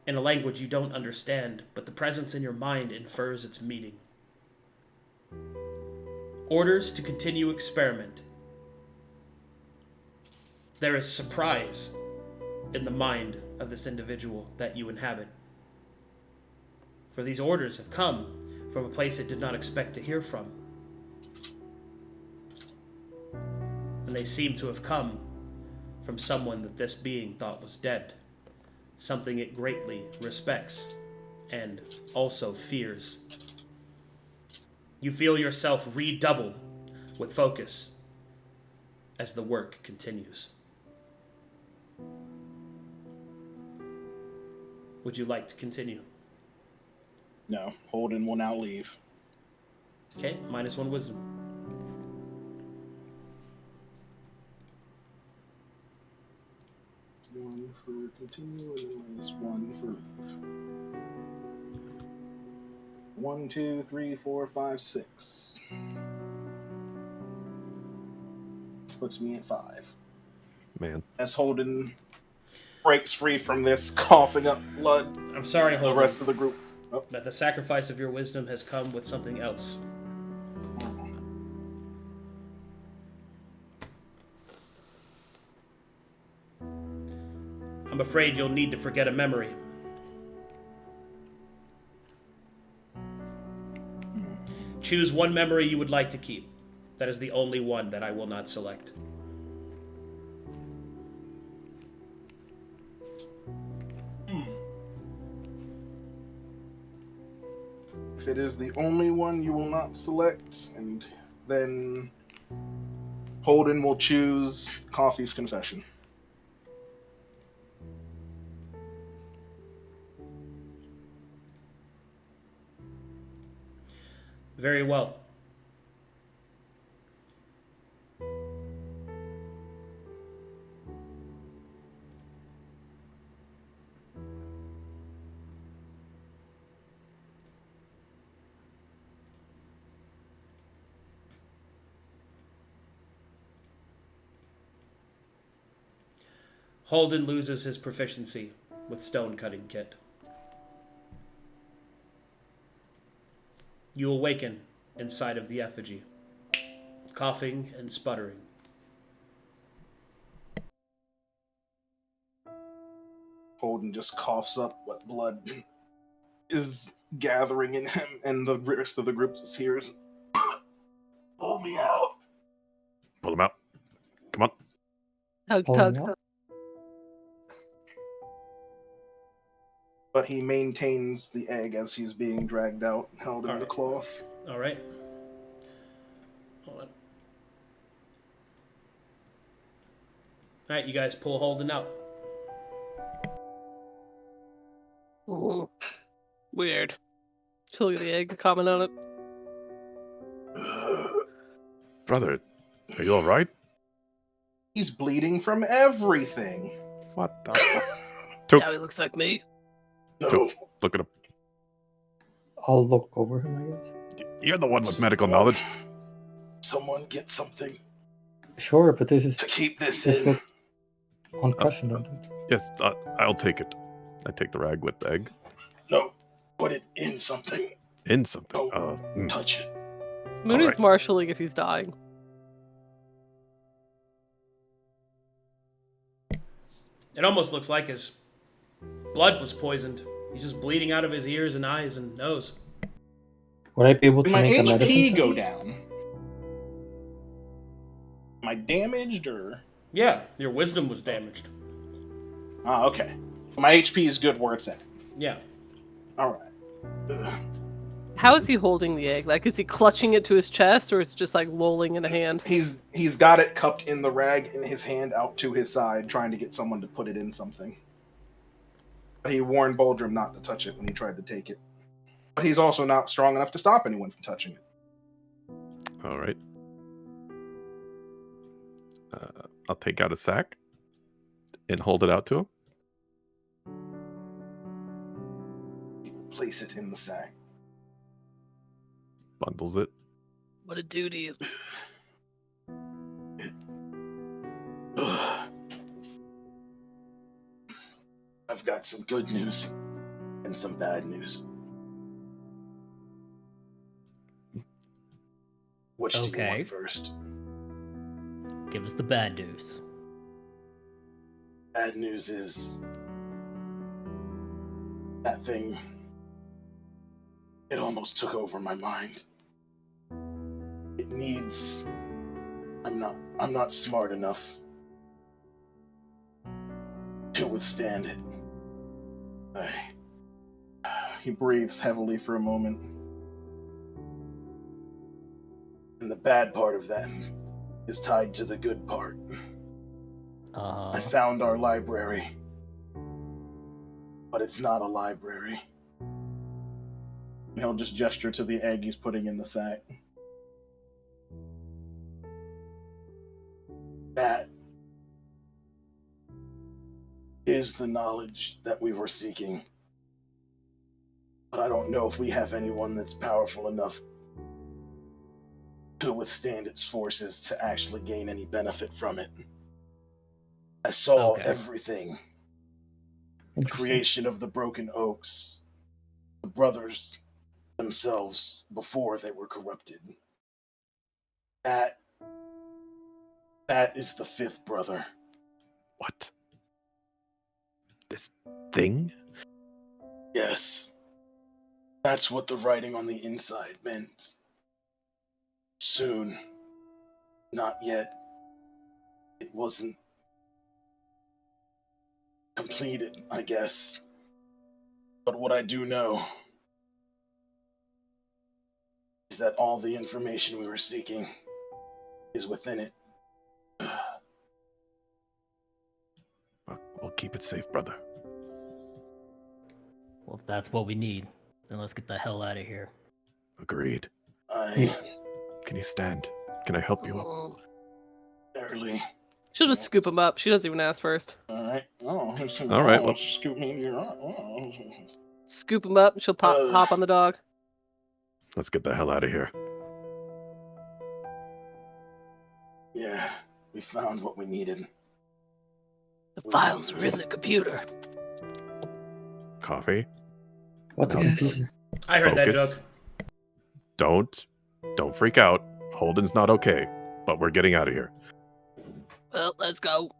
in a language you don't understand, but the presence in your mind infers its meaning. Orders to continue experiment. There is surprise in the mind of this individual that you inhabit. For these orders have come from a place it did not expect to hear from. And they seem to have come from someone that this being thought was dead. Something it greatly respects and also fears. You feel yourself redouble with focus as the work continues. Would you like to continue? No, Holdan will now leave. Okay, -1 wisdom. One for continue, and then -1 for leave. 1, 2, 3, 4, 5, 6. Puts me at 5. Man. As Holdan breaks free from this, coughing up blood. I'm sorry, The Holdan, rest of the group. Oh. that the sacrifice of your wisdom has come with something else. I'm afraid you'll need to forget a memory. Choose one memory you would like to keep. That is the only one that I will not select. If it is the only one you will not select, and then Holden will choose Coffee's Confession. Very well. Holden loses his proficiency with stone cutting kit. You awaken inside of the effigy, coughing and sputtering. Holden just coughs up what blood is gathering in him, and the rest of the group just hears, "Pull me out." Pull him out. Come on. Hug, Pulling tug. out? But he maintains the egg as he's being dragged out, held in the cloth. All right. Hold on. All right, you guys pull Holden out. Ooh. Weird. She'll look at the egg, comment on it. Brother, are you alright? He's bleeding from everything. What the fuck? Now he looks like me. No. Look at him. I'll look over him, I guess. You're the one with medical knowledge. Someone get something Sure, but this to keep this this in. look unprecedented. Yes, I'll take it. I take the rag with the egg. No, put it in something. In something. Don't touch it. Mooney's Alright. marshalling if he's dying. It almost looks like his blood was poisoned. He's just bleeding out of his ears and eyes and nose. Would I be able Did to my make a medicine HP check? go down? Am I damaged or? Yeah, your wisdom was damaged. Ah, okay. My HP is good where it's at. Yeah. All right. How is he holding the egg? Like, is he clutching it to his chest, or is it just like lolling in a hand? He's got it cupped in the rag in his hand out to his side, trying to get someone to put it in something. But he warned Boldrum not to touch it when he tried to take it. But he's also not strong enough to stop anyone from touching it. Alright. I'll take out a sack and hold it out to him. Place it in the sack. Bundles it. What a duty. I've got some good news and some bad news. Which do you Okay. want first? Give us the bad news. Bad news is that thing. It almost took over my mind. It needs. I'm not smart enough to withstand it. He breathes heavily for a moment. And the bad part of that is tied to the good part. I found our library. But it's not a library. And he'll just gesture to the egg he's putting in the sack. That is the knowledge that we were seeking. But I don't know if we have anyone that's powerful enough to withstand its forces to actually gain any benefit from it. I saw Okay. everything The Interesting. creation of the broken oaks. The brothers themselves before they were corrupted. That is the fifth brother. What? This thing? Yes. That's what the writing on the inside meant. Soon. Not yet. It wasn't completed, I guess. But what I do know is that all the information we were seeking is within it. We'll keep it safe, brother. Well, if that's what we need, then let's get the hell out of here. Agreed. Yes. Can you stand? Can I help you up? Oh. Barely. She'll just scoop him up. She doesn't even ask first. Alright. All right, well- Scoop me in your Scoop him up, and she'll hop on the dog. Let's get the hell out of here. Yeah, we found what we needed. The files are in the computer. Coffee? What's a Yes. computer? I heard that Focus. joke. Don't freak out. Holden's not okay, but we're getting out of here. Well, let's go.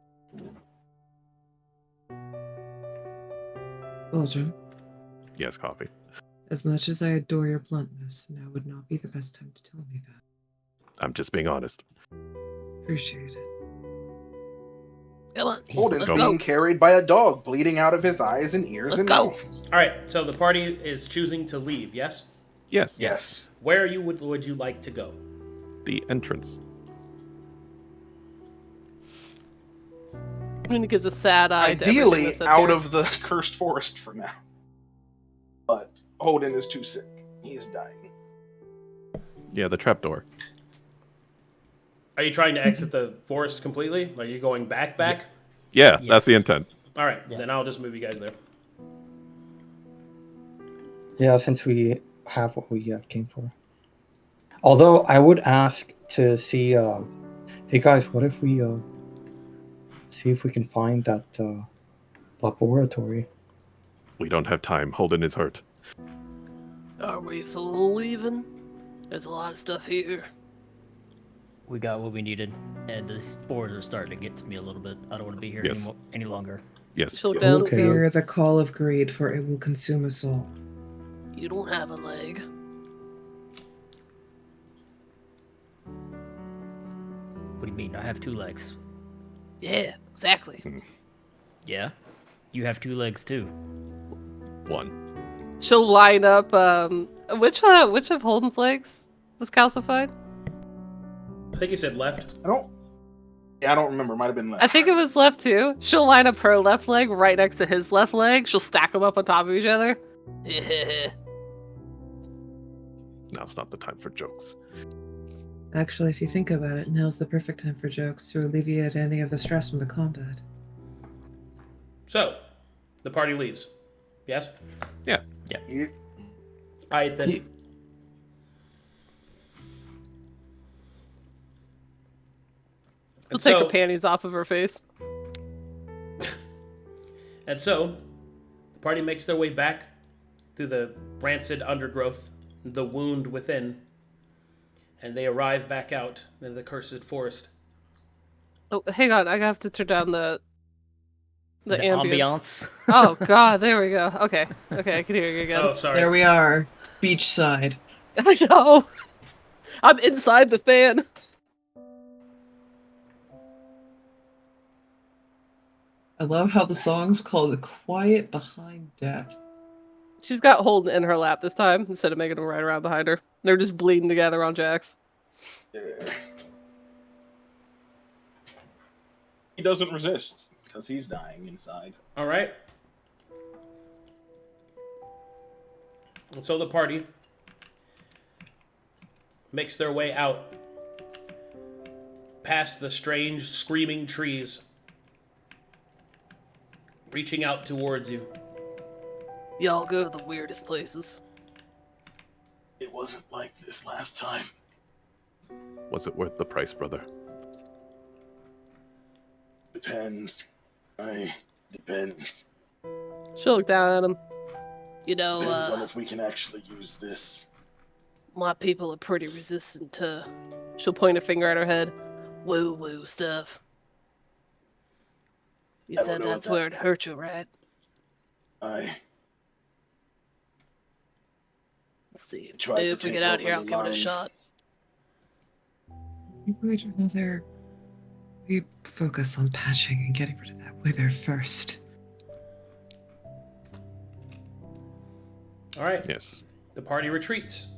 Boldrum, Yes, Coffee. as much as I adore your bluntness, now would not be the best time to tell me that. I'm just being honest. Appreciate it. Come on, Holden's let's being go. carried by a dog, bleeding out of his eyes and ears Let's and go. mouth. All right, so the party is choosing to leave. Yes. Yes. Yes. Where would you like to go? The entrance. And he gives a sad eye to everything Ideally, that's up out here. of the cursed forest for now. But Holden is too sick. He is dying. Yeah, the trapdoor. Are you trying to exit the forest completely? Are you going back? Yeah, Yes. that's the intent. All right, Yeah. then I'll just move you guys there. Yeah, since we have what we came for. Although I would ask to see, hey guys, what if we see if we can find that laboratory? We don't have time. Holden is hurt. Are we leaving? There's a lot of stuff here. We got what we needed, and the spores are starting to get to me a little bit. I don't want to be here Yes. any longer. Yes. She'll down. Okay. Hear the call of greed, for it will consume us all. You don't have a leg. What do you mean? I have 2 legs. Yeah, exactly. Yeah? You have 2 legs too. One. She'll line up. Which of Holden's legs was calcified? I think he said left. I don't remember. Might have been left. I think it was left too. She'll line up her left leg right next to his left leg. She'll stack them up on top of each other. Now's not the time for jokes. Actually, if you think about it, now's the perfect time for jokes to alleviate any of the stress from the combat. So, the party leaves. Yes. Yeah. Yeah. All right then. Ye- She'll And take so, her panties off of her face. and so, the party makes their way back through the rancid undergrowth, the wound within, and they arrive back out in the cursed forest. Oh, hang on. I have to turn down the ambience. ambiance. Oh god, there we go. Okay, I can hear you again. Oh, sorry. There we are, beachside. I know. I'm inside the fan. I love how the song's called "The Quiet Behind Death." She's got Holden in her lap this time instead of making him right around behind her. They're just bleeding together on Jax. Yeah. He doesn't resist because he's dying inside. All right. And so the party makes their way out past the strange screaming trees, reaching out towards you. Y'all go to the weirdest places. It wasn't like this last time. Was it worth the price, brother? Depends. Depends. She'll look down at him. You Depends on know, if we can actually use this. my people are pretty resistant to. She'll point a finger at her head. Woo-woo stuff. You I don't said know what that's that- where it hurt you, right? I Let's see. Tried Maybe to if we take get out over here, the I'll give it a line. shot. We'd rather we focus on patching and getting rid of that wither first. All right. Yes. The party retreats.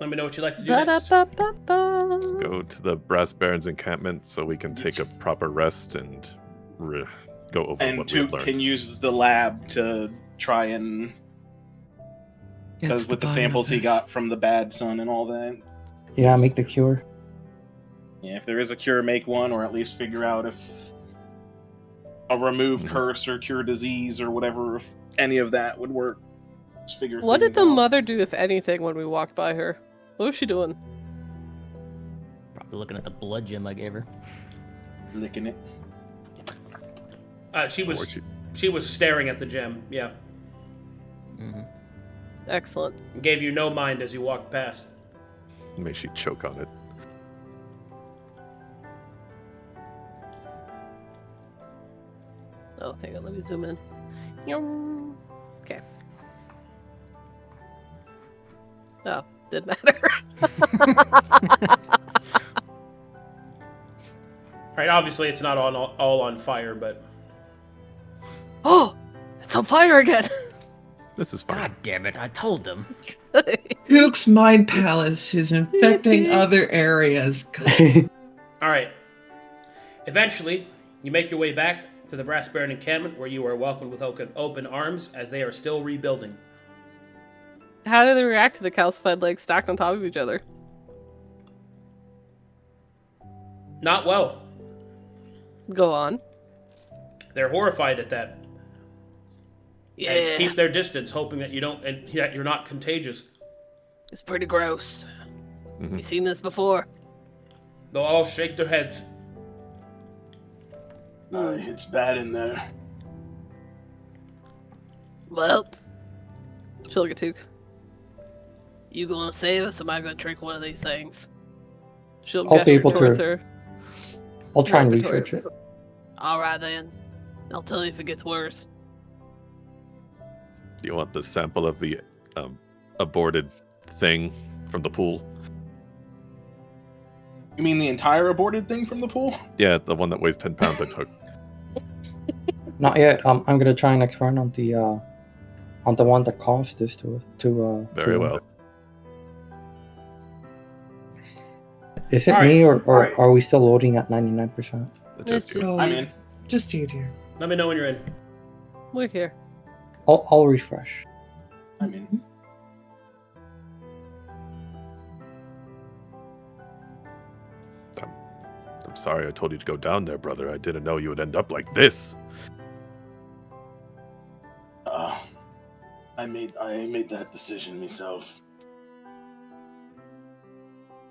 Let me know what you'd like to do next. Ba-da-ba-ba-ba. Go to the Brass Baron's encampment so we can take a proper rest and go over And what we've Toot learned. can use the lab to try and Get because to with the bottom of samples he this. got from the bad sun and all that. Yeah, make the cure. Yeah, if there is a cure, make one, or at least figure out if a remove curse or cure disease or whatever, if any of that would work. Just figure What did things the out. mother do, if anything, when we walked by her? What was she doing? Probably looking at the blood gem I gave her. Licking it. She Or she was staring at the gem. Yeah, Hmm. Excellent. gave you no mind as you walked past. may she choke on it. Oh, hang on, let me zoom in. Yum. Okay. Oh, didn't matter. All right. Obviously, it's not all on fire, but Oh, it's on fire again. This is fine. God damn it! I told them. Duke's mind palace is infecting other areas. all right. Eventually, you make your way back to the Brass Baron encampment, where you are welcomed with open arms, as they are still rebuilding. How do they react to the calcified legs stacked on top of each other? Not well. Go on. They're horrified at that, Yeah, and keep their distance, hoping that that you're not contagious. it's pretty gross. Mhm. You seen this before? They'll all shake their heads. It's bad in there. Well, she'll look at Took. You gonna save us, or am I gonna drink one of these things? She'll I'll be gesture able to- towards her. I'll try and Laboratory. research it. Alright then. I'll tell you if it gets worse. Do you want the sample of the aborted thing from the pool? You mean the entire aborted thing from the pool? Yeah, the one that weighs 10 pounds I took. Not yet. I'm gonna try next run on the one that caused this to Very well. Is it Alright, me or alright. are we still loading at 99%? Just It's you. just- I'm in. Just you, dear. Let me know when you're in. We're here. I'll refresh. I'm in. I'm sorry I told you to go down there, brother. I didn't know you would end up like this. I made that decision myself.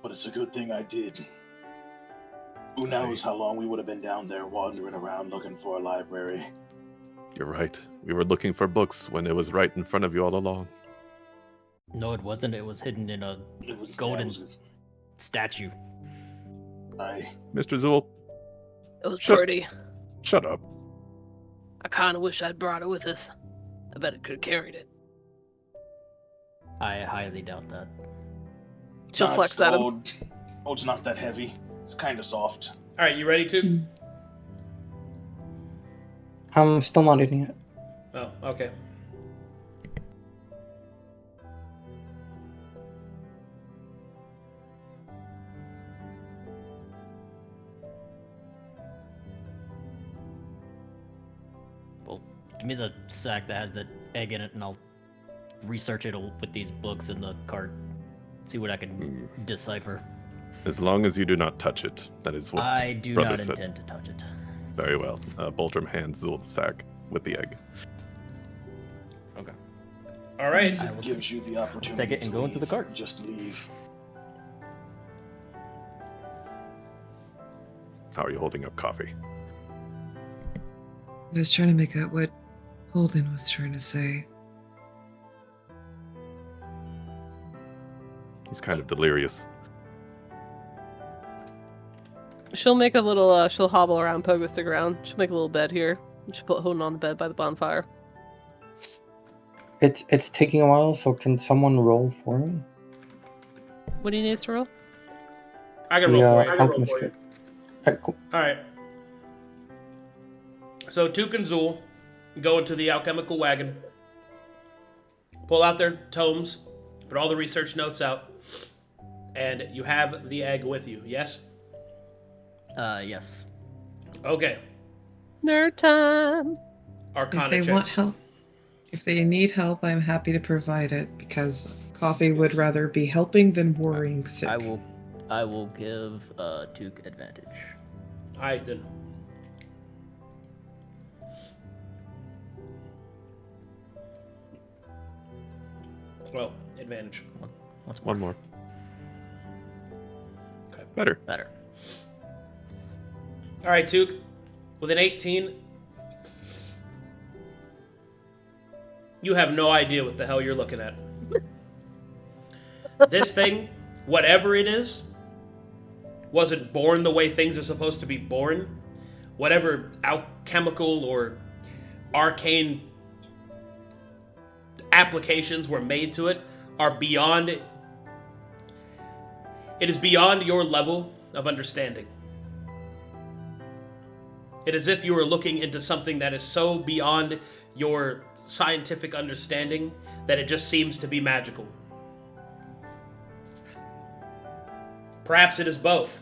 But it's a good thing I did. Who knows how long we would have been down there wandering around looking for a library. You're right. We were looking for books when it was right in front of you all along. No, it wasn't. It was hidden in a It was Golden. yeah, it was- statue. Mr. Zu'el, It was Shut- pretty. shut up. I kinda wish I'd brought it with us. I bet it could have carried it. I highly doubt that. She'll Nah, flex it's at him. gold. Gold's not that heavy. It's kind of soft. All right, you ready to? I'm still not in yet. Oh, okay. Well, give me the sack that has the egg in it, and I'll research it with these books in the cart. See what I can decipher. As long as you do not touch it. That is what I do brother not said. intend to touch it. Very well. Boldrum hands Zu'el the sack with the egg. Okay. All right. I will gives you the opportunity take it and to go into the leave. cart. Just leave. How are you holding up coffee? I was trying to make out what Holdan was trying to say. He's kind of delirious. She'll make a little, she'll hobble around, pogo stick around. She'll make a little bed here. She'll put Holden on the bed by the bonfire. It's taking a while, so can someone roll for me? What do you need to roll? I can roll for you. Alchemist kit. Alright, cool. Alright. So Took and Zu'el go into the alchemical wagon, pull out their tomes, put all the research notes out, and you have the egg with you, yes? Yes. Okay. Nerd time! Arcana If they want checks. help, if they need help, I'm happy to provide it because Coffee would rather be helping than worrying sick. I will give Took advantage. Alright then. Well, advantage. One more. Okay. Better. Better. Alright, Took. With an 18, you have no idea what the hell you're looking at. This thing, whatever it is, wasn't born the way things are supposed to be born. Whatever alchemical or arcane applications were made to it are beyond... It is beyond your level of understanding. It is as if you were looking into something that is so beyond your scientific understanding that it just seems to be magical. Perhaps it is both.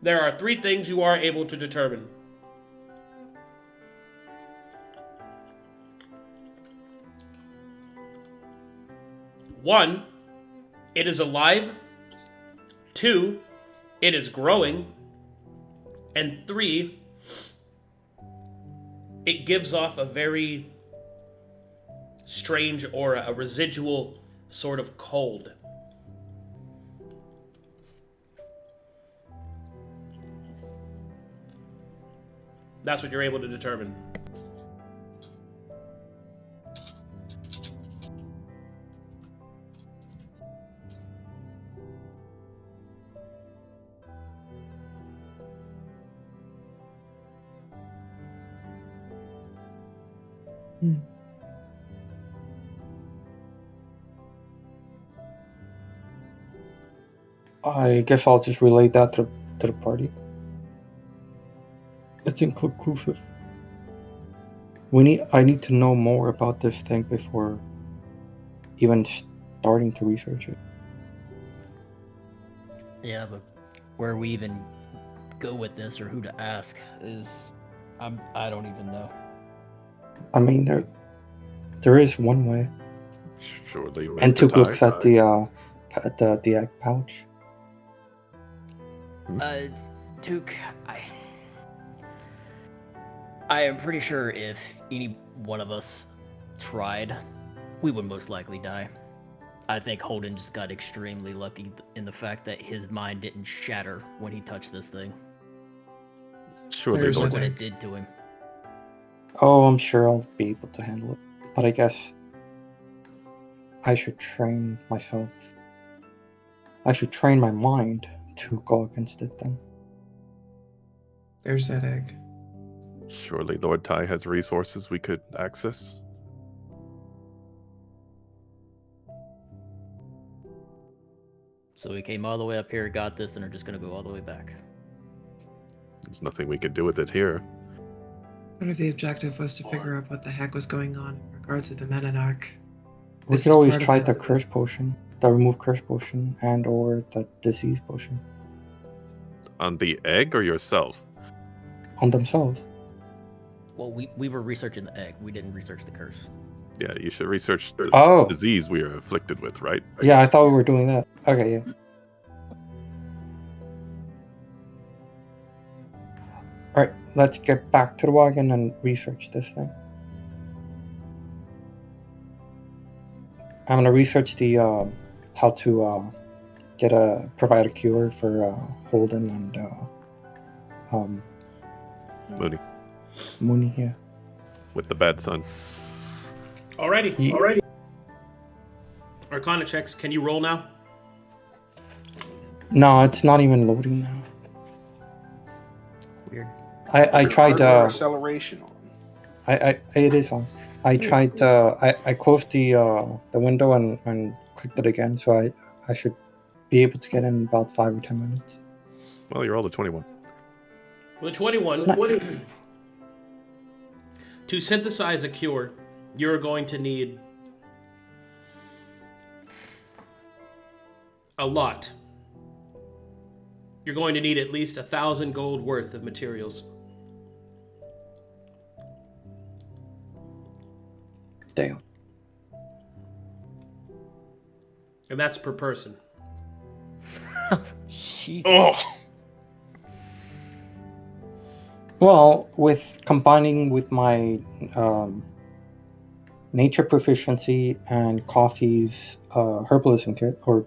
There are 3 things you are able to determine. One, it is alive. 2, it is growing. And 3, it gives off a very strange aura, a residual sort of cold. That's what you're able to determine. I guess I'll just relay that to the party. It's inconclusive. I need to know more about this thing before even starting to research it. Yeah, but where we even go with this or who to ask is... I don't even know. I mean, there is one way. Surely, Mr. And Took Tai. looks at the egg pouch. Took, I am pretty sure if any one of us tried, we would most likely die. I think Holden just got extremely lucky in the fact that his mind didn't shatter when he touched this thing. Surely, There's Lord. What a- it did to him. Oh, I'm sure I'll be able to handle it. But I guess I should train myself. I should train my mind to go against it then. There's that egg. Surely Lord Tai has resources we could access. So we came all the way up here, got this, and are just gonna go all the way back. There's nothing we could do with it here. What if the objective was to figure out what the heck was going on in regards to the Metanog? We This could is always part of try it. the curse potion, the remove curse potion, and or the disease potion On the egg or yourself? on themselves. Well, we were researching the egg. We didn't research the curse. Yeah, you should research the Oh. disease we are afflicted with, right? Yeah, I thought we were doing that. Okay, yeah. Alright, let's get back to the wagon and research this thing. I'm gonna research the how to provide a cure for Holdan and Mooney here. With the bad son. Alrighty. Ye- Alrighty. Arcana checks. Can you roll now? No, it's not even loading now. Weird. I tried. Hardware acceleration on. It is on. I tried. I closed the window and clicked it again, so I should be able to get in about 5 or 10 minutes. Well, you rolled a 21. With a 21, Nice. to synthesize a cure, you're going to need a lot. You're going to need at least 1,000 gold worth of materials. Damn. And that's per person. Jesus. Oh, Well, with combining with my nature proficiency and coffee's herbalism kit, or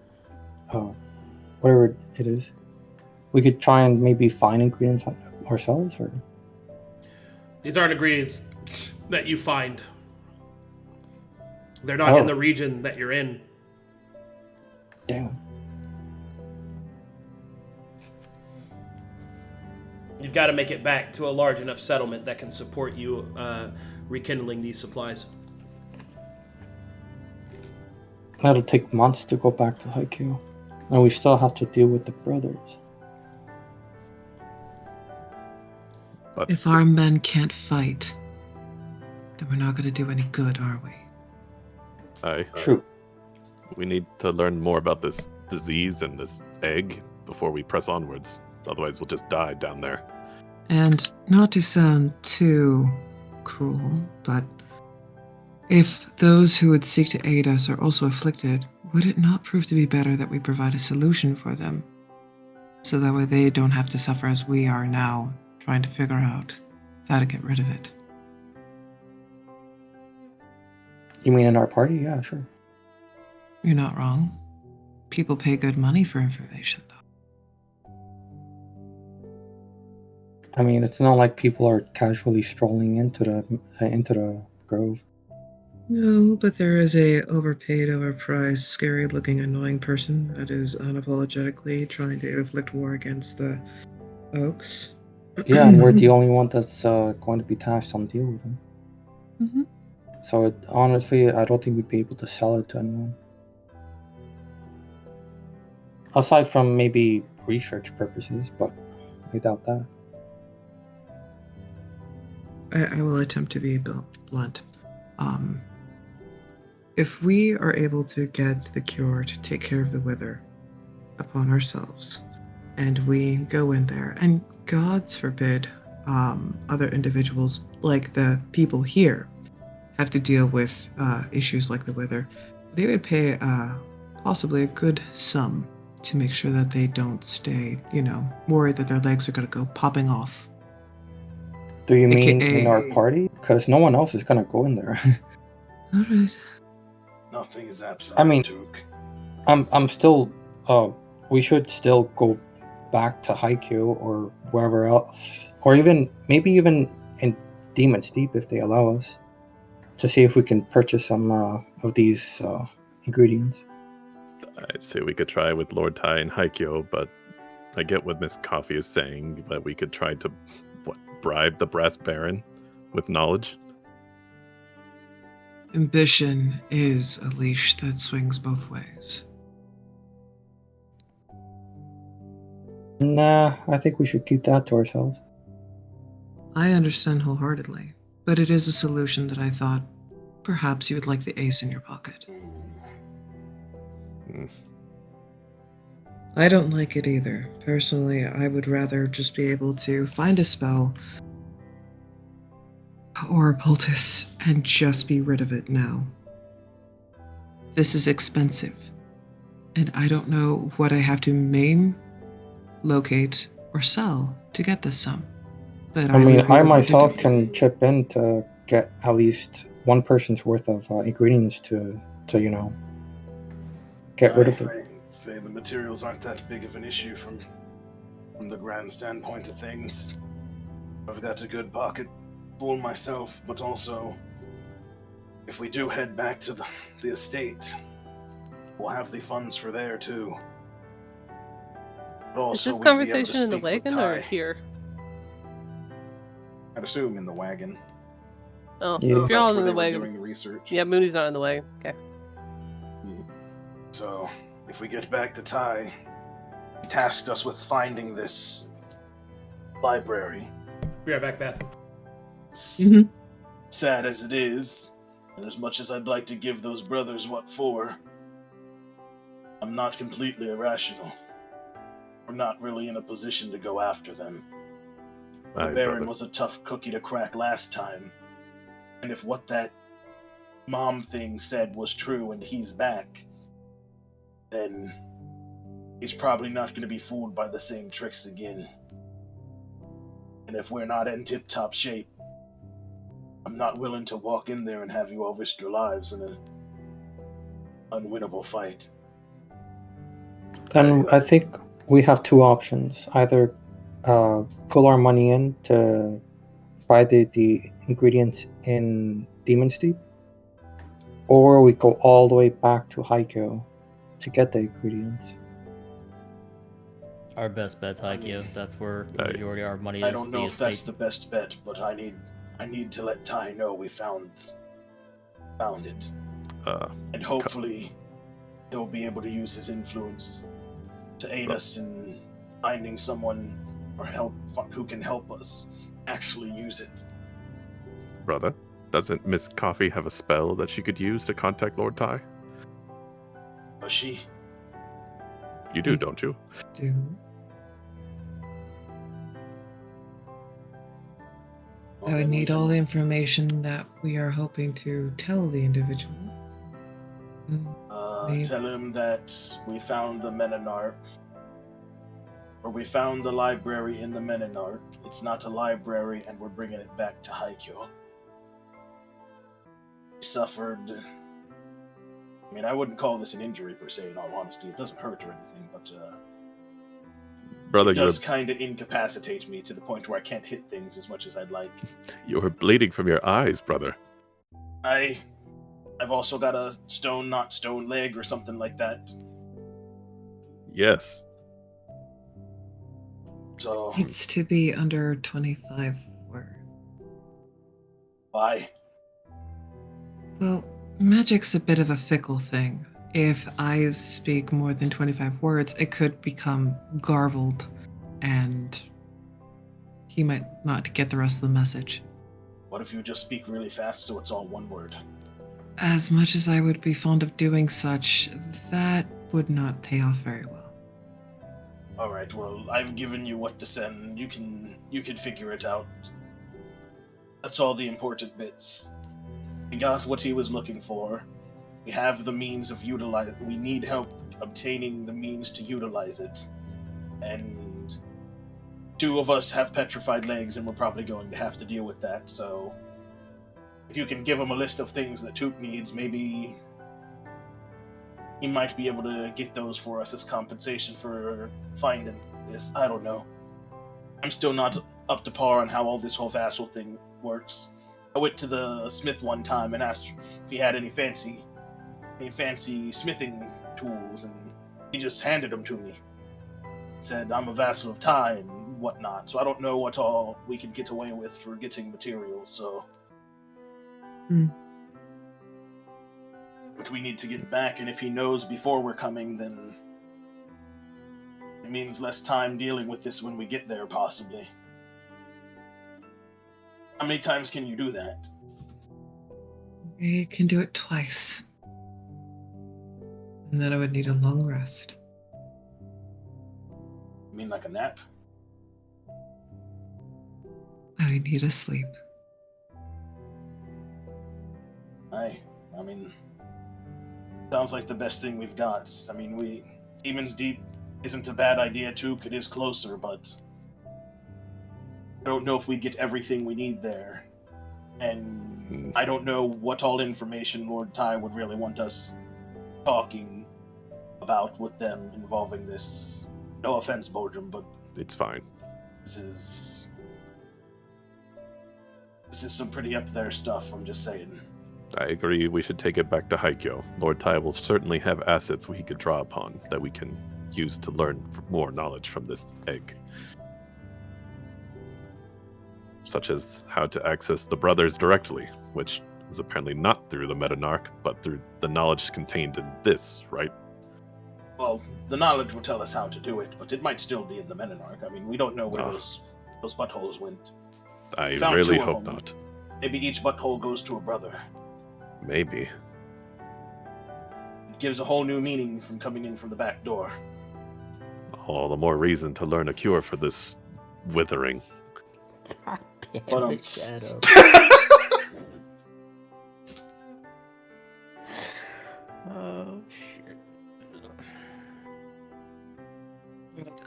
whatever it is, we could try and maybe find ingredients ourselves, or These aren't ingredients that you find. They're not in the region that you're in. damn. You've got to make it back to a large enough settlement that can support you rekindling these supplies. That'll take months to go back to Haikyuu, and we still have to deal with the brothers. But If our men can't fight, then we're not going to do any good, are we? True. we need to learn more about this disease and this egg before we press onwards. Otherwise, we'll just die down there. And not to sound too cruel, but if those who would seek to aid us are also afflicted, would it not prove to be better that we provide a solution for them? So that way they don't have to suffer as we are now, trying to figure out how to get rid of it. You mean in our party? Yeah, sure. You're not wrong. People pay good money for information, though. I mean, it's not like people are casually strolling into the grove. No, but there is a overpaid, overpriced, scary-looking, annoying person that is unapologetically trying to inflict war against the Oaks. Yeah, and we're the only one that's going to be tasked on deal with them. Mm-hmm. So honestly, I don't think we'd be able to sell it to anyone. Aside from maybe research purposes, but I doubt that. I will attempt to be blunt. If we are able to get the cure to take care of the wither upon ourselves, and we go in there, and gods forbid other individuals like the people here have to deal with issues like the wither, they would pay possibly a good sum to make sure that they don't stay, worried that their legs are going to go popping off. Do you mean AKA in our party? Because no one else is going to go in there. All right. Nothing is absolute. I mean, Duke. I'm still. We should still go back to Haikyuu or wherever else, or maybe even in Demon's Deep if they allow us, to see if we can purchase some of these ingredients. I'd say we could try with Lord Tai and Haikyuu, but I get what Miss Coffee is saying, that we could try to bribe the Brass Baron with knowledge. Ambition is a leash that swings both ways. Nah, I think we should keep that to ourselves. I understand wholeheartedly, but it is a solution that I thought perhaps you would like the ace in your pocket. I don't like it either. Personally, I would rather just be able to find a spell or a poultice and just be rid of it now. This is expensive, and I don't know what I have to maim, locate, or sell to get this sum. But I mean, would be I willing to myself do it. can chip in to get at least one person's worth of ingredients to get rid of them. say the materials aren't that big of an issue from the grand standpoint of things. I've got a good pocket full myself, but also, if we do head back to the estate, we'll have the funds for there too. But also, Is this we'd be able to conversation in the speak with wagon or Ty. here? I'd assume in the wagon. Oh, Yeah. if you're all That's in where the they were wagon. doing the research. Yeah, Mooney's not in the wagon. Okay. So, if we get back to Ty, he tasked us with finding this library. Be right back, Beth. Mhm. Sad as it is, and as much as I'd like to give those brothers what for, I'm not completely irrational. We're not really in a position to go after them. The Aye, Baron brother. was a tough cookie to crack last time, and if what that mom thing said was true and he's back, then he's probably not going to be fooled by the same tricks again. And if we're not in tip-top shape, I'm not willing to walk in there and have you all risk your lives in an unwinnable fight. Then I think we have two options. Either pull our money in to buy the ingredients in Demon's Deep, or we go all the way back to Haikyuu to get the ingredients. Our best bet's Haikyuu. That's where the Aye. majority of our money is. I don't know the if that's estate. the best bet, but I need to let Ty know we found it. And hopefully he'll be able to use his influence to aid us in finding someone who can help us actually use it. Brother, doesn't Miss Coffee have a spell that she could use to contact Lord Ty? Does she? You do, don't you? Do Well, I would then we need all the can, information that we are hoping to tell the individual. tell him that we found the Menonarch, or we found the library in the Menonarch. It's not a library, and we're bringing it back to Haikyuu. He suffered. I mean, I wouldn't call this an injury per se. In all honesty, it doesn't hurt or anything, but Brother, it does kind of incapacitate me to the point where I can't hit things as much as I'd like. you're bleeding from your eyes, brother. I've also got a not stone leg or something like that. Yes. So Needs to be under 25 words. why? Well, magic's a bit of a fickle thing. If I speak more than 25 words, it could become garbled, and he might not get the rest of the message. What if you just speak really fast so it's all one word? As much as I would be fond of doing such, that would not pay off very well. All right. Well, I've given you what to send. You can figure it out. That's all the important bits. We got what he was looking for. We have the means of utilize. We need help obtaining the means to utilize it. And two of us have petrified legs, and we're probably going to have to deal with that. So, if you can give him a list of things that Toot needs, maybe he might be able to get those for us as compensation for finding this. I don't know. I'm still not up to par on how all this whole vassal thing works. I went to the smith one time and asked if he had any fancy smithing tools, and he just handed them to me. Said I'm a vassal of Ty and whatnot, so I don't know what all we can get away with for getting materials, so... But we need to get back, and if he knows before we're coming, then it means less time dealing with this when we get there, possibly. How many times can you do that? I can do it twice. And then I would need a long rest. You mean like a nap? I would need a sleep. I mean, sounds like the best thing we've got. I mean, Demon's Deep isn't a bad idea too, it is closer, but I don't know if we get everything we need there. And I don't know what all information Lord Ty would really want us talking about with them involving this. No offense, Boldrum, but It's fine. this is some pretty up there stuff. I'm just saying. I agree, we should take it back to Haikyo. Lord Tai will certainly have assets we could draw upon that we can use to learn more knowledge from this egg. Such as how to access the brothers directly, which is apparently not through the Metanarch, but through the knowledge contained in this, right? Well, the knowledge will tell us how to do it, but it might still be in the Metanarch. I mean, we don't know where those buttholes went. I Found really two of hope them. not. Maybe each butthole goes to a brother. Maybe. It gives a whole new meaning from coming in from the back door. All the more reason to learn a cure for this withering. God damn But, it, Shadow. Oh, shit.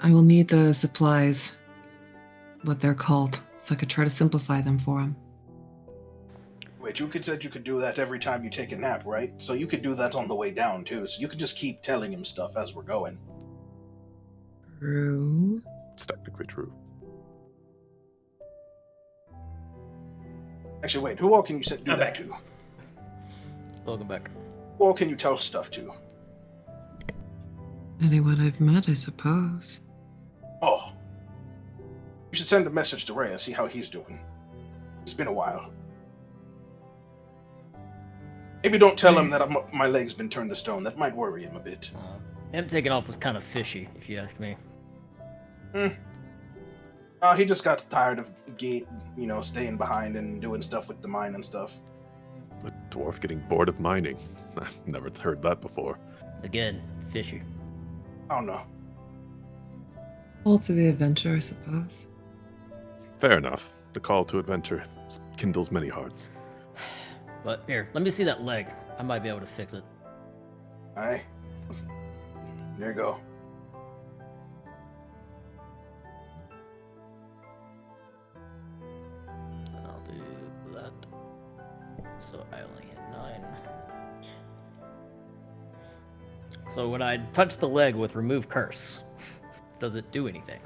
I will need the supplies, what they're called, so I could try to simplify them for him. Wait, you said you could do that every time you take a nap, right? So you could do that on the way down, too. So you could just keep telling him stuff as we're going. True. It's technically true. Actually, wait, who all can you do I'm that back. to? Welcome back. Who all can you tell stuff to? Anyone I've met, I suppose. Oh. You should send a message to Ray and see how he's doing. It's been a while. Maybe don't tell him that my leg's been turned to stone. That might worry him a bit. Him taking off was kind of fishy, if you ask me. He just got tired of staying behind and doing stuff with the mine and stuff. A dwarf getting bored of mining. I've never heard that before. Again, fishy. I don't know. Call to the adventure, I suppose. Fair enough. The call to adventure kindles many hearts. But here, let me see that leg. I might be able to fix it. Alright. There you go. I'll do that. So I only hit 9. So when I touch the leg with remove curse, does it do anything?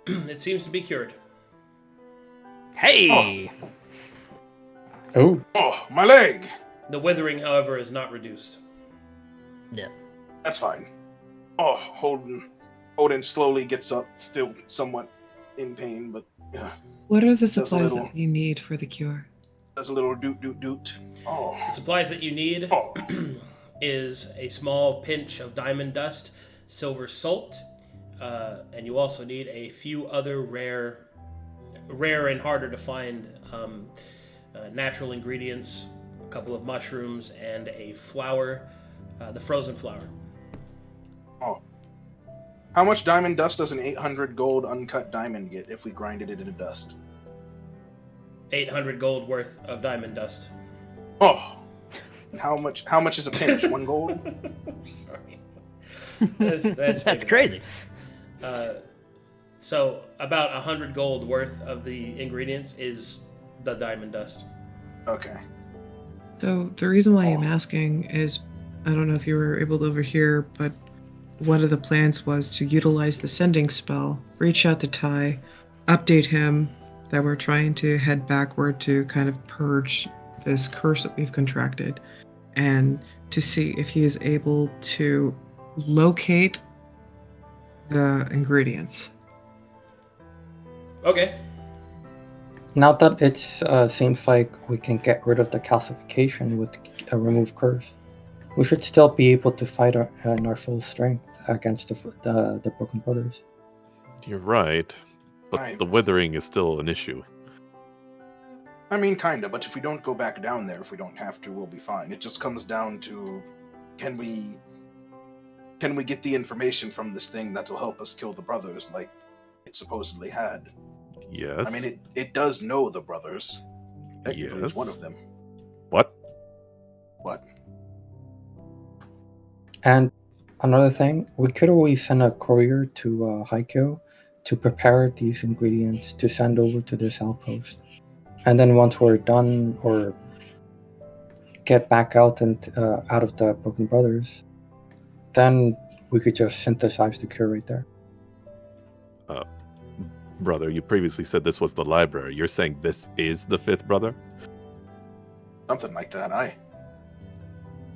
It seems to be cured. Hey! Oh, Oh, my leg! The withering, however, is not reduced. Yeah. That's fine. Oh, Holden slowly gets up, still somewhat in pain, but yeah. What are the a supplies little- that you need for the cure? Does a little doot. Oh. The supplies that you need Oh. is a small pinch of diamond dust, silver salt, and you also need a few other rare and harder to find natural ingredients, a couple of mushrooms, and a flower, the frozen flower. Oh. How much diamond dust does an 800 gold uncut diamond get if we grinded it into dust? 800 gold worth of diamond dust. Oh. And how much is a pinch? 1 gold? Sorry. That's That's crazy. So about 100 gold worth of the ingredients is the diamond dust. Okay. So the reason why I'm asking is, I don't know if you were able to overhear, but one of the plans was to utilize the sending spell, reach out to Ty, update him that we're trying to head backward to kind of purge this curse that we've contracted, and to see if he is able to locate the ingredients. Okay. now that it seems like we can get rid of the calcification with a remove curse, we should still be able to fight in our full strength against the Broken Brothers. You're right, but Right. the withering is still an issue. I mean, kinda, but if we don't go back down there, if we don't have to, we'll be fine. It just comes down to, can we get the information from this thing that will help us kill the brothers like it supposedly had? Yes. I mean, it does know the brothers. Technically, Yes. it's one of them. What? What? And another thing, we could always send a courier to Haikyo to prepare these ingredients to send over to this outpost. And then once we're done or get back out and out of the Broken Brothers, then we could just synthesize the cure right there. Brother, you previously said this was the library. You're saying this is the fifth brother? Something like that, aye.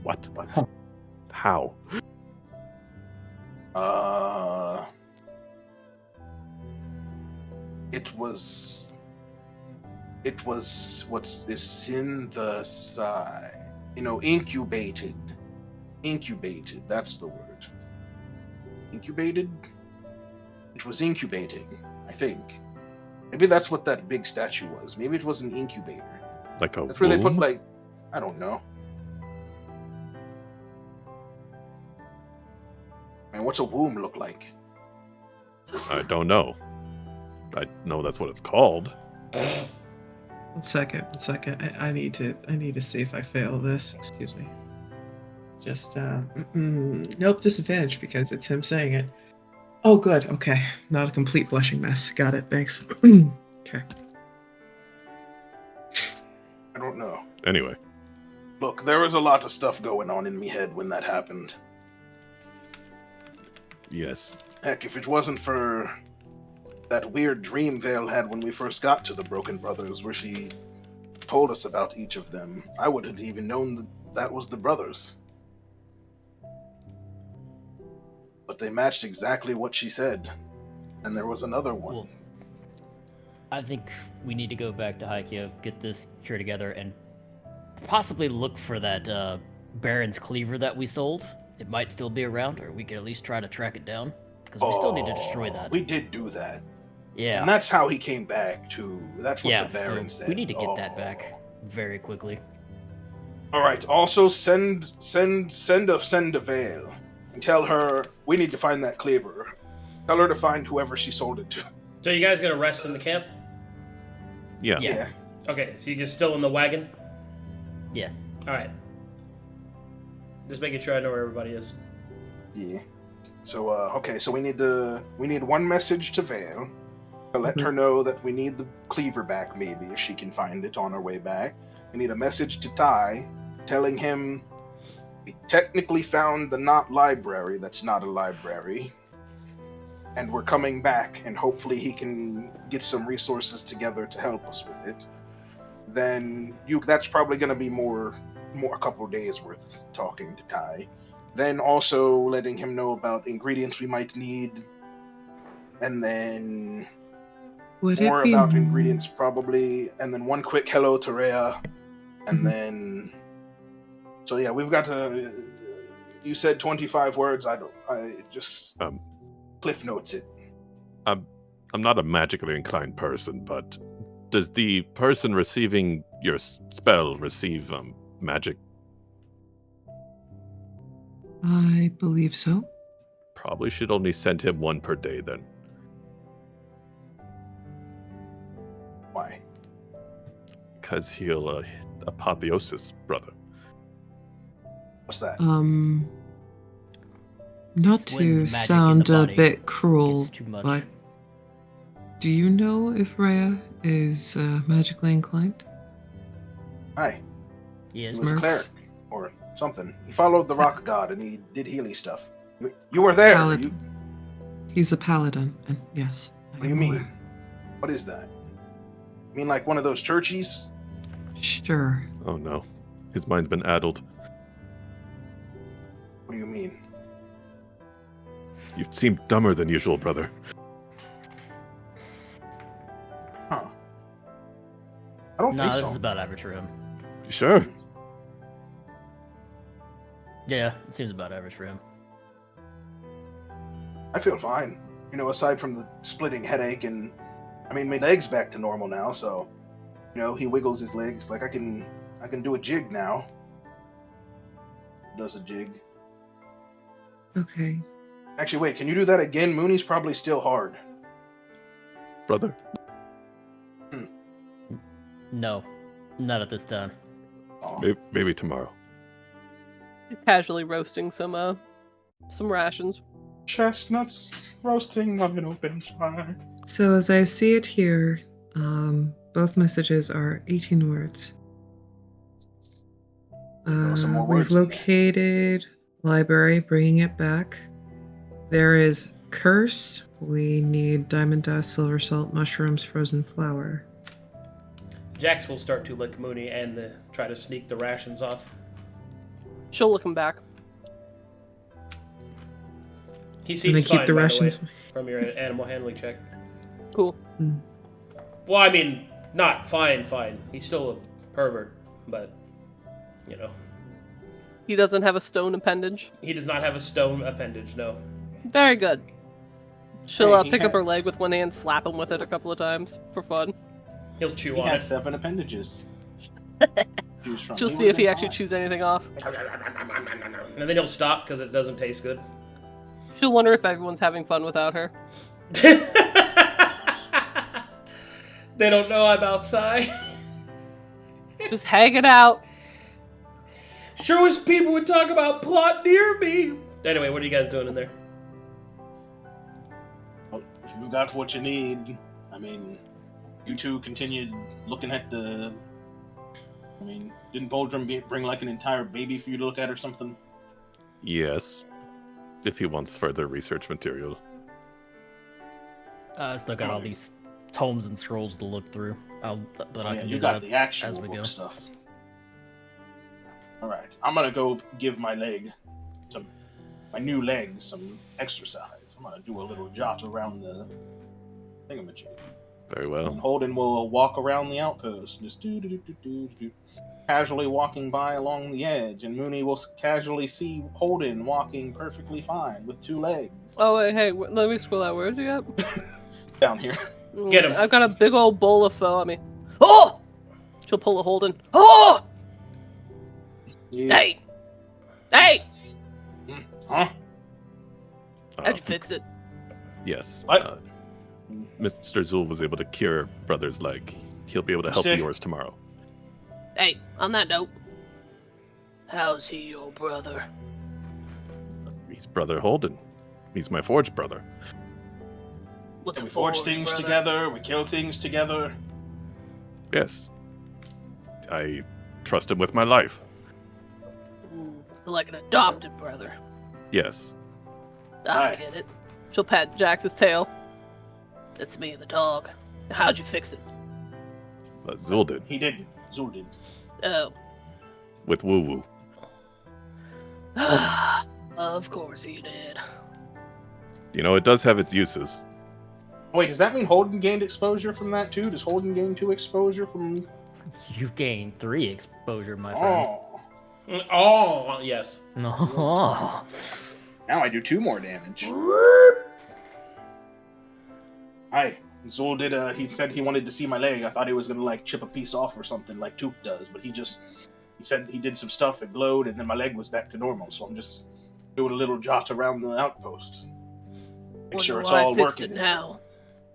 What? Huh. How? It was what's this in the side? Incubated. Incubated, that's the word. Incubated? It was incubating, I think. Maybe that's what that big statue was. Maybe it was an incubator. Like a That's where they put, womb? I don't know. Man, what's a womb look like? I don't know. I know that's what it's called. One second. I need to see if I fail this. Excuse me. Just nope, disadvantage because it's him saying it. Oh, good. Okay, not a complete blushing mess. Got it. Thanks. Okay. I don't know. Anyway, Look, there was a lot of stuff going on in me head when that happened. yes. Heck, if it wasn't for that weird dream Vale had when we first got to the Broken Brothers, where she told us about each of them, I wouldn't even known that was the brothers. But they matched exactly what she said. And there was another one. Well, I think we need to go back to Haikyo, get this cure together, and possibly look for that Baron's cleaver that we sold. It might still be around, or we could at least try to track it down. Because we still need to destroy that. We did do that. Yeah. And that's how he came back, too. That's what Yeah, the Baron so said. we need to get that back very quickly. Alright, also send a Vale. And tell her we need to find that cleaver. Tell her to find whoever she sold it to. So you guys gonna rest in the camp? Yeah. Yeah. Okay, so you just still in the wagon? Yeah. Alright. Just making sure I know where everybody is. Yeah. So okay, so we need one message to Vale to let her know that we need the cleaver back, maybe if she can find it on her way back. We need a message to Ty telling him we technically found the not library that's not a library. And we're coming back, and hopefully he can get some resources together to help us with it. Then that's probably going to be more a couple days worth talking to Ty. Then also letting him know about ingredients we might need, and then more about ingredients probably, and then one quick hello to Rhea, and then so yeah, we've got to. You said 25 words. I just cliff notes it. I'm not a magically inclined person, but does the person receiving your spell receive magic? I believe so. Probably should only send him one per day then. Why? Because he'll apotheosis, brother. What's that? Not It's when to magic in sound the a body bit cruel, gets too much. but do you know if Rhea is magically inclined? Hi. He is. He was a Mercs. cleric or something. He followed the rock god and he did healy stuff. You were there. Paladin. He's a paladin, and yes. What do you mean? What is that? You mean like one of those churchies? Sure. Oh no. His mind's been addled. What do you mean? You seem dumber than usual, brother. Huh. I don't No, think this so. is about average for him. You sure? Yeah, it seems about average for him. I feel fine. Aside from the splitting headache and my leg's back to normal now, so he wiggles his legs like I can do a jig now. Does a jig. Okay. Actually, wait, can you do that again? Mooney's probably still hard. Brother? No, not at this time. Oh. Maybe tomorrow. Casually roasting some rations. Chestnuts roasting on an open fire. So as I see it here, both messages are 18 words. Throw some more We've words in there. located library, bringing it back. There is curse. We need diamond dust, silver salt, mushrooms, frozen flour. Jax will start to lick Mooney and try to sneak the rations off. She'll look him back. He And seems they keep fine, the by rations. the way, from your animal handling check. Cool. Well, I mean, not fine. He's still a pervert, but, you know. He doesn't have a stone appendage. He does not have a stone appendage, no. Very good. She'll Hey, pick up her leg with one hand, slap him with it a couple of times for fun. He'll chew He on had it. 7 appendages. Choose from. She'll He see if would've he been actually fine. chews anything off. And then he'll stop because it doesn't taste good. She'll wonder if everyone's having fun without her. They don't know I'm outside. Just hang it out. Sure wish people would talk about plot near me. Anyway, what are you guys doing in there? Well, if you got what you need, I mean, you two continued looking at the... I mean, didn't Boldrum bring like an entire baby for you to look at or something? Yes. If he wants further research material. I still got all these tomes and scrolls to look through. But I can you do got that the actual as we book go. stuff. Alright, I'm gonna go give my leg my new leg some exercise. I'm gonna do a little jot around the thingamajig. Very And well. Holden will walk around the outpost, just casually walking by along the edge, and Mooney will casually see Holden walking perfectly fine with 2 legs. Oh, wait, hey, let me scroll out. Where is he at? Down here. Get him. I've got a big old bowl of pho on me. Oh! She'll pull a Holden. Oh! Yeah. Hey! Hey! Huh? How'd you fix it? Yes. What? Mr. Zu'el was able to cure brother's leg. He'll be able to help Sick. yours tomorrow. Hey, on that note, how's he your brother? He's brother Holden. He's my forged brother. What's We a forge forge, things brother? together, we kill things together. Yes. I trust him with my life. Like an adopted brother. Yes. I Right. get it. She'll pat Jax's tail. It's me and the dog. How'd you fix it? Zu'el did. He didn't. Zu'el did. Oh. With woo woo. Of course he did. You know, it does have its uses. Wait, does that mean Holden gained exposure from that too? Does Holden gain 2 exposure from... You gained 3 exposure, my friend. Oh. Oh, yes. No. Now I do 2 more damage. Hi. Zu'el did, he said he wanted to see my leg. I thought he was gonna, like, chip a piece off or something, like Took does, but he said he did some stuff, it glowed, and then my leg was back to normal, so I'm just doing a little jot around the outpost. Make sure it's all I fixed working. it now,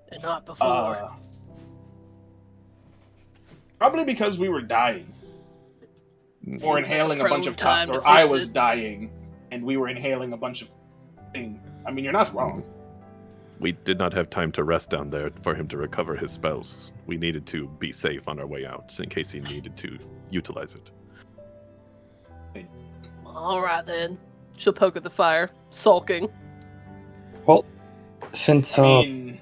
and not before. Probably because we were dying. Or Seems like inhaling a a bunch prone of time to or I fix was it. dying, and we were inhaling a bunch of things. I mean, you're not wrong. We did not have time to rest down there for him to recover his spells. We needed to be safe on our way out in case he needed to utilize it. All right then. She'll poke at the fire, sulking. Well, since I mean,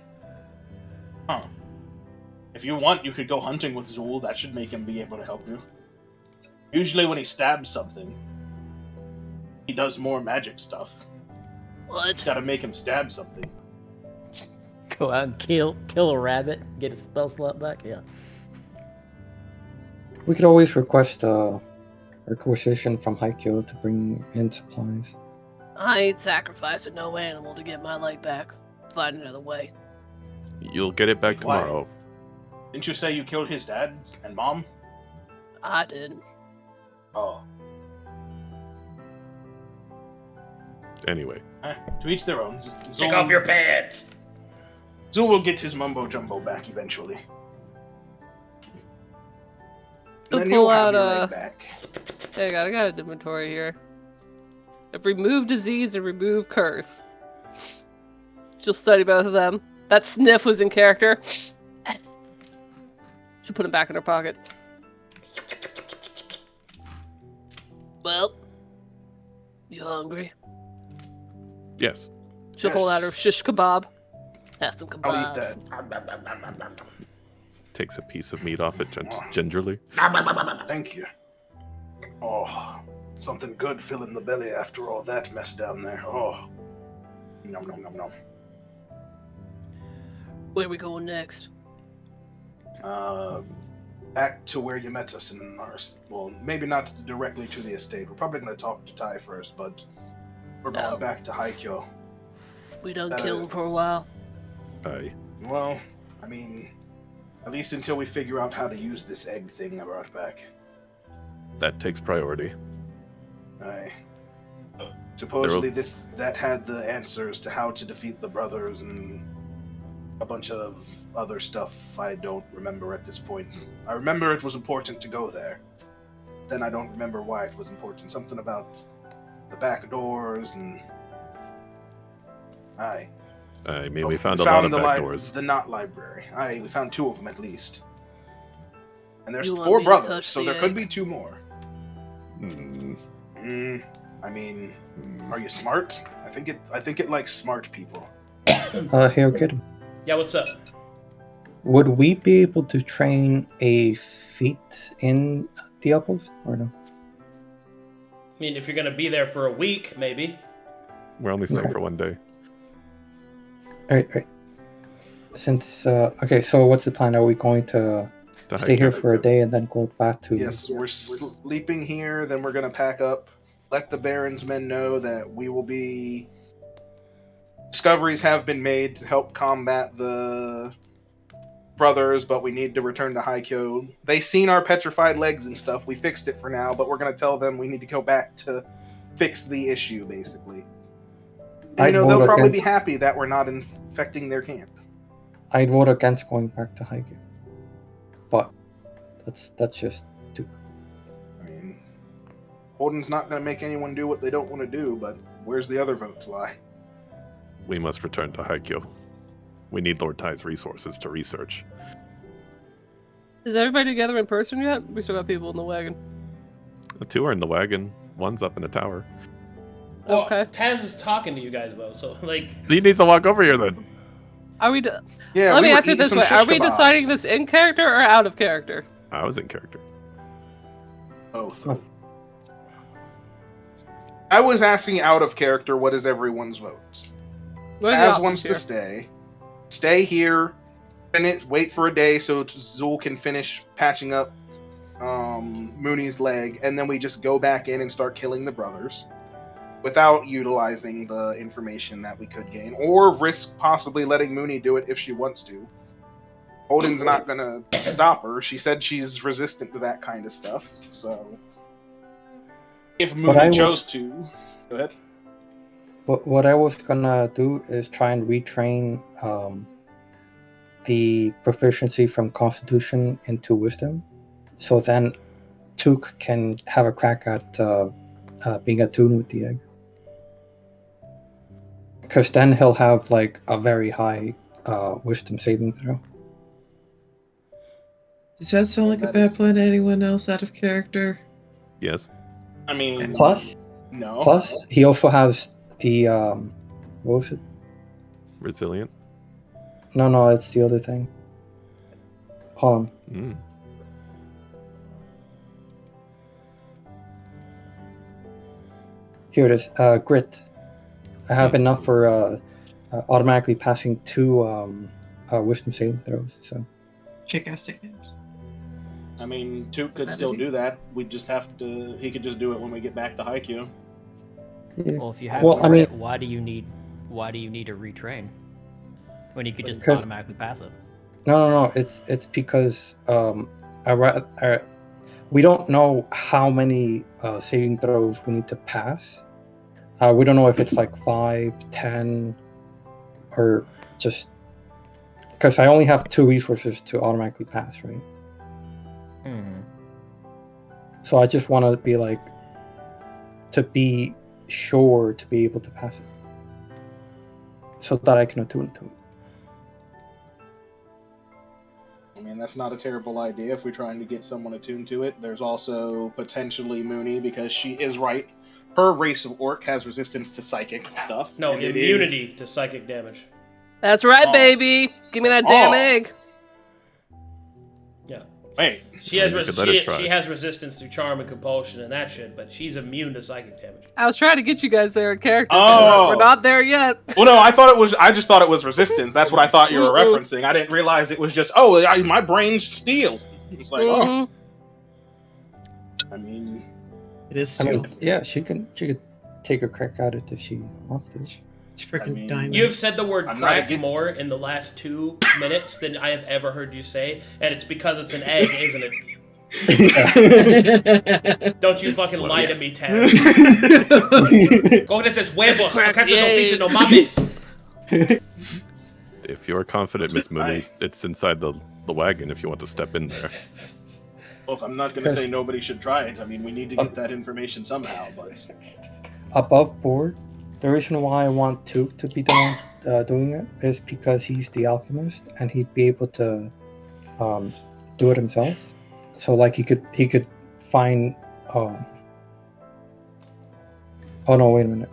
if you want, you could go hunting with Zu'el. That should make him be able to help you. Usually when he stabs something, he does more magic stuff. What? Gotta make him stab something. Go out and kill a rabbit, get his spell slot back. Yeah. we could always request a requisition from Haikyo to bring in supplies. I ain't sacrificing no animal to get my leg back. Find another way. You'll get it back Why? tomorrow. Didn't you say you killed his dad and mom? I didn't. Oh. Anyway, To each their own. Take off your pants! Zu'el will get his mumbo jumbo back eventually. He'll And then pull you'll have out your a- leg back. Hey, I got an inventory here. I've removed disease and removed curse. She'll study both of them. That sniff was in character. She'll put him back in her pocket. Well, You hungry? Yes. She'll pull out her Yes. shish kebab. Have some I'll kebabs. eat that. Takes a piece of meat off it gingerly. Thank you. Oh, something good filling the belly after all that mess down there. Oh. Nom nom nom nom. Where we going next? Back to where you met us in our... Well, maybe not directly to the estate. We're probably going to talk to Ty first, but we're going back to Haikyo. We done kill him for a while. Aye. Well, I mean, at least until we figure out how to use this egg thing I brought back. That takes priority. Aye. Supposedly that had the answers to how to defeat the brothers and a bunch of other stuff I don't remember at this point. I remember it was important to go there. Then I don't remember why it was important. Something about the back doors and... Aye. I mean, we found a lot of back doors. The Knot Library. Aye, we found 2 of them at least. And there's You want 4 me to brothers, touch so the there egg? could be 2 more. I mean, are you smart? I think it likes smart people. Hey, Arcadum. Yeah, what's up? Would we be able to train a feat in the outpost, or no? I mean, if you're gonna be there for a week, maybe. We're only staying Okay. for one day. Alright. Since, okay, so what's the plan? Are we going to stay here for a day and then go back to... Yes, we're sleeping here, then we're gonna pack up, let the Baron's men know that we will be... Discoveries have been made to help combat the brothers, but we need to return to Haikyo. They seen our petrified legs and stuff. We fixed it for now, but we're gonna tell them we need to go back to fix the issue, basically. And, I'd they'll vote probably be against- happy that we're not infecting their camp. I'd vote against going back to Haiku. But that's just stupid. I mean, Holden's not gonna make anyone do what they don't want to do, but where's the other votes lie? We must return to Haikyo. We need Lord Ty's resources to research. Is everybody together in person yet? We still got people in the wagon. The 2 are in the wagon. 1's up in the tower. Well, Okay. Taz is talking to you guys though, so like, He needs to walk over here then. Are we? Yeah, Let we me were ask you eating this some way: shish Are we kebabs. deciding this in character or out of character? I was in character. Both. Oh. I was asking out of character, what is everyone's votes? What are the As options wants here? to stay here, finish, wait for a day so Zu'el can finish patching up Mooney's leg, and then we just go back in and start killing the brothers without utilizing the information that we could gain, or risk possibly letting Mooney do it if she wants to. Holden's not gonna stop her. She said she's resistant to that kind of stuff, so if Mooney chose to, go ahead. What I was gonna do is try and retrain the proficiency from Constitution into Wisdom, so then Took can have a crack at being attuned with the egg. Because then he'll have like a very high Wisdom saving throw. Does that sound like a bad plan to anyone else out of character? Yes. I mean, Plus, no. he also has the what was it? Resilient. No, it's the other thing. Hold on. Here it is. Grit. I have enough for automatically passing 2 Wisdom saving throws. So. Chick-ass names. I mean, Took could still do that. We just have to. He could just do it when we get back to Haikyo. Yeah. Well, if you have Well, to I mean- why do you need to retrain when you could just Because- automatically pass it? No. It's because we don't know how many saving throws we need to pass. We don't know if it's like 5, 10, or just because I only have 2 resources to automatically pass, right? Mm-hmm. So I just want to be like to be sure to be able to pass it, so that I can attune to it. I mean, that's not a terrible idea if we're trying to get someone attuned to it. There's also potentially Mooney, because she is right. her race of orc has resistance to psychic stuff. No, and it immunity to psychic damage. That's right, Oh. baby. Give me that damn Oh. egg. Yeah. Wait, She has You could let it try. she has resistance to charm and compulsion and that shit, but she's immune to psychic damage. I was trying to get you guys there in character. Oh. We're not there yet. well, no, I just thought it was resistance. That's what I thought you were referencing. I didn't realize it was just, my brain's steel. It's like, Mhm. I mean, It is. I mean, yeah, she could take a crack at it if she wants to. It's freaking I mean, diamond. You have said the word I'm not crack against more in the last 2 minutes than I have ever heard you say, and it's because it's an egg, isn't it? Don't you fucking lie to me, Taz. Go to says huevos. Crack Crack the egg. no mames. If you're confident, Miss Mooney, it's inside the wagon if you want to step in there. look, I'm not going to say nobody should try it. I mean, we need to get that information somehow, but... Above board, the reason why I want Took to be the one doing it is because he's the alchemist and he'd be able to do it himself. So like he could find oh no, wait a minute.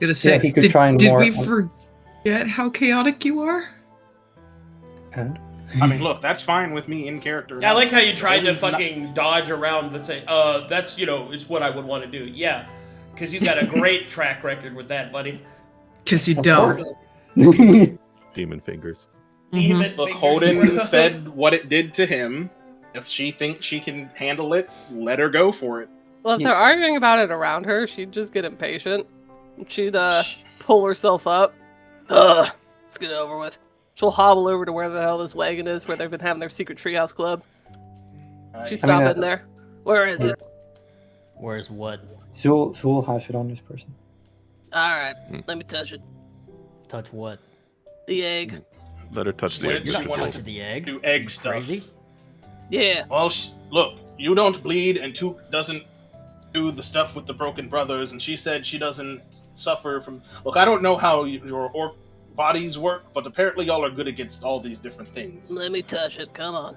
Gonna say, Yeah, he could try and did more we forget how chaotic you are? And I mean, look, that's fine with me in character. Yeah, I like how you tried to It's not- fucking dodge around the say, that's, it's what I would want to do. Yeah, because you got a great track record with that, buddy. Because you Of don't. course. Demon fingers. Demon Look, fingers. Holden said what it did to him. If she thinks she can handle it, let her go for it. Well, if they're arguing about it around her, she'd just get impatient. She'd pull herself up. Let's get it over with. She'll hobble over to where the hell this wagon is, where they've been having their secret treehouse club. She'd stop in there. Where is it? Where's what? Zu'el has it on this person. Alright, let me touch it. Touch what? The egg. Let her touch the Well, egg. you're just not a wanting little. Touch the egg? Do egg stuff. Crazy? Yeah. Well, look, you don't bleed, and Took doesn't do the stuff with the broken brothers, and she said she doesn't suffer from... Look, I don't know how your orc bodies work, but apparently y'all are good against all these different things. Let me touch it. Come on.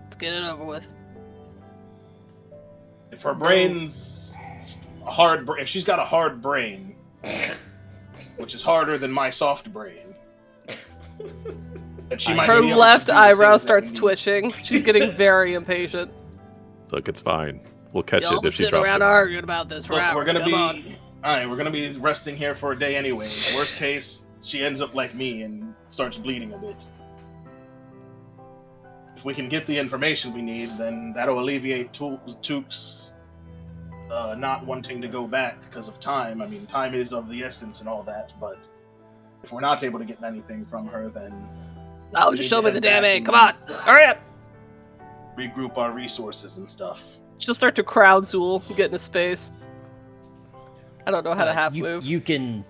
Let's get it over with. If her brain's a hard... If she's got a hard brain, which is harder than my soft brain, then she might Her be able to left do the eyebrow things that starts we need. twitching. She's getting very impatient. Look, it's fine. We'll catch Y'all it been if she sitting drops around it. arguing about this for Look, hours. we're gonna Come on. be... Alright, we're gonna be resting here for a day anyway. Worst case, she ends up like me and starts bleeding a bit. If we can get the information we need, then that'll alleviate Took's not wanting to go back because of time. I mean, time is of the essence and all that, but if we're not able to get anything from her, then Oh, we just need show to me the head damn back egg. and Come on. Hurry up. regroup our resources and stuff. She'll start to crowd Zu'el, get into space. I don't know how to half you, move. You can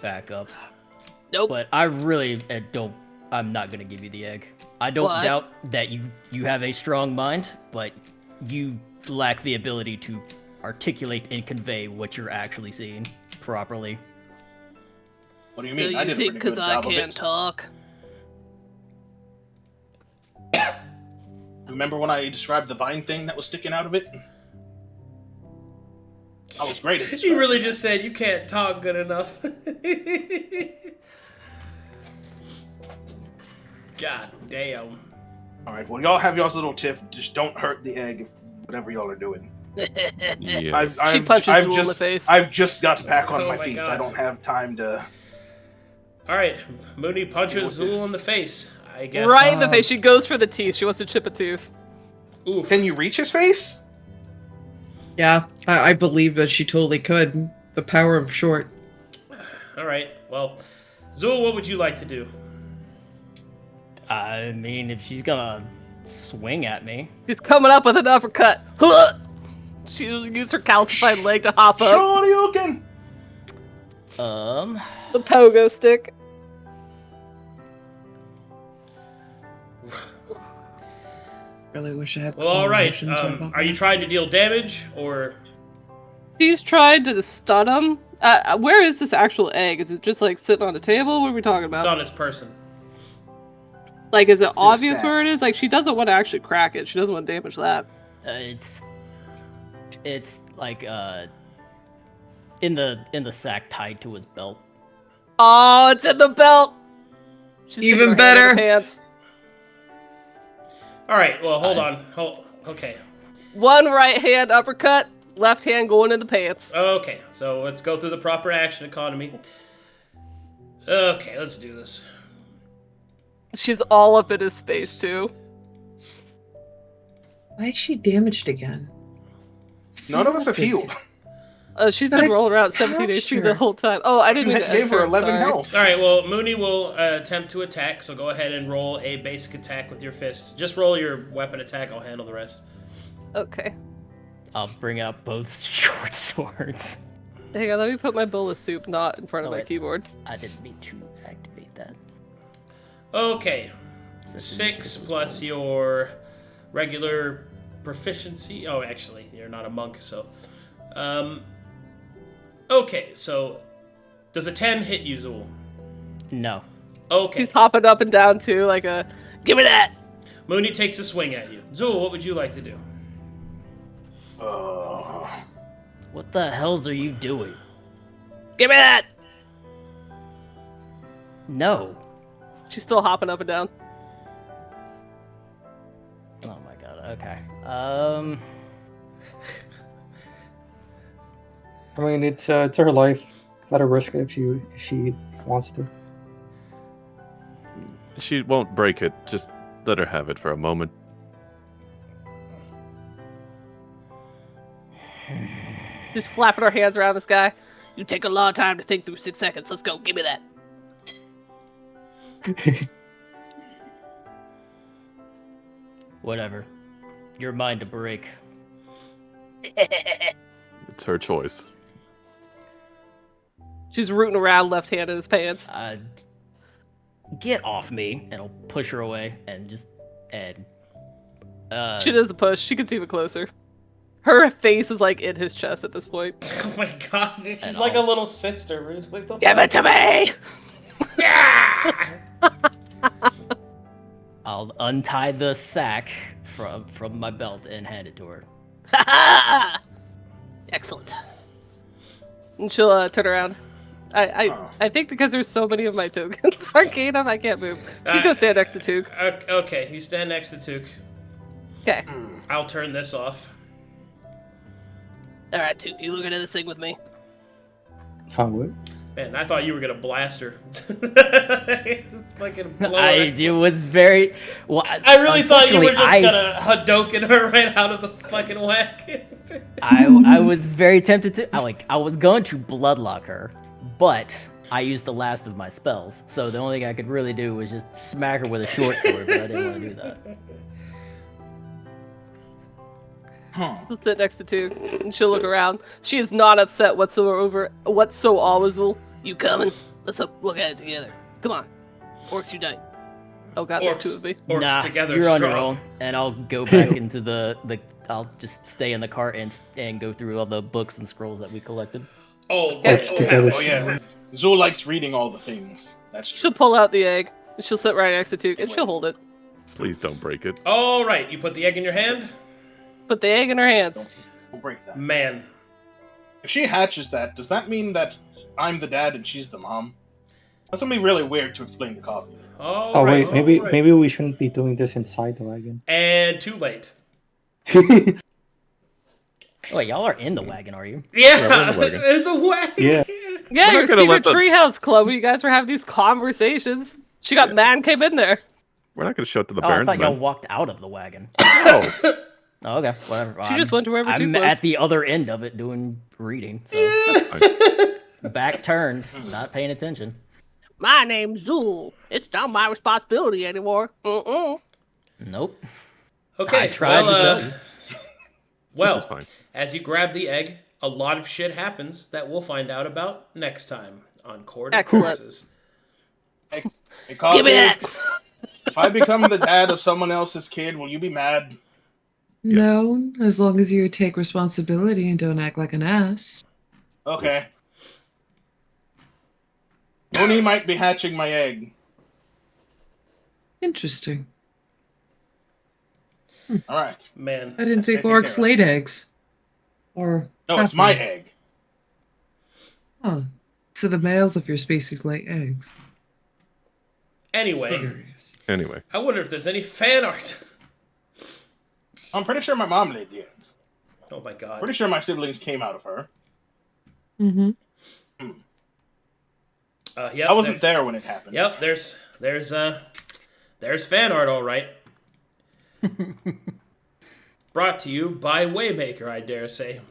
back up. Nope. But I really don't. I'm not gonna give you the egg. I don't What? doubt that you have a strong mind, but you lack the ability to articulate and convey what you're actually seeing properly. What do you So mean? I you did a think pretty good because I job of can't it. talk? Remember when I described the vine thing that was sticking out of it? I was great at this. You really just said you can't talk good enough. God damn. Alright, well, y'all have y'all's little tiff. Just don't hurt the egg, whatever y'all are doing. Yes. She punches Zu'el in the face. I've just got back on Oh my my feet. God. I don't have time to... Alright, Mooney punches What's Zu'el this? in the face, I guess. Right in the face. She goes for the teeth. She wants to chip a tooth. Oof. Can you reach his face? Yeah, I believe that she totally could. The power of short. Alright, well, Zu'el, what would you like to do? I mean, if she's gonna swing at me, She's coming up with an uppercut. She'll use her calcified leg to hop up. Shoryuken! The pogo stick. Really wish I had. Well, alright, emotions right about are you that. trying to deal damage, or... She's tried to stun him. Where is this actual egg? Is it just like sitting on a table? What are we talking It's about? on his person. Like, is it obvious sack. where it is? Like, she doesn't want to actually crack it. She doesn't want to damage that. it's It's like in the sack tied to his belt. Oh, it's in the belt. She's sticking Even her hand in her better. pants. All right. Well, hold on. Okay. One right hand uppercut, left hand going in the pants. Okay. So let's go through the proper action economy. Okay, let's do this. She's all up in his space too. Why is she damaged again? None of us have Selfish. healed. She's But been I rolling around 17 patched HP her. the whole time. Oh, I didn't You mean to gave end her her, 11 sorry. health. All right. Well, Mooney will attempt to attack. So go ahead and roll a basic attack with your fist. Just roll your weapon attack. I'll handle the rest. Okay. I'll bring out both short swords. Hang on, let me put my bowl of soup not in front of Oh, my wait. keyboard. I didn't mean to activate that. Okay. Since 6 initiative plus was your regular proficiency. Oh, actually, you're not a monk, so. Okay, so does a 10 hit you, Zu'el? No. Okay. He's hopping up and down too, like a, give me that! Mooney takes a swing at you. Zu'el, what would you like to do? What the hells are you doing? Give me that! No. She's still hopping up and down. Oh my god. Okay. I mean, it's her life. Let her risk it if she wants to. She won't break it. Just let her have it for a moment. Just flapping her hands around this guy. You take a long time to think through 6 seconds. Let's go. Give me that. Whatever. You're mine to break. It's her choice. She's rooting around left hand in his pants. Get off me, and I'll push her away, and just She does a push. She gets even closer. Her face is like in his chest at this point. Oh my god, dude, she's And like I'll- a little sister. What the Give it to me! Yeah! I'll untie the sack from my belt and hand it to her. Excellent. And she'll turn around. I think because there's so many of my tokens, Arcadum, I can't move. You go stand next to Took. Okay, you stand next to Took. Okay. I'll turn this off. Alright, Took, you look into this thing with me. How would? Man, I thought you were gonna blast her. Just fucking blow her. It was very. Well, I really thought you were just unfortunately, gonna Hadouken her right out of the fucking whack. I was very tempted to. I was going to bloodlock her, but I used the last of my spells, so the only thing I could really do was just smack her with a short sword, but I didn't want to do that. She'll sit next to Took, and she'll look around. She is not upset whatsoever. You coming? Let's look at it together. Come on. Orcs unite. Oh god, there's two of me. Orcs Nah, together you're on your strong. own, and I'll go back into the. I'll just stay in the cart and go through all the books and scrolls that we collected. Oh, Orcs together. Oh yeah, Zu'el likes reading all the things. That's true. She'll pull out the egg, and she'll sit right next to Took, and she'll hold it. Please don't break it. All right, you put the egg in your hand? Put the egg in her hands. Don't break that. Man. If she hatches that, does that mean that I'm the dad and she's the mom? That's gonna be really weird to explain to Coffee. Oh wait, maybe we shouldn't be doing this inside the wagon. And too late. Oh, wait, y'all are in the wagon, are you? Yeah, we're in the wagon. in the wagon. Yeah. Yeah, We're your not gonna secret let the- treehouse club where you guys were having these conversations. She got mad and came in there. We're not going to show it to the Oh, I Barons, thought y'all man. walked out of the wagon. Oh, Oh, okay, whatever. She just went to wherever Took I'm was. at the other end of it doing reading, so back turned, not paying attention. My name's Zu'el. It's not my responsibility anymore. Nope. Okay, I tried to tell you. this well, is fine. as you grab the egg, a lot of shit happens that we'll find out about next time on Court of Excellent. Curses. Hey, Coffee, Give me that! if I become the dad of someone else's kid, will you be mad? No, as long as you take responsibility and don't act like an ass. Okay. Mooney might be hatching my egg. Interesting. All right. Man, I didn't think taken care orcs of. laid eggs. Or No, it's my happens? egg. Huh. So the males of your species lay eggs. Anyway, Curious. Anyway, I wonder if there's any fan art. I'm pretty sure my mom laid the eggs. Oh my god. Pretty sure my siblings came out of her. Mm-hmm. Yep, I wasn't there when it happened. Yep, there's fan art, all right. Brought to you by Waymaker, I dare say.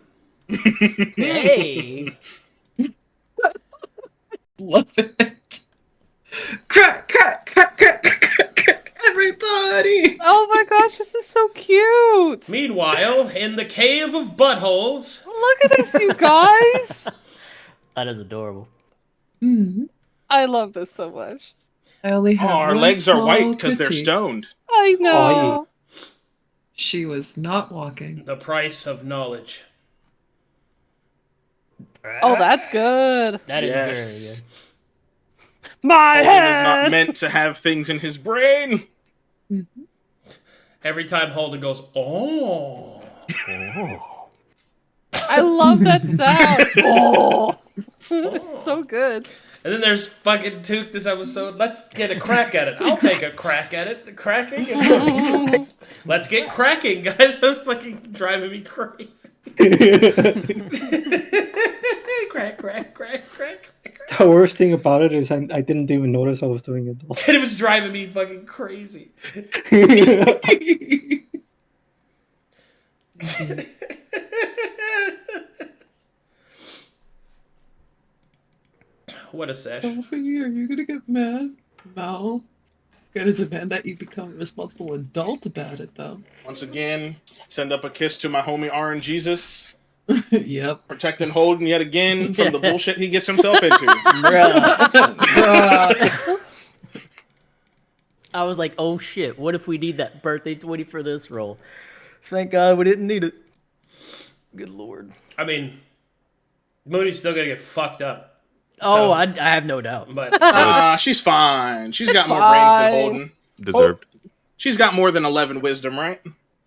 Hey! Love it. Crack, crack, crack, crack, crack, crack, everybody. Oh my gosh, this is so cute! Meanwhile, in the cave of buttholes. Look at this, you guys! That is adorable. Mm-hmm. I love this so much. I only have Our one legs are white small because they're critique. stoned. I know. She was not walking. The price of knowledge. Oh, that's good. That is Yes. very good. My Holden is head! not meant to have things in his brain. Mm-hmm. Every time Holden goes, oh. I love that sound. Oh, so good. And then there's fucking Took this episode. Let's get a crack at it. I'll take a crack at it. The cracking is funny. Let's get cracking, guys. That's fucking driving me crazy. Crack, crack, crack, crack. The worst thing about it is I didn't even notice I was doing it. And it was driving me fucking crazy. What a sesh. Over here, you're gonna get mad. No. Gonna demand that you become a responsible adult about it, though. Once again, send up a kiss to my homie RNGesus. Yep. Protecting Holden yet again from the Yes. bullshit he gets himself into. Bruh. I was like, oh shit, what if we need that birthday 20 for this role? Thank God we didn't need it. Good lord. I mean, Moody's still gonna get fucked up. Oh, So- I have no doubt. But She's fine. She's got more brains than Holden. deserved. She's got more than 11 wisdom, right?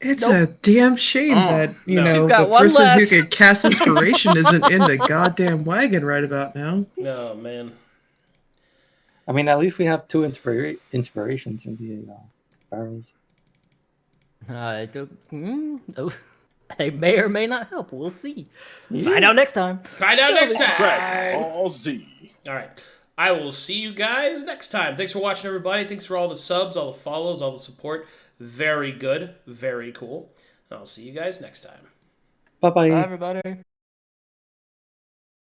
It's a damn shame Oh, that, you no. know, She's got the one person who less. could cast inspiration isn't in the goddamn wagon right about now. no, man. I mean, at least we have two inspirations in the barrels. They may or may not help. We'll see. Find out next time. Find out next time. Dragon Ball Z. All right. I will see you guys next time. Thanks for watching, everybody. Thanks for all the subs, all the follows, all the support. Very good. Very cool. And I'll see you guys next time. Bye-bye. Bye, everybody.